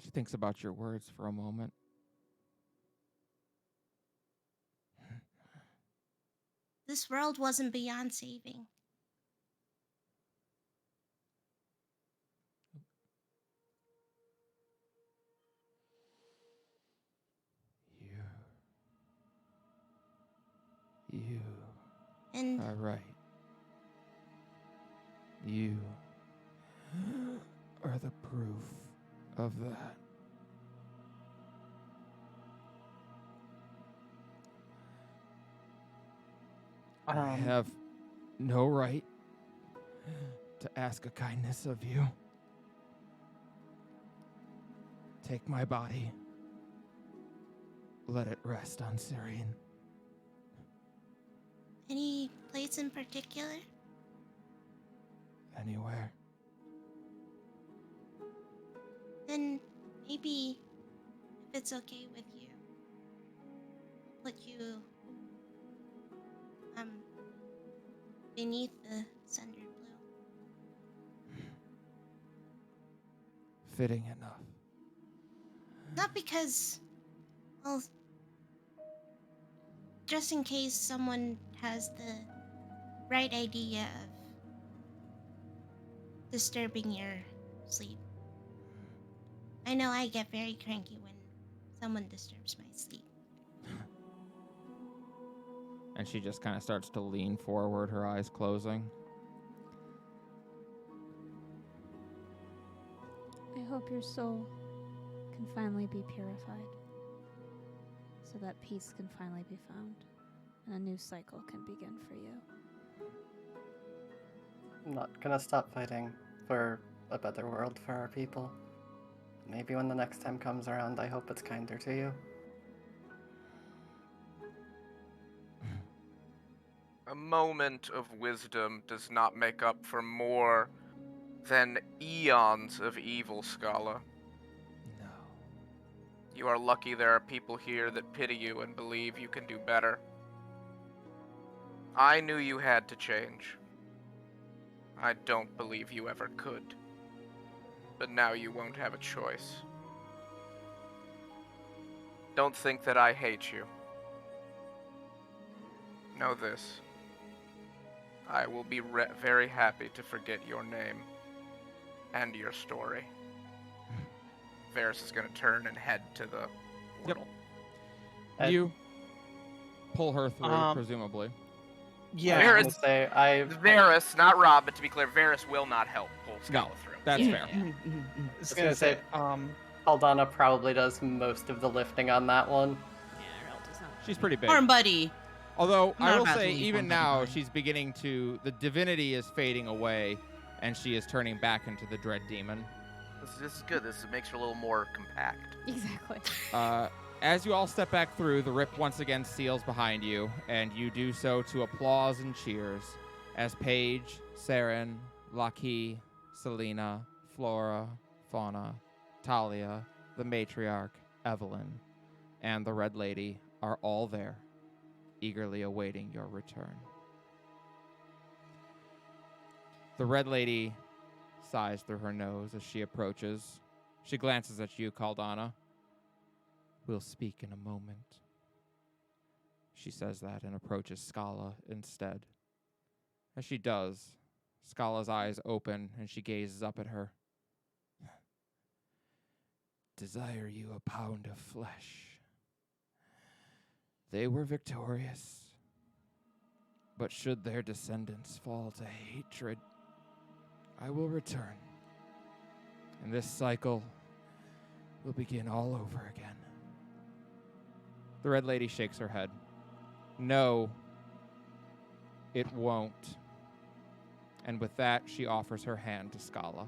She thinks about your words for a moment. This world wasn't beyond saving. You And are right. You are the proof of that. I have no right to ask a kindness of you. Take my body. Let it rest on Syrian. any place in particular? Anywhere. Then maybe, if it's okay with you, put you beneath the Sunder Blue. Fitting enough. Not because, well, just in case someone has the right idea of disturbing your sleep. I know I get very cranky when someone disturbs my sleep. And she just kind of starts to lean forward, her eyes closing. I hope your soul can finally be purified, so that peace can finally be found, and a new cycle can begin for you. I'm not gonna stop fighting for a better world for our people. Maybe when the next time comes around, I hope it's kinder to you. A moment of wisdom does not make up for more than eons of evil, Scala. No. You are lucky there are people here that pity you and believe you can do better. I knew you had to change. I don't believe you ever could. But now you won't have a choice. Don't think that I hate you. Know this. I will be very happy to forget your name and your story. Varys is going to turn and head to the portal. You pull her through, presumably. Yeah. I was gonna say, Varys, not Rob, but to be clear, Varys will not help pull Scala through. That's fair. I was was gonna gonna say, say, Haldana probably does most of the lifting on that one. Yeah, Errol does not. She's pretty big. Farm buddy. Although, I Not will about say, to leave even one now, behind. she's beginning to... The divinity is fading away, and she is turning back into the Dread Demon. This is good. This makes her a little more compact. Exactly. As you all step back through, the rip once again seals behind you, and you do so to applause and cheers as Paige, Saren, Laki, Selena, Flora, Fauna, Talia, the matriarch, Evelyn, and the Red Lady are all there, eagerly awaiting your return. The Red Lady sighs through her nose as she approaches. She glances at you, Caldana. We'll speak in a moment. She says that and approaches Scala instead. As she does, Scala's eyes open and she gazes up at her. Desire you a pound of flesh. They were victorious, but should their descendants fall to hatred, I will return, and this cycle will begin all over again. The Red Lady shakes her head. No, it won't. And with that, she offers her hand to Scala.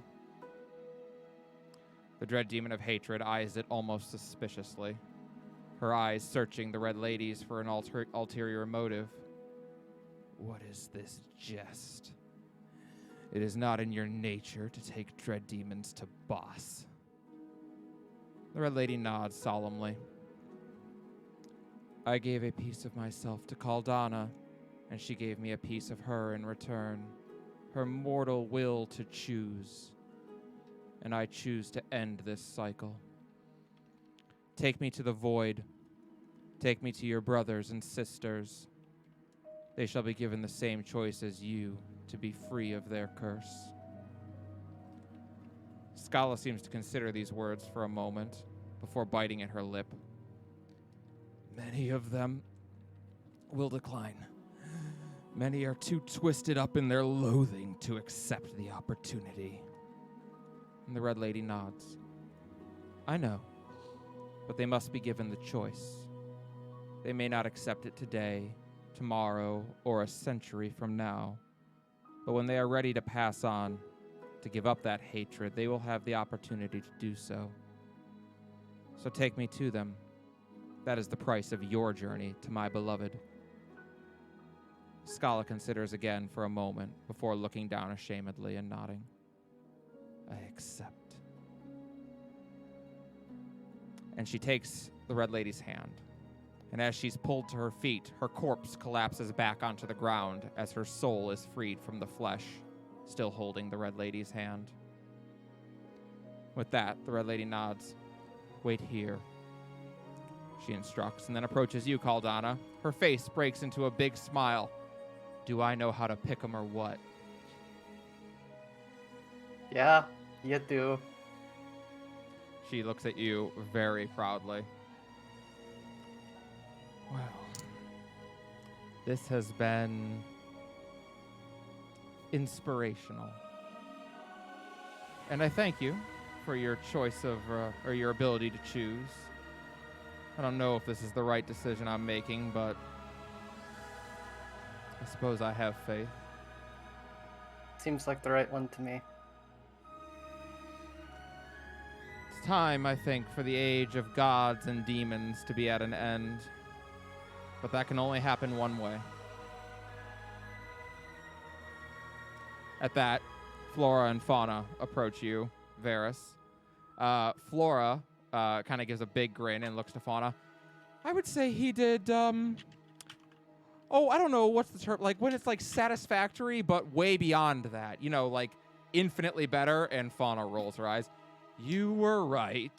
The dread demon of hatred eyes it almost suspiciously, her eyes searching the Red Lady's for an ulterior motive. What is this jest? It is not in your nature to take dread demons to boss. The Red Lady nods solemnly. I gave a piece of myself to Caldana, and she gave me a piece of her in return, her mortal will to choose. And I choose to end this cycle. Take me to the void. Take me to your brothers and sisters. They shall be given the same choice as you, to be free of their curse. Scala seems to consider these words for a moment, before biting at her lip. Many of them will decline. Many are too twisted up in their loathing to accept the opportunity. And the Red Lady nods. I know, but they must be given the choice. They may not accept it today, tomorrow, or a century from now, but when they are ready to pass on, to give up that hatred, they will have the opportunity to do so. So take me to them. That is the price of your journey to my beloved. Scala considers again for a moment before looking down ashamedly and nodding. I accept. And she takes the Red Lady's hand. And as she's pulled to her feet, her corpse collapses back onto the ground as her soul is freed from the flesh, still holding the Red Lady's hand. With that, the Red Lady nods. Wait here, she instructs, and then approaches you, Caldana. Her face breaks into a big smile. Do I know how to pick 'em or what? Yeah, you do. She looks at you very proudly. Well, this has been inspirational. And I thank you for your choice of, or your ability to choose. I don't know if this is the right decision I'm making, but I suppose I have faith. Seems like the right one to me. It's time, I think, for the age of gods and demons to be at an end. But that can only happen one way. At that, Flora and Fauna approach you, Varys. Flora kind of gives a big grin and looks to Fauna. I would say he did, I don't know, what's the term? Like, when it's, like, satisfactory, but way beyond that. You know, like, infinitely better, and Fauna rolls her eyes. You were right.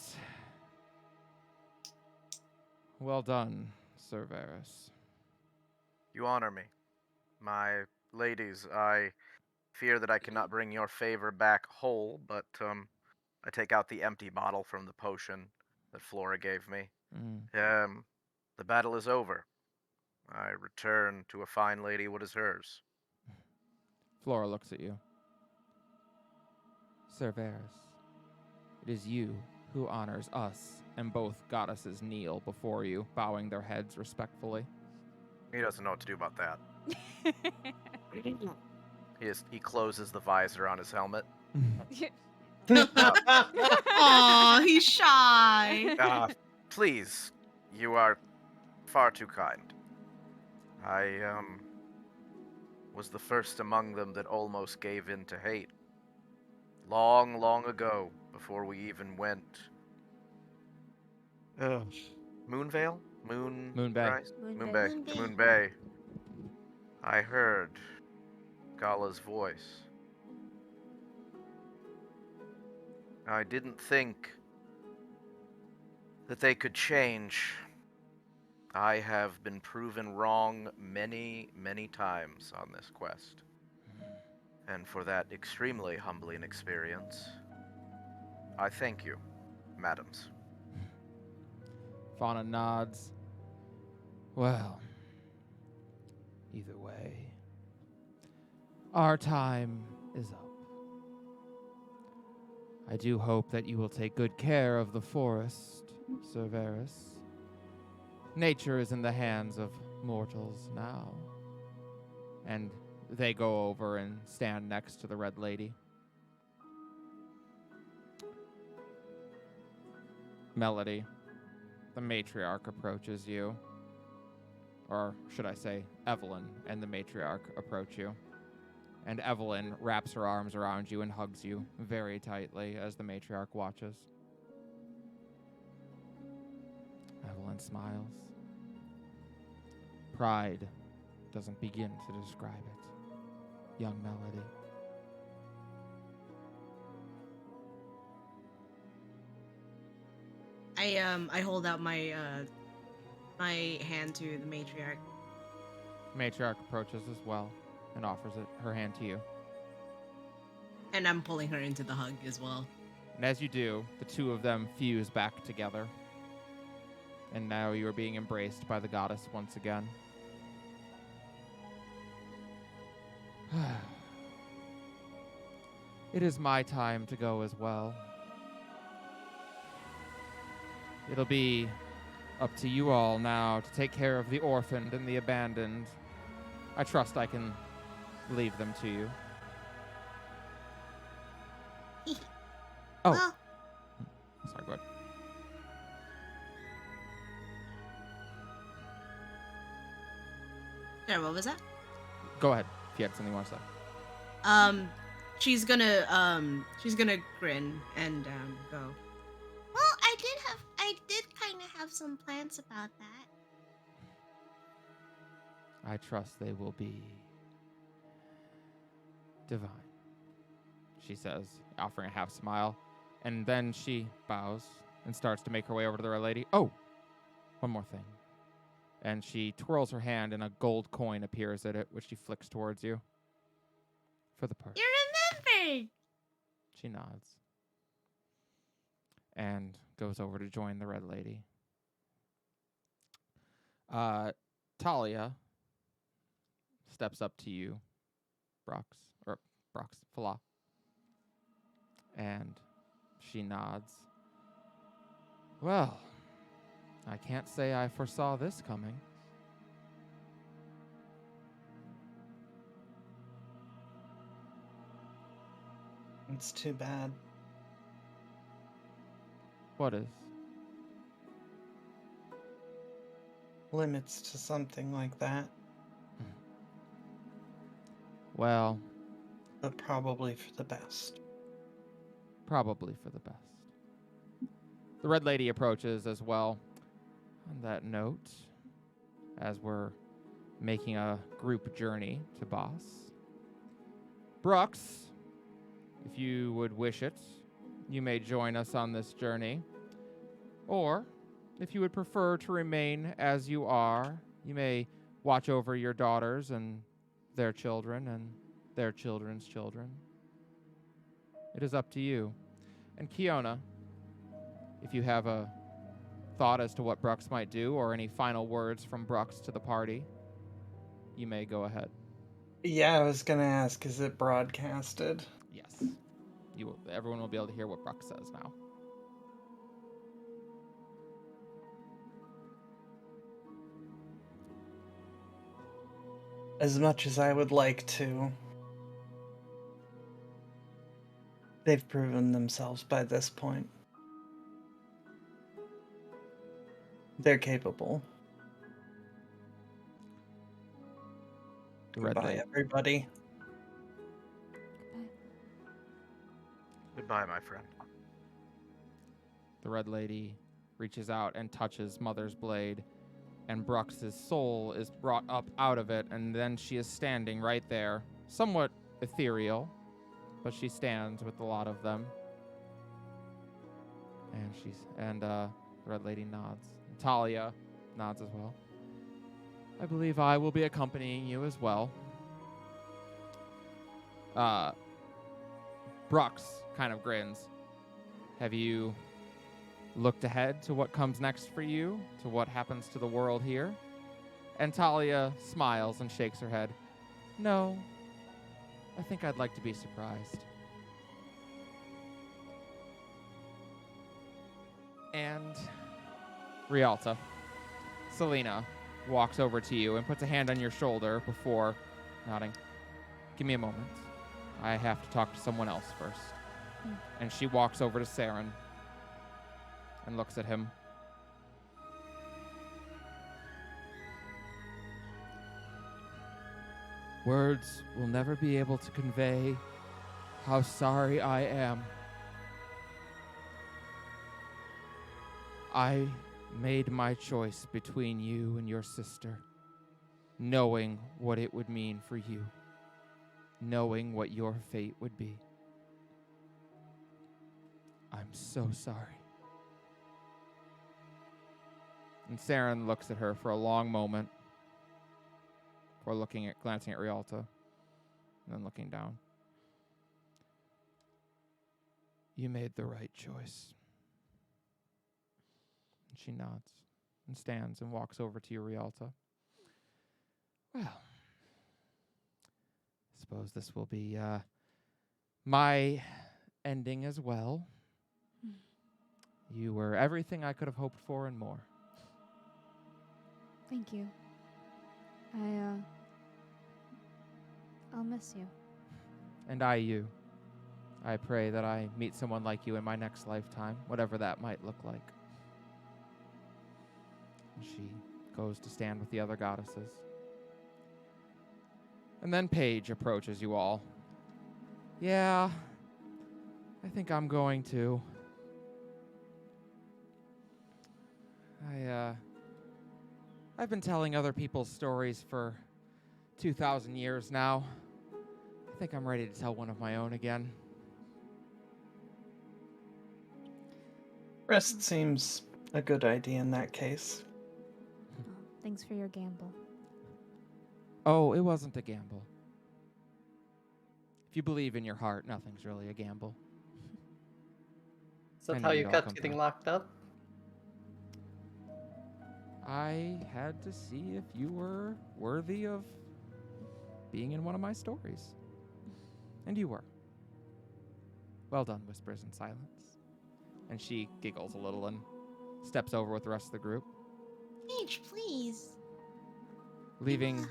Well done, Sir Varys. You honor me. My ladies, I fear that I cannot bring your favor back whole, but, I take out the empty bottle from the potion that Flora gave me. The battle is over. I return to a fine lady what is hers. Flora looks at you. Sir Varys, it is you who honors us, and both goddesses kneel before you, bowing their heads respectfully. He doesn't know what to do about that. He closes the visor on his helmet. Aw, he's shy. Please, you are far too kind. I, was the first among them that almost gave in to hate. Long, long ago, before we even went... Moonvale? Moon Bay. Moon Bay. I heard Gala's voice. I didn't think that they could change, I have been proven wrong many, many times on this quest. And for that extremely humbling experience, I thank you, madams. Fauna nods. Well, either way, our time is up. I do hope that you will take good care of the forest, Sir Varys. Nature is in the hands of mortals now. And they go over and stand next to the Red Lady. Melody, the matriarch, approaches you. Or should I say, Evelyn and the matriarch approach you. And Evelyn wraps her arms around you and hugs you very tightly as the matriarch watches. Evelyn smiles. Pride doesn't begin to describe it, young Melody. I hold out my my hand to the matriarch. Matriarch approaches as well and offers her hand to you. And I'm pulling her into the hug as well. And as you do, the two of them fuse back together. And now you are being embraced by the goddess once again. It is my time to go as well. It'll be up to you all now to take care of the orphaned and the abandoned. I trust I can leave them to you. Oh. Well, Sorry, go ahead. Yeah, what was that? Go ahead if you had something you want to say. She's gonna grin and go. well, I did kind of have some plans about that. I trust they will be divine, she says, offering a half smile. And then she bows and starts to make her way over to the Red Lady. Oh, one more thing. And she twirls her hand and a gold coin appears at it, which she flicks towards you. For the purse. You remembered. She nods. And goes over to join the Red Lady. Talia steps up to you, Brox, Falah. And she nods. Well, I can't say I foresaw this coming. It's too bad. What is? Limits to something like that, Well, but probably for the best. probably for the best. The Red Lady approaches as well. On that note, as we're making a group journey to Boss, Brooks, if you would wish it, you may join us on this journey. Or, if you would prefer to remain as you are, you may watch over your daughters and their children and their children's children. It is up to you. And Kiona, if you have a thought as to what Brooks might do or any final words from Brooks to the party, you may go ahead. Yeah, I was gonna ask, is it broadcasted? Yes. Everyone will be able to hear what Brooks says now. As much as I would like to, they've proven themselves by this point. They're capable. The Red Goodbye, Lady. everybody. Goodbye, my friend. The Red Lady reaches out and touches Mother's blade, and Brux's soul is brought up out of it, and then she is standing right there, somewhat ethereal, but she stands with a lot of them. And the Red Lady nods. Talia nods as well. I believe I will be accompanying you as well. Brux kind of grins. Have you looked ahead to what comes next for you, to what happens to the world here? And Talia smiles and shakes her head. No, I think I'd like to be surprised. And Rialta, Selena walks over to you and puts a hand on your shoulder before nodding. Give me a moment. I have to talk to someone else first. And she walks over to Saren and looks at him. Words will never be able to convey how sorry I am. I made my choice between you and your sister, knowing what it would mean for you, knowing what your fate would be. I'm so sorry. And Saren looks at her for a long moment before glancing at Rialta, and then looking down. You made the right choice. And she nods and stands and walks over to you, Rialta. Well, I suppose this will be my ending as well. You were everything I could have hoped for and more. Thank you. I'll miss you. And I you. I pray that I meet someone like you in my next lifetime, whatever that might look like. And she goes to stand with the other goddesses. And then Paige approaches you all. Yeah, I think I'm going to. I've been telling other people's stories for 2,000 years now. I think I'm ready to tell one of my own again. Rest seems a good idea in that case. Oh, thanks for your gamble. Oh, it wasn't a gamble. If you believe in your heart, nothing's really a gamble. Is that I how knew you you'd all got come getting through. locked up? I had to see if you were worthy of being in one of my stories. And you were. Well done, Whispers in Silence. And she giggles a little and steps over with the rest of the group, Paige, please. leaving...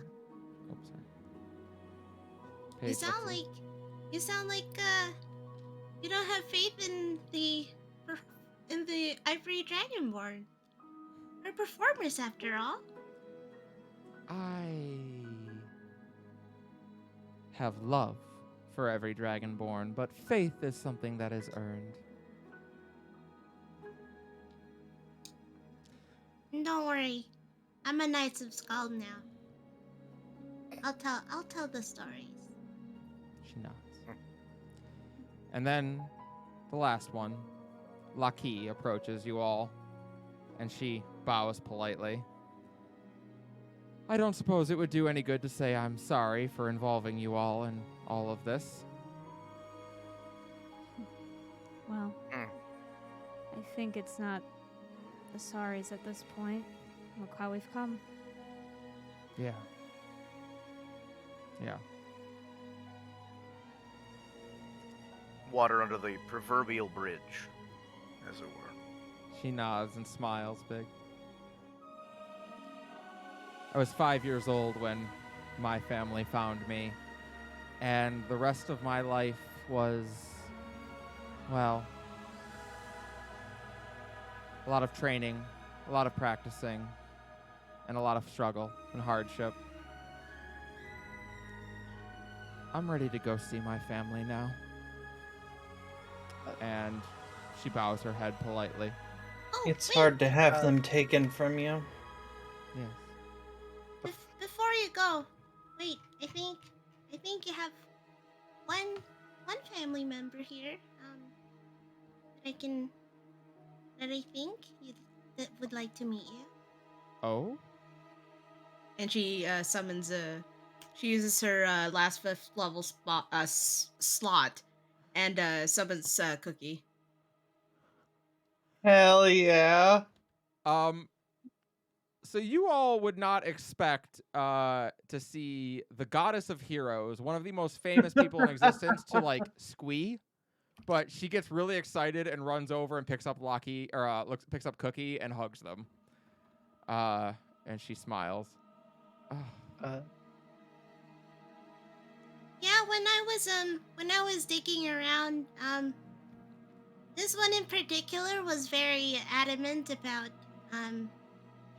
Oh, sorry. Paige, You sound what's it? like you don't have faith in the Ivory Dragonborn. We're performers after all. I have love for every dragonborn, but faith is something that is earned. Don't worry, I'm a Knights of Skull now. I'll tell the stories. She nods. And then the last one, Laki, approaches you all, and she bows politely. I don't suppose it would do any good to say I'm sorry for involving you all in all of this. Well, I think it's not the sorries at this point. Look how we've come. Yeah. Yeah. Water under the proverbial bridge, as it were. She nods and smiles big. I was 5 years old when my family found me, and the rest of my life was, well, a lot of training, a lot of practicing, and a lot of struggle and hardship. I'm ready to go see my family now. And she bows her head politely. Oh, It's wait, hard to have them taken from you. Yes. Before you go, wait. I think you have one family member here. That I think that would like to meet you. Oh? And she summons she uses her last 5th level slot and summons Cookie. Hell yeah. So you all would not expect to see the goddess of heroes, one of the most famous people in existence, to like squee, but she gets really excited and runs over and picks up picks up Cookie and hugs them. And she smiles. Yeah, when I was digging around, this one in particular was very adamant about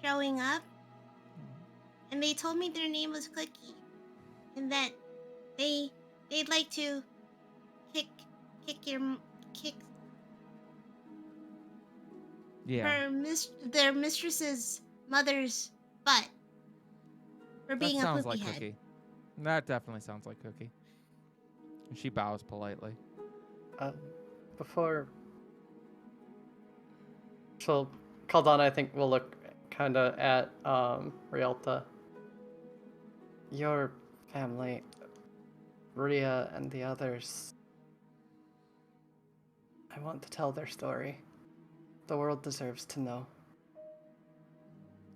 showing up, and they told me their name was Cookie, and that they'd like to kick Yeah, their mistress's mother's butt for that being a sounds poopy like head. Cookie. That definitely sounds like Cookie. And she bows politely. Before Caldana, I think, will look kind of at Rialta. Your family, Ria and the others, I want to tell their story. The world deserves to know.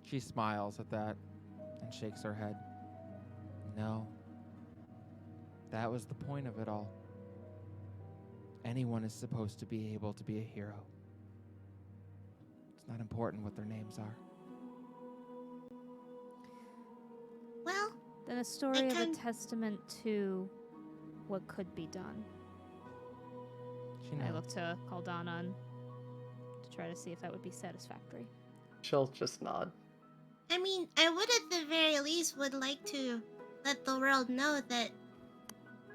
She smiles at that and shakes her head. No. That was the point of it all. Anyone is supposed to be able to be a hero. It's not important what their names are. Well, Then a story of a can- testament to what could be done. She And I look nods. to Caldana and to try to see if that would be satisfactory. She'll just nod. I mean, I would at the very least would like to let the world know that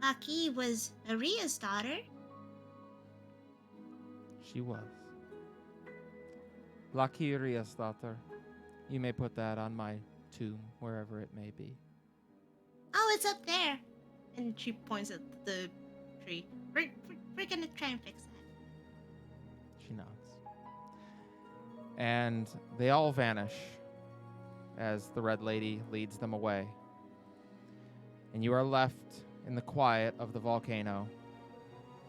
Aki was Aria's daughter. She was. Lakiria's daughter. You may put that on my tomb, wherever it may be. Oh, it's up there. And she points at the tree. We're gonna try and fix that. She nods. And they all vanish as the Red Lady leads them away. And you are left in the quiet of the volcano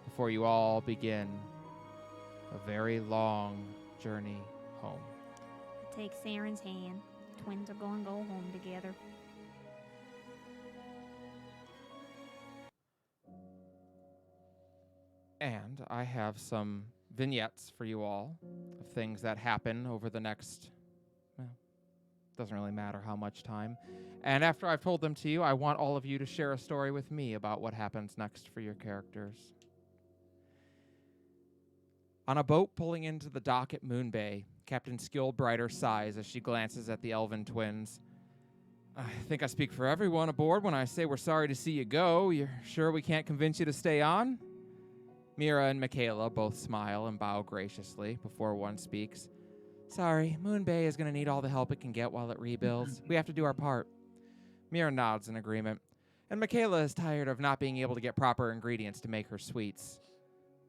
before you all begin a very long journey home. Take Saren's hand. Twins are going to go home together. And I have some vignettes for you all of things that happen over the next, well, doesn't really matter how much time. And after I've told them to you, I want all of you to share a story with me about what happens next for your characters. On a boat pulling into the dock at Moon Bay, Captain Skillbrighter sighs as she glances at the elven twins. I think I speak for everyone aboard when I say we're sorry to see you go. You're sure we can't convince you to stay on? Mira and Michaela both smile and bow graciously before one speaks. Sorry, Moon Bay is going to need all the help it can get while it rebuilds. We have to do our part. Mira nods in agreement, and Michaela is tired of not being able to get proper ingredients to make her sweets.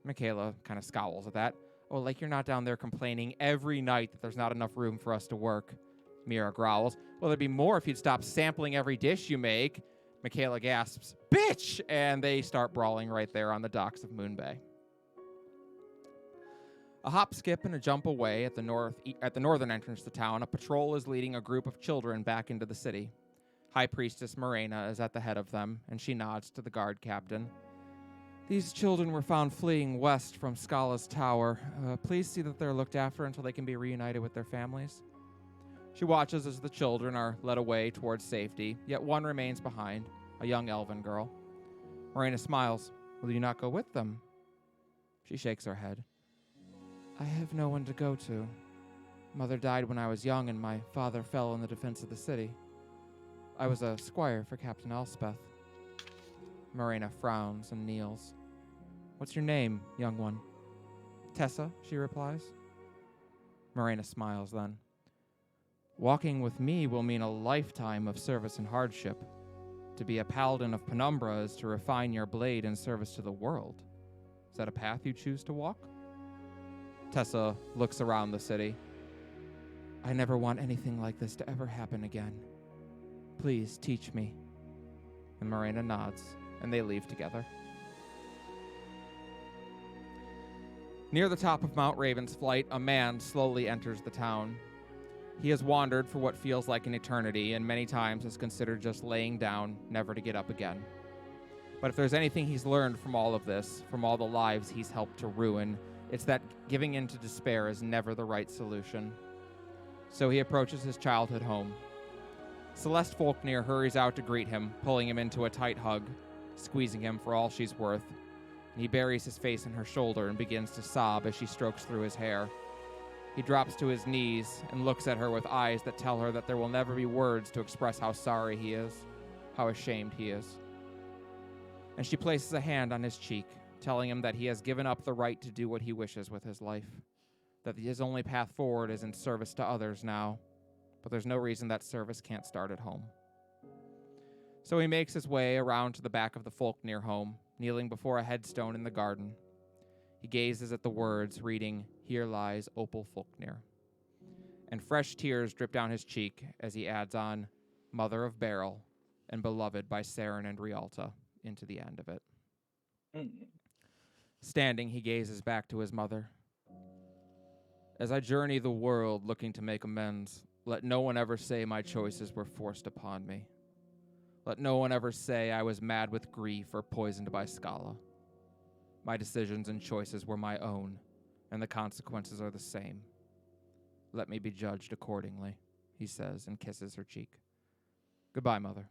Michaela kind of scowls at that. Oh, like you're not down there complaining every night that there's not enough room for us to work. Mira growls. Well, there'd be more if you'd stop sampling every dish you make. Michaela gasps, bitch! And they start brawling right there on the docks of Moon Bay. A hop, skip, and a jump away at the northern entrance to town, a patrol is leading a group of children back into the city. High Priestess Morena is at the head of them, and she nods to the guard captain. These children were found fleeing west from Scala's tower. Please see that they're looked after until they can be reunited with their families. She watches as the children are led away towards safety, yet one remains behind, a young elven girl. Morena smiles. Will you not go with them? She shakes her head. I have no one to go to. Mother died when I was young, and my father fell in the defense of the city. I was a squire for Captain Elspeth. Morena frowns and kneels. What's your name, young one? Tessa, she replies. Morena smiles then. Walking with me will mean a lifetime of service and hardship. To be a paladin of Penumbra is to refine your blade in service to the world. Is that a path you choose to walk? Tessa looks around the city. I never want anything like this to ever happen again. Please teach me. And Morena nods, and they leave together. Near the top of Mount Raven's Flight, a man slowly enters the town. He has wandered for what feels like an eternity, and many times has considered just laying down, never to get up again. But if there's anything he's learned from all of this, from all the lives he's helped to ruin, it's that giving in to despair is never the right solution. So he approaches his childhood home. Celeste Faulkner hurries out to greet him, pulling him into a tight hug, squeezing him for all she's worth. And he buries his face in her shoulder and begins to sob as she strokes through his hair. He drops to his knees and looks at her with eyes that tell her that there will never be words to express how sorry he is, how ashamed he is. And she places a hand on his cheek, telling him that he has given up the right to do what he wishes with his life, that his only path forward is in service to others now, but there's no reason that service can't start at home. So he makes his way around to the back of the Faulkner home, kneeling before a headstone in the garden. He gazes at the words, reading, "Here lies Opal Faulkner." And fresh tears drip down his cheek as he adds on, "Mother of Beryl, and beloved by Saren and Rialta," into the end of it. Standing, he gazes back to his mother. "As I journey the world looking to make amends, let no one ever say my choices were forced upon me. Let no one ever say I was mad with grief or poisoned by Scala. My decisions and choices were my own, and the consequences are the same. Let me be judged accordingly," he says and kisses her cheek. "Goodbye, Mother."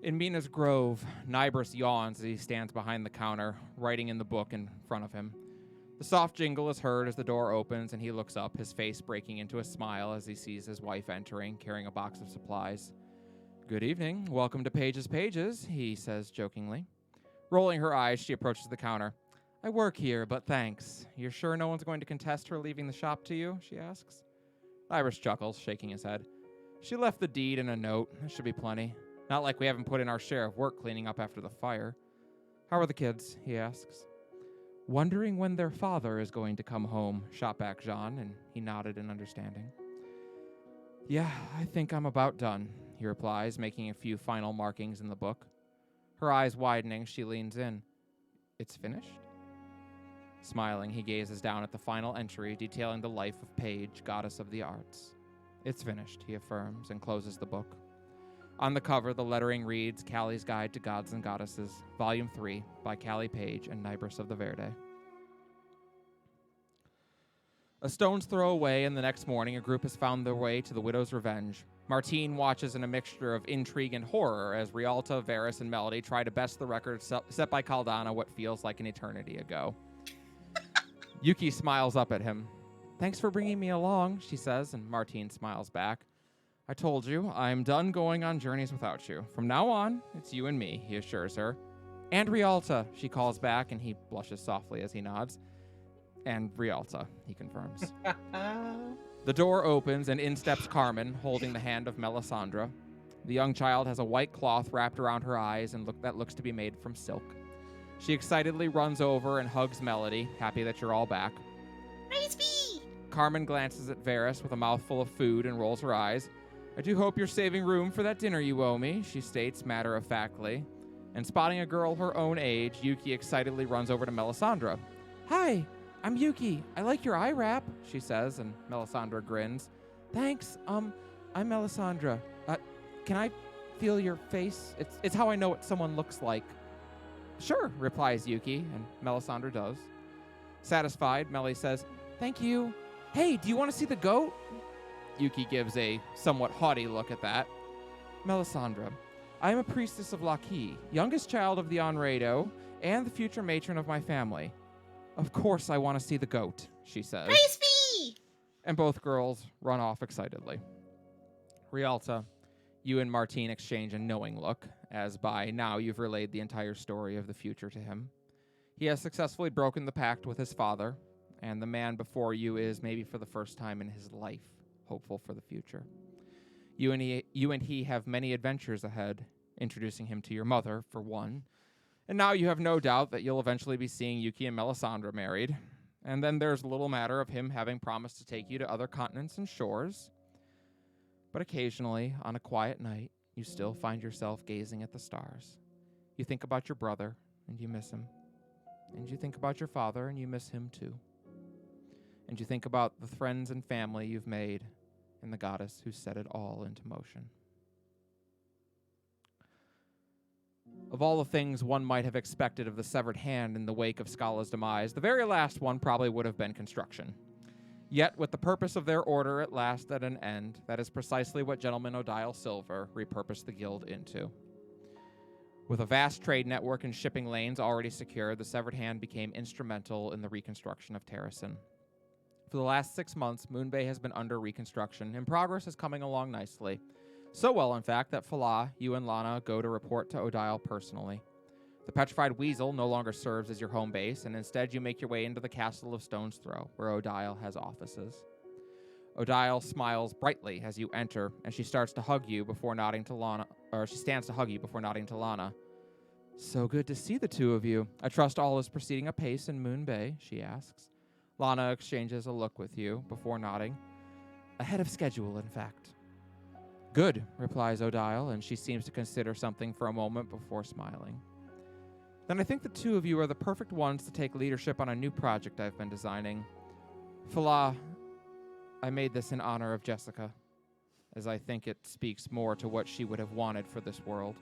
In Mina's Grove, Nybris yawns as he stands behind the counter, writing in the book in front of him. The soft jingle is heard as the door opens and he looks up, his face breaking into a smile as he sees his wife entering, carrying a box of supplies. "Good evening. Welcome to Page's Pages," he says jokingly. Rolling her eyes, she approaches the counter. "I work here, but thanks. You're sure no one's going to contest her leaving the shop to you?" she asks. Nybris chuckles, shaking his head. "She left the deed and a note. There should be plenty. Not like we haven't put in our share of work cleaning up after the fire." "How are the kids?" he asks. "Wondering when their father is going to come home," shot back Jean, and he nodded in understanding. "Yeah, I think I'm about done," he replies, making a few final markings in the book. Her eyes widening, she leans in. "It's finished?" Smiling, he gazes down at the final entry detailing the life of Paige, goddess of the arts. "It's finished," he affirms, and closes the book. On the cover, the lettering reads, "Callie's Guide to Gods and Goddesses, Volume 3, by Callie Page and Nybris of the Verde." A stone's throw away, and the next morning, a group has found their way to the Widow's Revenge. Martine watches in a mixture of intrigue and horror as Rialta, Varys, and Melody try to best the record set by Caldana what feels like an eternity ago. Yuki smiles up at him. "Thanks for bringing me along," she says, and Martine smiles back. "I told you, I'm done going on journeys without you. From now on, it's you and me," he assures her. "And Rialta," she calls back, and he blushes softly as he nods. "And Rialta," he confirms. The door opens, and in steps Carmen, holding the hand of Melisandre. The young child has a white cloth wrapped around her eyes and that looks to be made from silk. She excitedly runs over and hugs Melody, happy that you're all back. Praise be! Carmen glances at Varys with a mouthful of food and rolls her eyes. "I do hope you're saving room for that dinner you owe me," she states matter-of-factly. And spotting a girl her own age, Yuki excitedly runs over to Melisandre. "Hi, I'm Yuki. I like your eye wrap," she says, and Melisandre grins. "Thanks, I'm Melisandre. Can I feel your face? It's how I know what someone looks like." "Sure," replies Yuki, and Melisandre does. Satisfied, Melly says, "Thank you. Hey, do you want to see the goat?" Yuki gives a somewhat haughty look at that. "Melisandre, I am a priestess of Laki, youngest child of the Onrado, and the future matron of my family. Of course I want to see the goat," she says. Praise be! And both girls run off excitedly. Rialta, you and Martine exchange a knowing look, as by now you've relayed the entire story of the future to him. He has successfully broken the pact with his father, and the man before you is, maybe for the first time in his life, hopeful for the future. You and he have many adventures ahead, introducing him to your mother, for one. And now you have no doubt that you'll eventually be seeing Yuki and Melisandre married. And then there's a little matter of him having promised to take you to other continents and shores. But occasionally, on a quiet night, you still find yourself gazing at the stars. You think about your brother, and you miss him. And you think about your father, and you miss him too. And you think about the friends and family you've made, and the goddess who set it all into motion. Of all the things one might have expected of the severed hand in the wake of Scala's demise, the very last one probably would have been construction. Yet, with the purpose of their order at last at an end, that is precisely what Gentleman Odile Silver repurposed the guild into. With a vast trade network and shipping lanes already secured, the severed hand became instrumental in the reconstruction of Terrasen. For the last 6 months, Moonbay has been under reconstruction, and progress is coming along nicely. So well, in fact, that Falah, you and Lana go to report to Odile personally. The Petrified Weasel no longer serves as your home base, and instead you make your way into the Castle of Stone's Throw, where Odile has offices. Odile smiles brightly as you enter, and she starts to hug you before nodding to Lana, or she stands to hug you before nodding to Lana. So good to see the two of you. I trust all is proceeding apace in Moonbay, she asks. Lana exchanges a look with you before nodding. Ahead of schedule, in fact. Good, replies Odile, and she seems to consider something for a moment before smiling. Then I think the two of you are the perfect ones to take leadership on a new project I've been designing. Falah, I made this in honor of Jessica, as I think it speaks more to what she would have wanted for this world.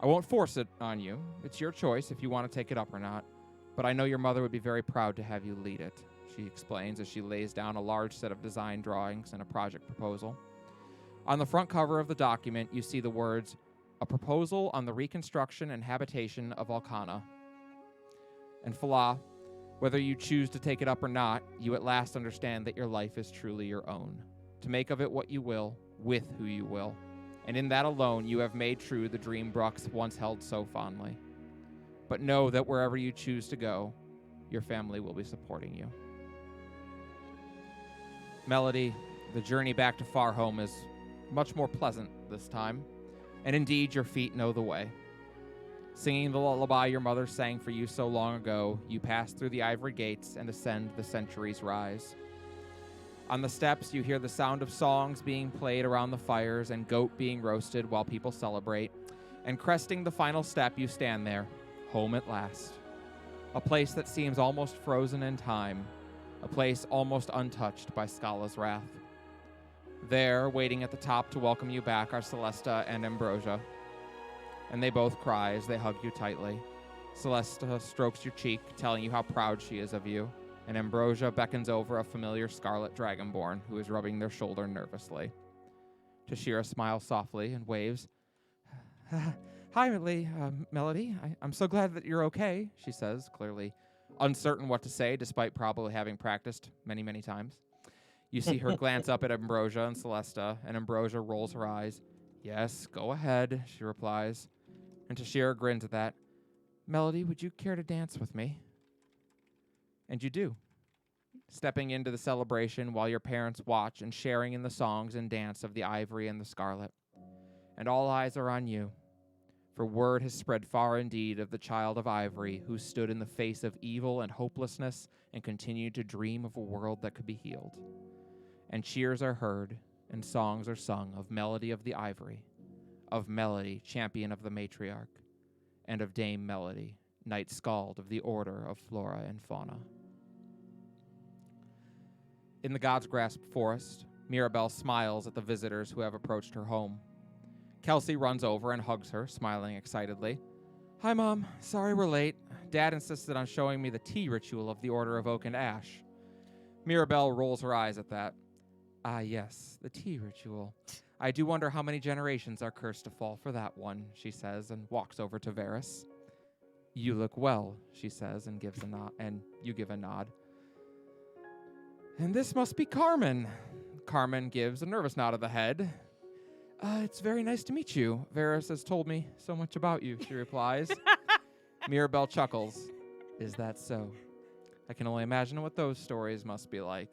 I won't force it on you. It's your choice if you want to take it up or not, but I know your mother would be very proud to have you lead it, she explains as she lays down a large set of design drawings and a project proposal. On the front cover of the document, you see the words, A Proposal on the Reconstruction and Habitation of Alcana. And Falah, whether you choose to take it up or not, you at last understand that your life is truly your own, to make of it what you will, with who you will. And in that alone, you have made true the dream Brooks once held so fondly. But know that wherever you choose to go, your family will be supporting you. Melody, the journey back to Far Home is much more pleasant this time, and indeed your feet know the way. Singing the lullaby your mother sang for you so long ago, you pass through the ivory gates and ascend the Centuries Rise. On the steps, you hear the sound of songs being played around the fires and goat being roasted while people celebrate. And cresting the final step, you stand there, home at last. A place that seems almost frozen in time, a place almost untouched by Scala's wrath. There, waiting at the top to welcome you back, are Celesta and Ambrosia. And they both cry as they hug you tightly. Celesta strokes your cheek, telling you how proud she is of you, and Ambrosia beckons over a familiar scarlet dragonborn who is rubbing their shoulder nervously. Tashira smiles softly and waves. Hi, Melody. I'm so glad that you're okay, she says, clearly uncertain what to say, despite probably having practiced many, many times. You see her glance up at Ambrosia and Celesta, and Ambrosia rolls her eyes. Yes, go ahead, she replies. And Tashira grins at that. Melody, would you care to dance with me? And you do, stepping into the celebration while your parents watch and sharing in the songs and dance of the ivory and the scarlet. And all eyes are on you, for word has spread far indeed of the child of ivory who stood in the face of evil and hopelessness and continued to dream of a world that could be healed. And cheers are heard, and songs are sung of Melody of the Ivory, of Melody, champion of the matriarch, and of Dame Melody, Knight Skald of the Order of Flora and Fauna. In the God's Grasp forest, Mirabelle smiles at the visitors who have approached her home. Kelsey runs over and hugs her, smiling excitedly. Hi, Mom. Sorry we're late. Dad insisted on showing me the tea ritual of the Order of Oak and Ash. Mirabelle rolls her eyes at that. Ah, yes, the tea ritual. I do wonder how many generations are cursed to fall for that one, she says, and walks over to Varys. You look well, she says, and gives a nod, and you give a nod. And this must be Carmen. Carmen gives a nervous nod of the head. It's very nice to meet you. Varys has told me so much about you, she replies. Mirabelle chuckles. Is that so? I can only imagine what those stories must be like.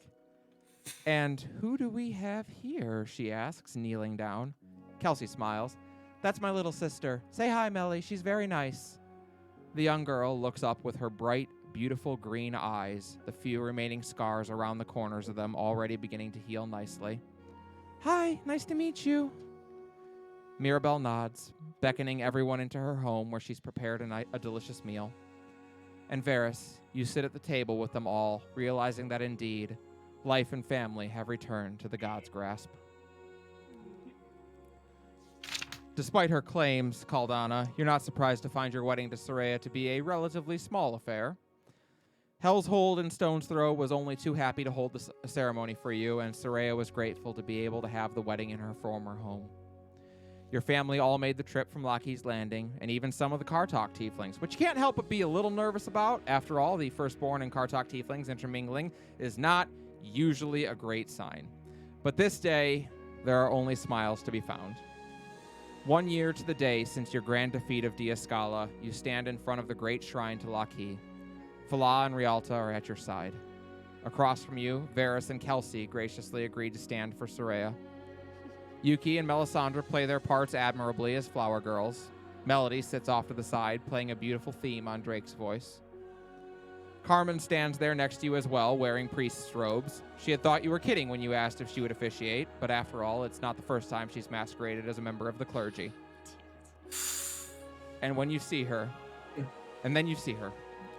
And who do we have here, she asks, kneeling down. Kelsey smiles. That's my little sister. Say hi, Melly. She's very nice. The young girl looks up with her bright, beautiful green eyes, the few remaining scars around the corners of them already beginning to heal nicely. Hi, nice to meet you. Mirabelle nods, beckoning everyone into her home where she's prepared a delicious meal. And Varys, you sit at the table with them all, realizing that indeed, life and family have returned to the god's grasp. Despite her claims, Caldana, you're not surprised to find your wedding to Soraya to be a relatively small affair. Hell's Hold and Stone's Throw was only too happy to hold the ceremony for you, and Soraya was grateful to be able to have the wedding in her former home. Your family all made the trip from Lockheed's Landing, and even some of the Kartok tieflings, which you can't help but be a little nervous about. After all, the firstborn and Kartok tieflings intermingling is not usually a great sign. But this day, there are only smiles to be found. 1 year to the day since your grand defeat of Diascala, you stand in front of the great shrine to Lockheed. Fala and Rialta are at your side. Across from you, Varys and Kelsey graciously agreed to stand for Soraya. Yuki and Melisandre play their parts admirably as flower girls. Melody sits off to the side, playing a beautiful theme on Drake's voice. Carmen stands there next to you as well, wearing priest's robes. She had thought you were kidding when you asked if she would officiate, but after all, it's not the first time she's masqueraded as a member of the clergy. And then you see her,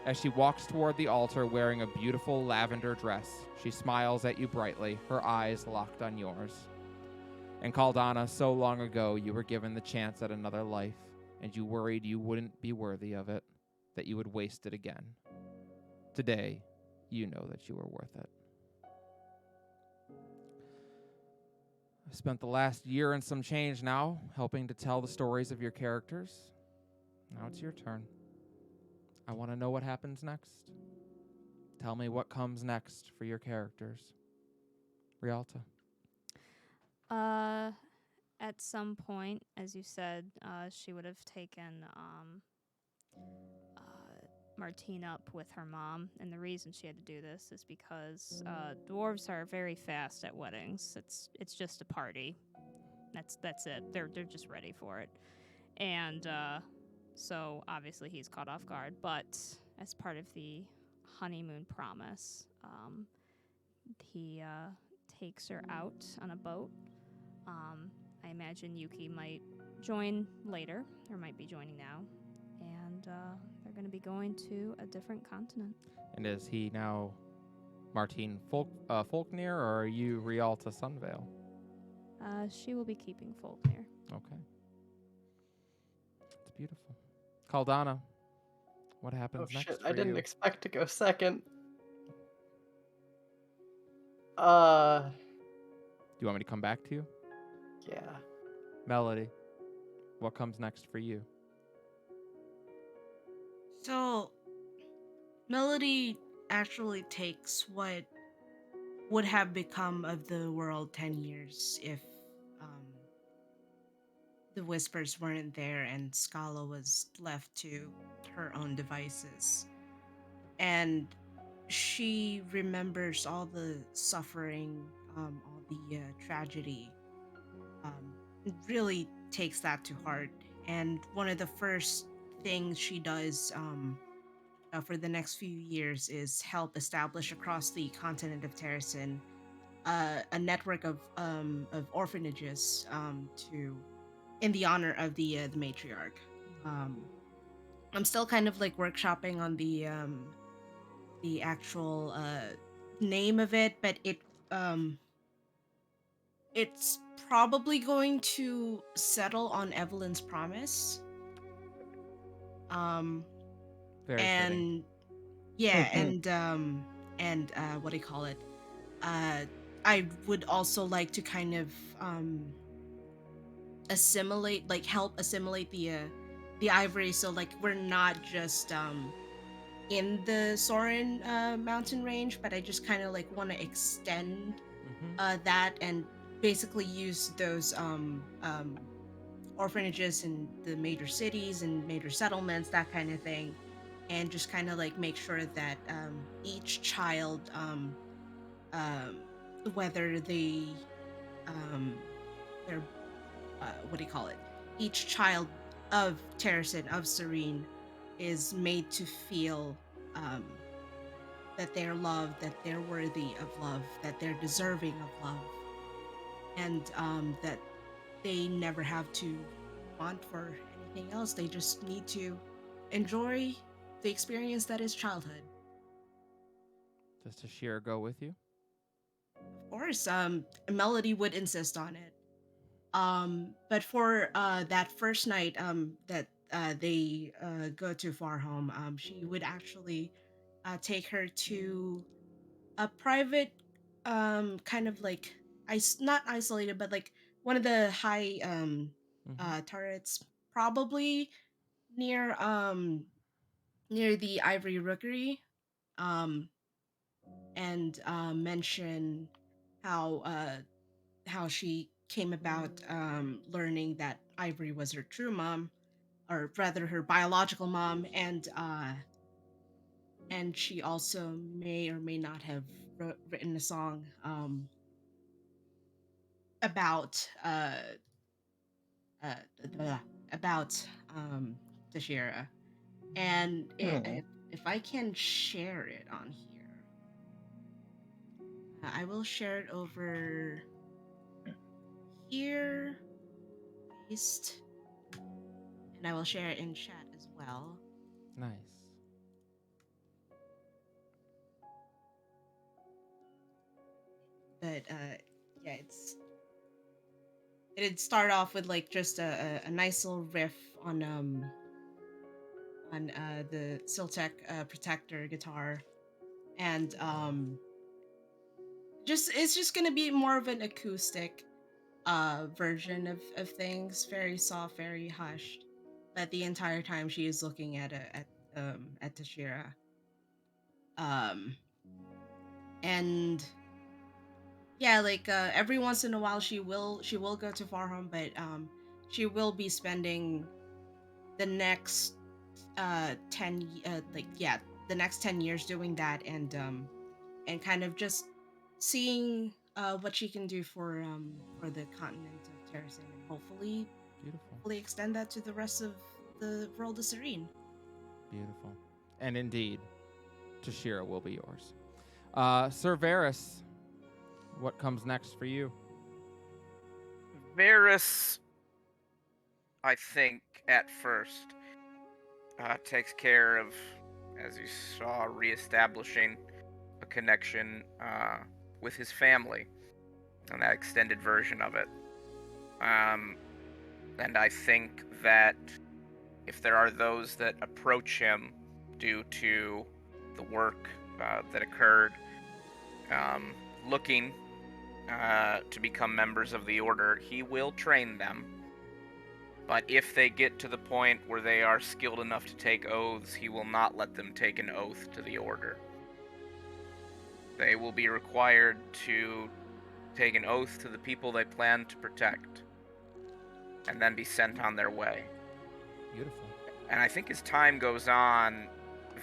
as she walks toward the altar wearing a beautiful lavender dress. She smiles at you brightly, her eyes locked on yours. And Caldana, so long ago you were given the chance at another life, and you worried you wouldn't be worthy of it, that you would waste it again. Today, you know that you are worth it. I've spent the last year and some change now helping to tell the stories of your characters. Now it's your turn. I want to know what happens next. Tell me what comes next for your characters. Rialta. At some point, as you said, she would have taken Martine up with her mom, and the reason she had to do this is because dwarves are very fast at weddings. It's just a party. That's it. They're just ready for it, and so obviously he's caught off guard. But as part of the honeymoon promise, he takes her out on a boat. I imagine Yuki might join later, or might be joining now, and they're going to be going to a different continent. And is he now Martine Folknir, or are you Rialta Sunvale? She will be keeping Folknir. Okay. It's beautiful. Caldana, what happens next Shit, for I didn't you? expect to go second. Do you want me to come back to you? Yeah. Melody, what comes next for you? So, Melody actually takes what would have become of the world 10 years if the Whispers weren't there and Scala was left to her own devices. And she remembers all the suffering, all the tragedy. Really takes that to heart. And one of the first things she does for the next few years is help establish across the continent of Terrasen a network of orphanages in the honor of the matriarch. I'm still kind of like workshopping on the actual name of it, but it's probably going to settle on Evelyn's Promise. Very and fitting. yeah, and what do you call it? I would also like to kind of help assimilate the ivory, so like we're not just in the Sorin mountain range, but I just kind of like want to extend that and basically use those orphanages in the major cities and major settlements, that kind of thing, and just kind of like make sure that each child, whether they're what do you call it? Each child of Terrasen, of Serene, is made to feel that they're loved, that they're worthy of love, that they're deserving of love. and that they never have to want for anything else. They just need to enjoy the experience that is childhood. Does Tashira go with you? Of course, Melody would insist on it. But for that first night that they go to Far Home, she would actually take her to a private, kind of like not isolated, but like one of the high turrets, probably near near the Ivory Rookery, um, and mention how how she came about learning that Ivory was her true mom, or rather her biological mom, and she also may or may not have written a song about uh, about Tashira, and if I can share it on here, I will share it over here, paste, and I will share it in chat as well. Nice. But yeah, it'd start off with like just a nice little riff on the Siltec Protector guitar, and just it's just gonna be more of an acoustic version of things, very soft, very hushed, but the entire time she is looking at Tashira. And yeah, like every once in a while she will go to Far Home, but she will be spending the next the next 10 years doing that, and kind of just seeing what she can do for the continent of Terrasen, and hopefully Beautiful. extend that to the rest of the world of Serene. Beautiful. And indeed, Tashira will be yours. Sir Varys, what comes next for you? Varys, I think, at first, takes care of, as you saw, reestablishing a connection with his family and that extended version of it. And I think that if there are those that approach him due to the work that occurred, looking to become members of the Order, he will train them. But if they get to the point where they are skilled enough to take oaths, he will not let them take an oath to the Order. They will be required to take an oath to the people they plan to protect, and then be sent on their way. Beautiful. And I think as time goes on,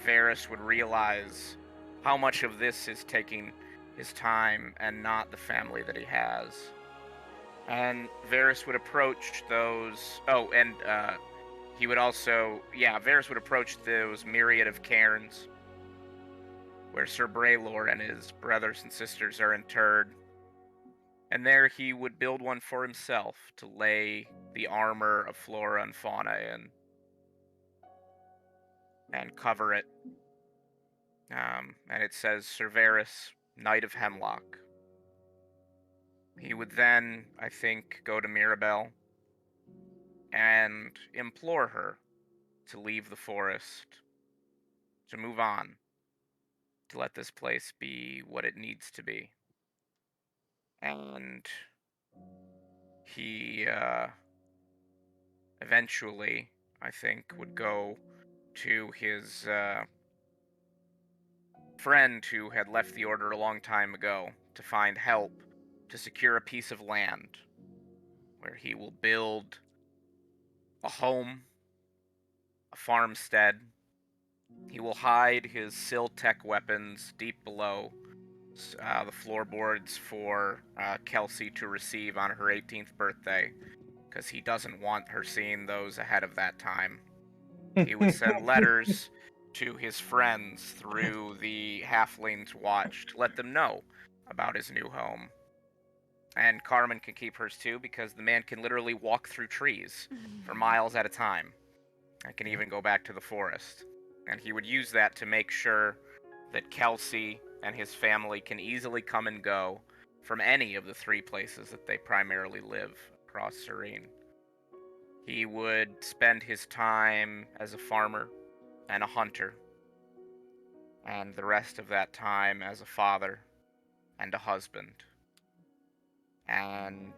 Varys would realize how much of this is taking his time and not the family that he has. And Varys would approach those... Oh, and he would also... Yeah, Varys would approach those myriad of cairns where Sir Braylor and his brothers and sisters are interred. And there he would build one for himself to lay the armor of flora and fauna in, and cover it. And it says Sir Varys, Knight of Hemlock. He would then, I think, go to Mirabelle and implore her to leave the forest, to move on, to let this place be what it needs to be. And he eventually, I think, would go to his friend who had left the Order a long time ago to find help to secure a piece of land where he will build a home, a farmstead. He will hide his Siltec weapons deep below the floorboards for Kelsey to receive on her 18th birthday, because he doesn't want her seeing those ahead of that time. He would send letters to his friends through the Halfling's Watch to let them know about his new home. And Carmen can keep hers too, because the man can literally walk through trees for miles at a time. And can even go back to the forest. And he would use that to make sure that Kelsey and his family can easily come and go from any of the 3 places that they primarily live across Serene. He would spend his time as a farmer and a hunter, and the rest of that time as a father and a husband. And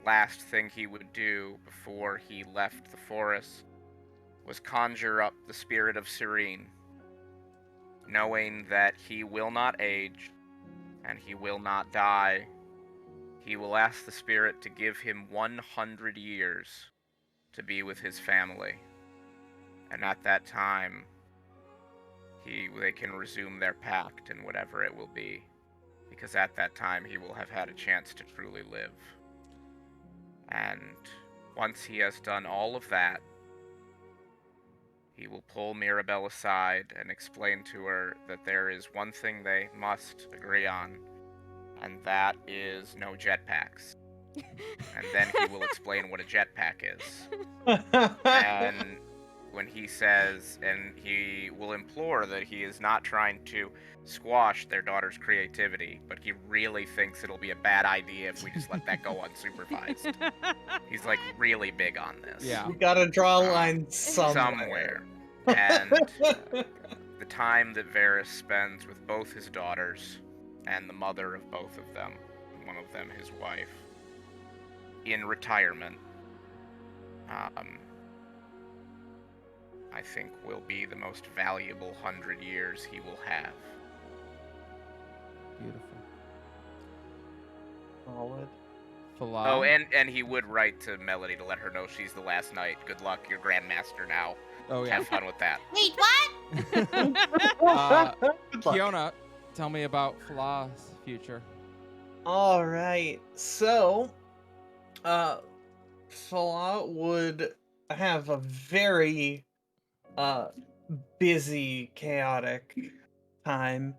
last thing he would do before he left the forest was conjure up the spirit of Serene, knowing that he will not age and he will not die. He will ask the spirit to give him 100 years to be with his family. And at that time, they can resume their pact and whatever it will be. Because at that time, he will have had a chance to truly live. And once he has done all of that, he will pull Mirabelle aside and explain to her that there is one thing they must agree on, and that is no jetpacks. And then he will explain what a jetpack is. And when he says, and he will implore that he is not trying to squash their daughter's creativity, but he really thinks it'll be a bad idea if we just let that go unsupervised. He's like really big on this. Yeah. We gotta draw a line somewhere. And the time that Varys spends with both his daughters and the mother of both of them, one of them his wife, in retirement, I think will be the most valuable 100 years he will have. Beautiful. Solid. Falal. Oh, and he would write to Melody to let her know she's the last knight. Good luck, you're Grandmaster now. Oh, yeah. Have fun with that. Wait, what? Good luck. Kiona, tell me about Falal's future. All right. So, Fallout would have a very busy, chaotic time.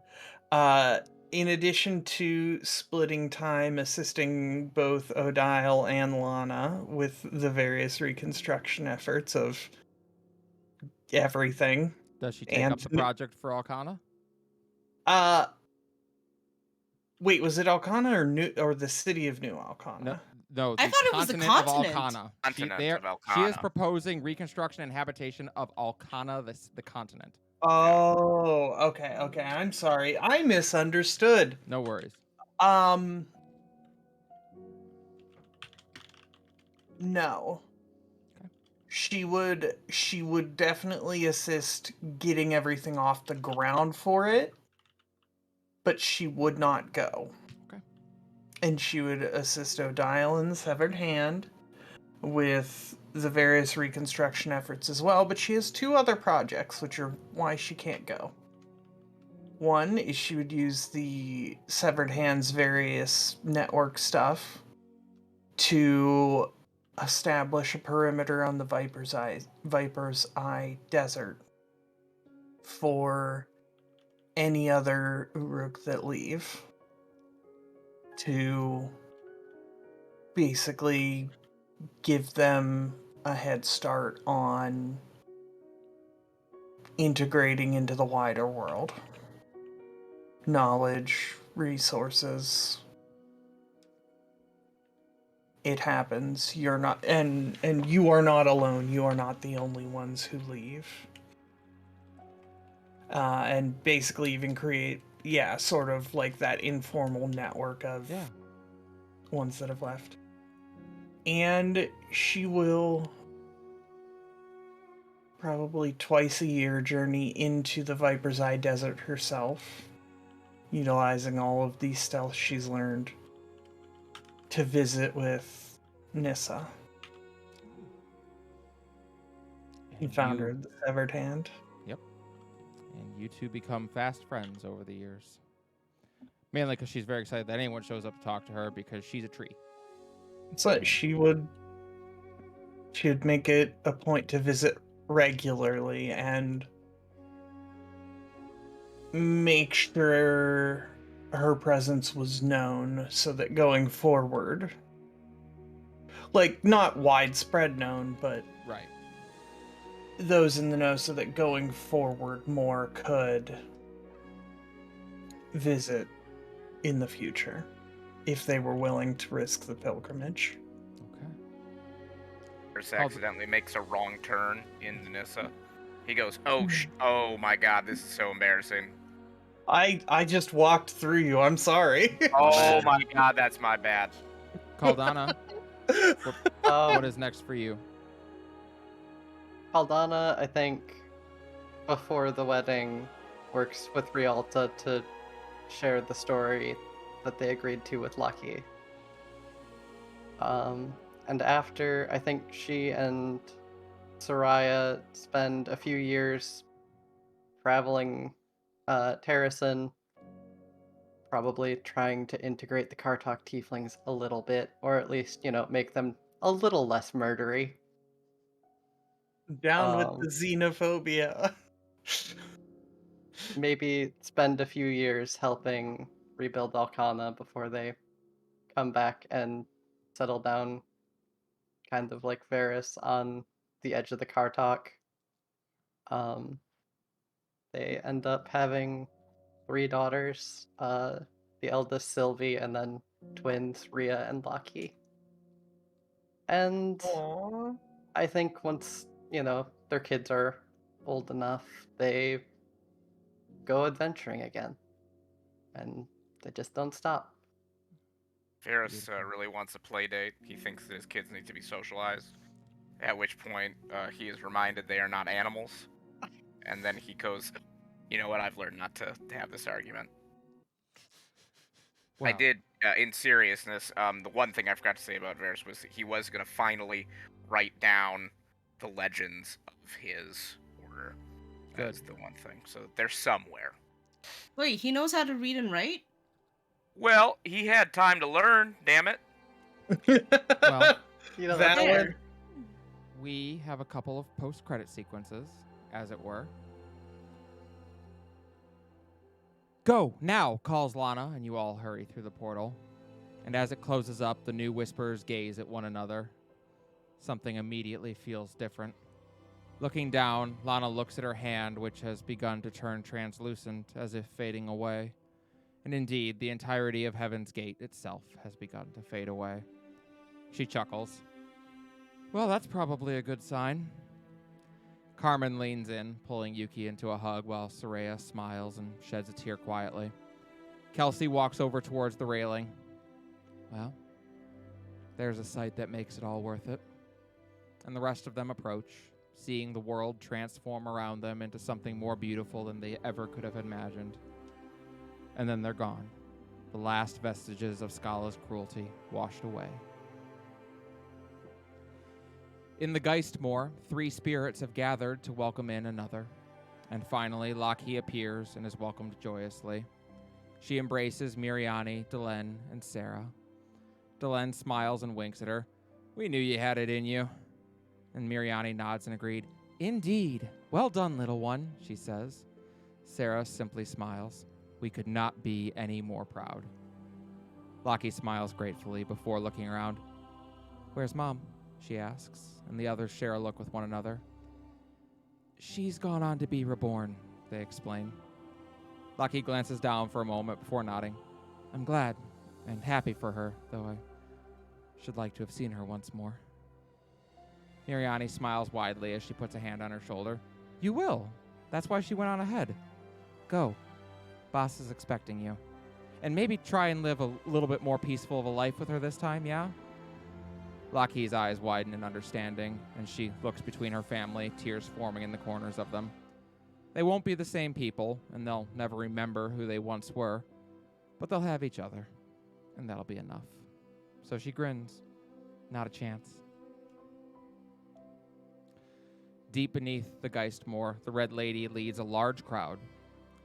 In addition to splitting time assisting both Odile and Lana with the various reconstruction efforts of everything. Does she take up the project for Alcana? Wait, was it Alcana or the city of New Alcana? No, I the thought it was the continent of continent. Alcana. Continent of She is Alcana. proposing reconstruction and habitation of Alcana, the continent. Oh, okay. I'm sorry. I misunderstood. No worries. No. Okay. She would definitely assist getting everything off the ground for it, but she would not go. Okay. And she would assist Odile in the Severed Hand with the various reconstruction efforts as well, but she has 2 other projects, which are why she can't go. One is she would use the Severed Hand's various network stuff to establish a perimeter on the Viper's Eye Desert for any other Uruk that leave, to basically give them a head start on integrating into the wider world. Knowledge, resources. It happens. You're not, and you are not alone. You are not the only ones who leave. And basically even create, sort of like that informal network of ones that have left. And she will probably twice a year journey into the Viper's Eye Desert herself, utilizing all of the stealth she's learned to visit with Nissa, the founder of the Severed Hand. Yep. And you two become fast friends over the years. Mainly because she's very excited that anyone shows up to talk to her because she's a tree. So she would make it a point to visit regularly and make sure her presence was known so that going forward, like, not widespread known, but Right. those in the know, so that going forward more could visit in the future if they were willing to risk the pilgrimage. Okay. Varys Oh, accidentally makes a wrong turn in Nissa. He goes, oh my god, this is so embarrassing. I just walked through you. I'm sorry. Oh my god, that's my bad. Caldana, what is next for you? Caldana, I think, before the wedding, works with Rialta to share the story that they agreed to with Lucky. And after, I think she and Soraya spend a few years traveling Terrasen, probably trying to integrate the Kartok tieflings a little bit, or at least, make them a little less murdery. Down with the xenophobia. Maybe spend a few years helping rebuild Alcana before they come back and settle down, kind of like Varys on the edge of the Kartok. They end up having 3 daughters, the eldest Sylvie, and then twins Rhea and Loki. And Aww. I think once, their kids are old enough, they go adventuring again. And they just don't stop. Varys really wants a play date. He thinks that his kids need to be socialized. At which point, he is reminded they are not animals. And then he goes, you know what, I've learned not to have this argument. I Well, did, in seriousness, the one thing I forgot to say about Varys was that he was going to finally write down the legends of his order. That's the one thing. So they're somewhere. Wait, he knows how to read and write? Well, he had time to learn, damn it. Well, That's Valid. we have a couple of post-credit sequences, as it were. Go, now, calls Lana, and you all hurry through the portal. And as it closes up, the new Whisperers gaze at one another. Something immediately feels different. Looking down, Lana looks at her hand, which has begun to turn translucent, as if fading away. And indeed, the entirety of Heaven's Gate itself has begun to fade away. She chuckles. Well, that's probably a good sign. Carmen leans in, pulling Yuki into a hug while Soraya smiles and sheds a tear quietly. Kelsey walks over towards the railing. Well, there's a sight that makes it all worth it. And the rest of them approach, seeing the world transform around them into something more beautiful than they ever could have imagined. And then they're gone. The last vestiges of Scala's cruelty washed away. In the Geistmoor, 3 spirits have gathered to welcome in another. And finally, Loki appears and is welcomed joyously. She embraces Miriani, Delenn, and Sarah. Delenn smiles and winks at her. We knew you had it in you. And Miriani nods and agreed. Indeed. Well done, little one, she says. Sarah simply smiles. We could not be any more proud. Loki smiles gratefully before looking around. Where's Mom? She asks, and the others share a look with one another. She's gone on to be reborn, they explain. Loki glances down for a moment before nodding. I'm glad and happy for her, though I should like to have seen her once more. Miriani smiles widely as she puts a hand on her shoulder. You will. That's why she went on ahead. Go. Boss is expecting you. And maybe try and live a little bit more peaceful of a life with her this time, yeah? Loki's eyes widen in understanding, and she looks between her family, tears forming in the corners of them. They won't be the same people, and they'll never remember who they once were, but they'll have each other, and that'll be enough. So she grins. Not a chance. Deep beneath the Geistmoor, the Red Lady leads a large crowd.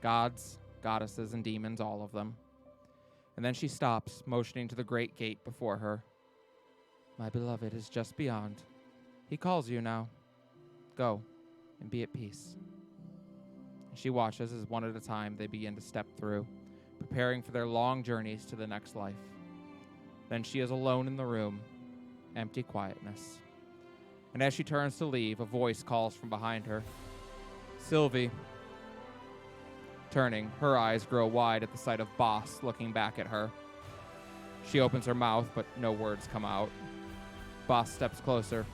Gods, goddesses, and demons, all of them. And then she stops, motioning to the great gate before her. My beloved is just beyond. He calls you now. Go, and be at peace. She watches as one at a time they begin to step through, preparing for their long journeys to the next life. Then she is alone in the room, empty quietness. And as she turns to leave, a voice calls from behind her. Sylvie. Turning, her eyes grow wide at the sight of Boss looking back at her. She opens her mouth, but no words come out. Boss steps closer.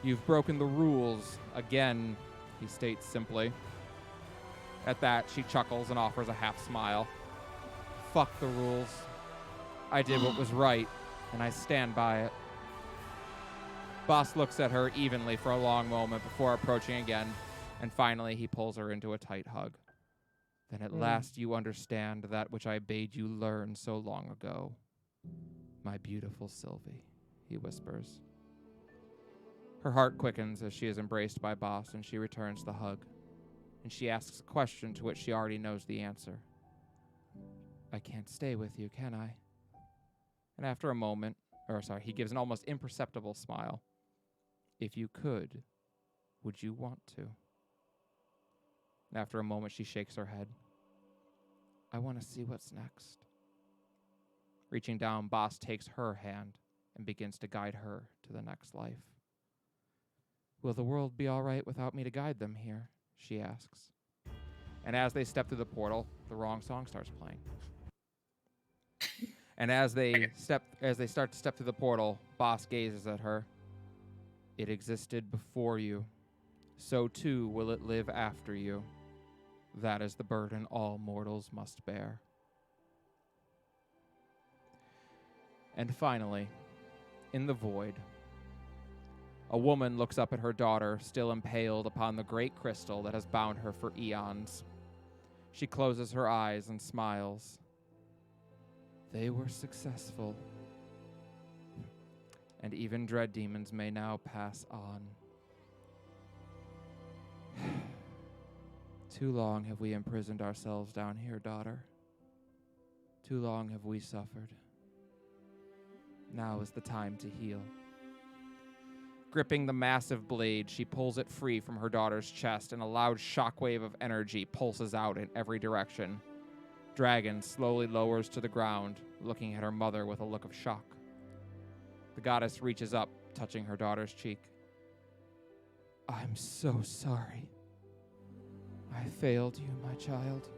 You've broken the rules again, he states simply. At that, she chuckles and offers a half smile. Fuck the rules. I did what was right, and I stand by it. Boss looks at her evenly for a long moment before approaching again, and finally he pulls her into a tight hug. Then at last you understand that which I bade you learn so long ago. My beautiful Sylvie, he whispers. Her heart quickens as she is embraced by Boss, and she returns the hug. And she asks a question to which she already knows the answer. I can't stay with you, can I? And after a moment, he gives an almost imperceptible smile. If you could, would you want to? And after a moment, she shakes her head. I want to see what's next. Reaching down, Boss takes her hand and begins to guide her to the next life. Will the world be all right without me to guide them here? She asks. And as they step through the portal, the wrong song starts playing. And as they start to step through the portal, Boss gazes at her. It existed before you. So too will it live after you. That is the burden all mortals must bear. And finally, in the void, a woman looks up at her daughter, still impaled upon the great crystal that has bound her for eons. She closes her eyes and smiles. They were successful. And even dread demons may now pass on. Too long have we imprisoned ourselves down here, daughter. Too long have we suffered. Now is the time to heal. Gripping the massive blade, she pulls it free from her daughter's chest, and a loud shockwave of energy pulses out in every direction. Dragon slowly lowers to the ground, looking at her mother with a look of shock. The goddess reaches up, touching her daughter's cheek. I'm so sorry. I failed you, my child.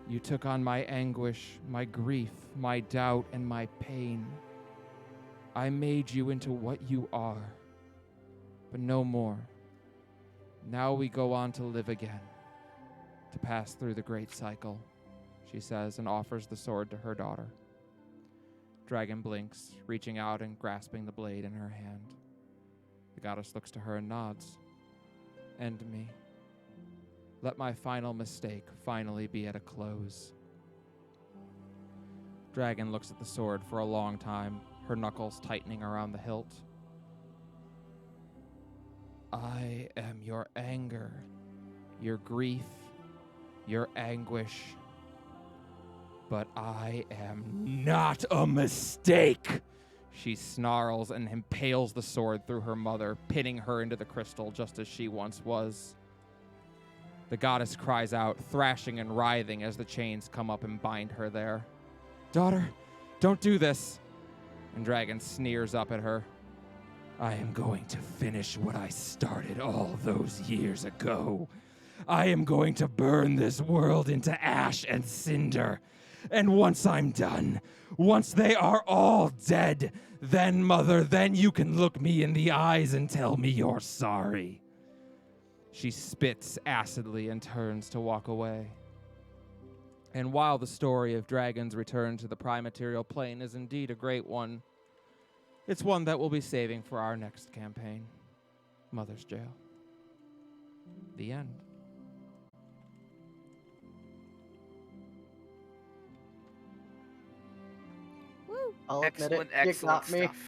You took on my anguish, my grief, my doubt, and my pain. I made you into what you are, but no more. Now we go on to live again, to pass through the great cycle, she says, and offers the sword to her daughter. Dragon blinks, reaching out and grasping the blade in her hand. The goddess looks to her and nods. End me. Let my final mistake finally be at a close. Dragon looks at the sword for a long time, her knuckles tightening around the hilt. I am your anger, your grief, your anguish. But I am not a mistake! She snarls and impales the sword through her mother, pinning her into the crystal just as she once was. The goddess cries out, thrashing and writhing as the chains come up and bind her there. Daughter, don't do this! And Dragon sneers up at her. I am going to finish what I started all those years ago. I am going to burn this world into ash and cinder. And once I'm done, once they are all dead, then, Mother, then you can look me in the eyes and tell me you're sorry. She spits acidly and turns to walk away. And while the story of Dragon's return to the Primaterial Plane is indeed a great one, it's one that we'll be saving for our next campaign, Mother's Jail. The end. I'll admit it, Excellent you got me. stuff.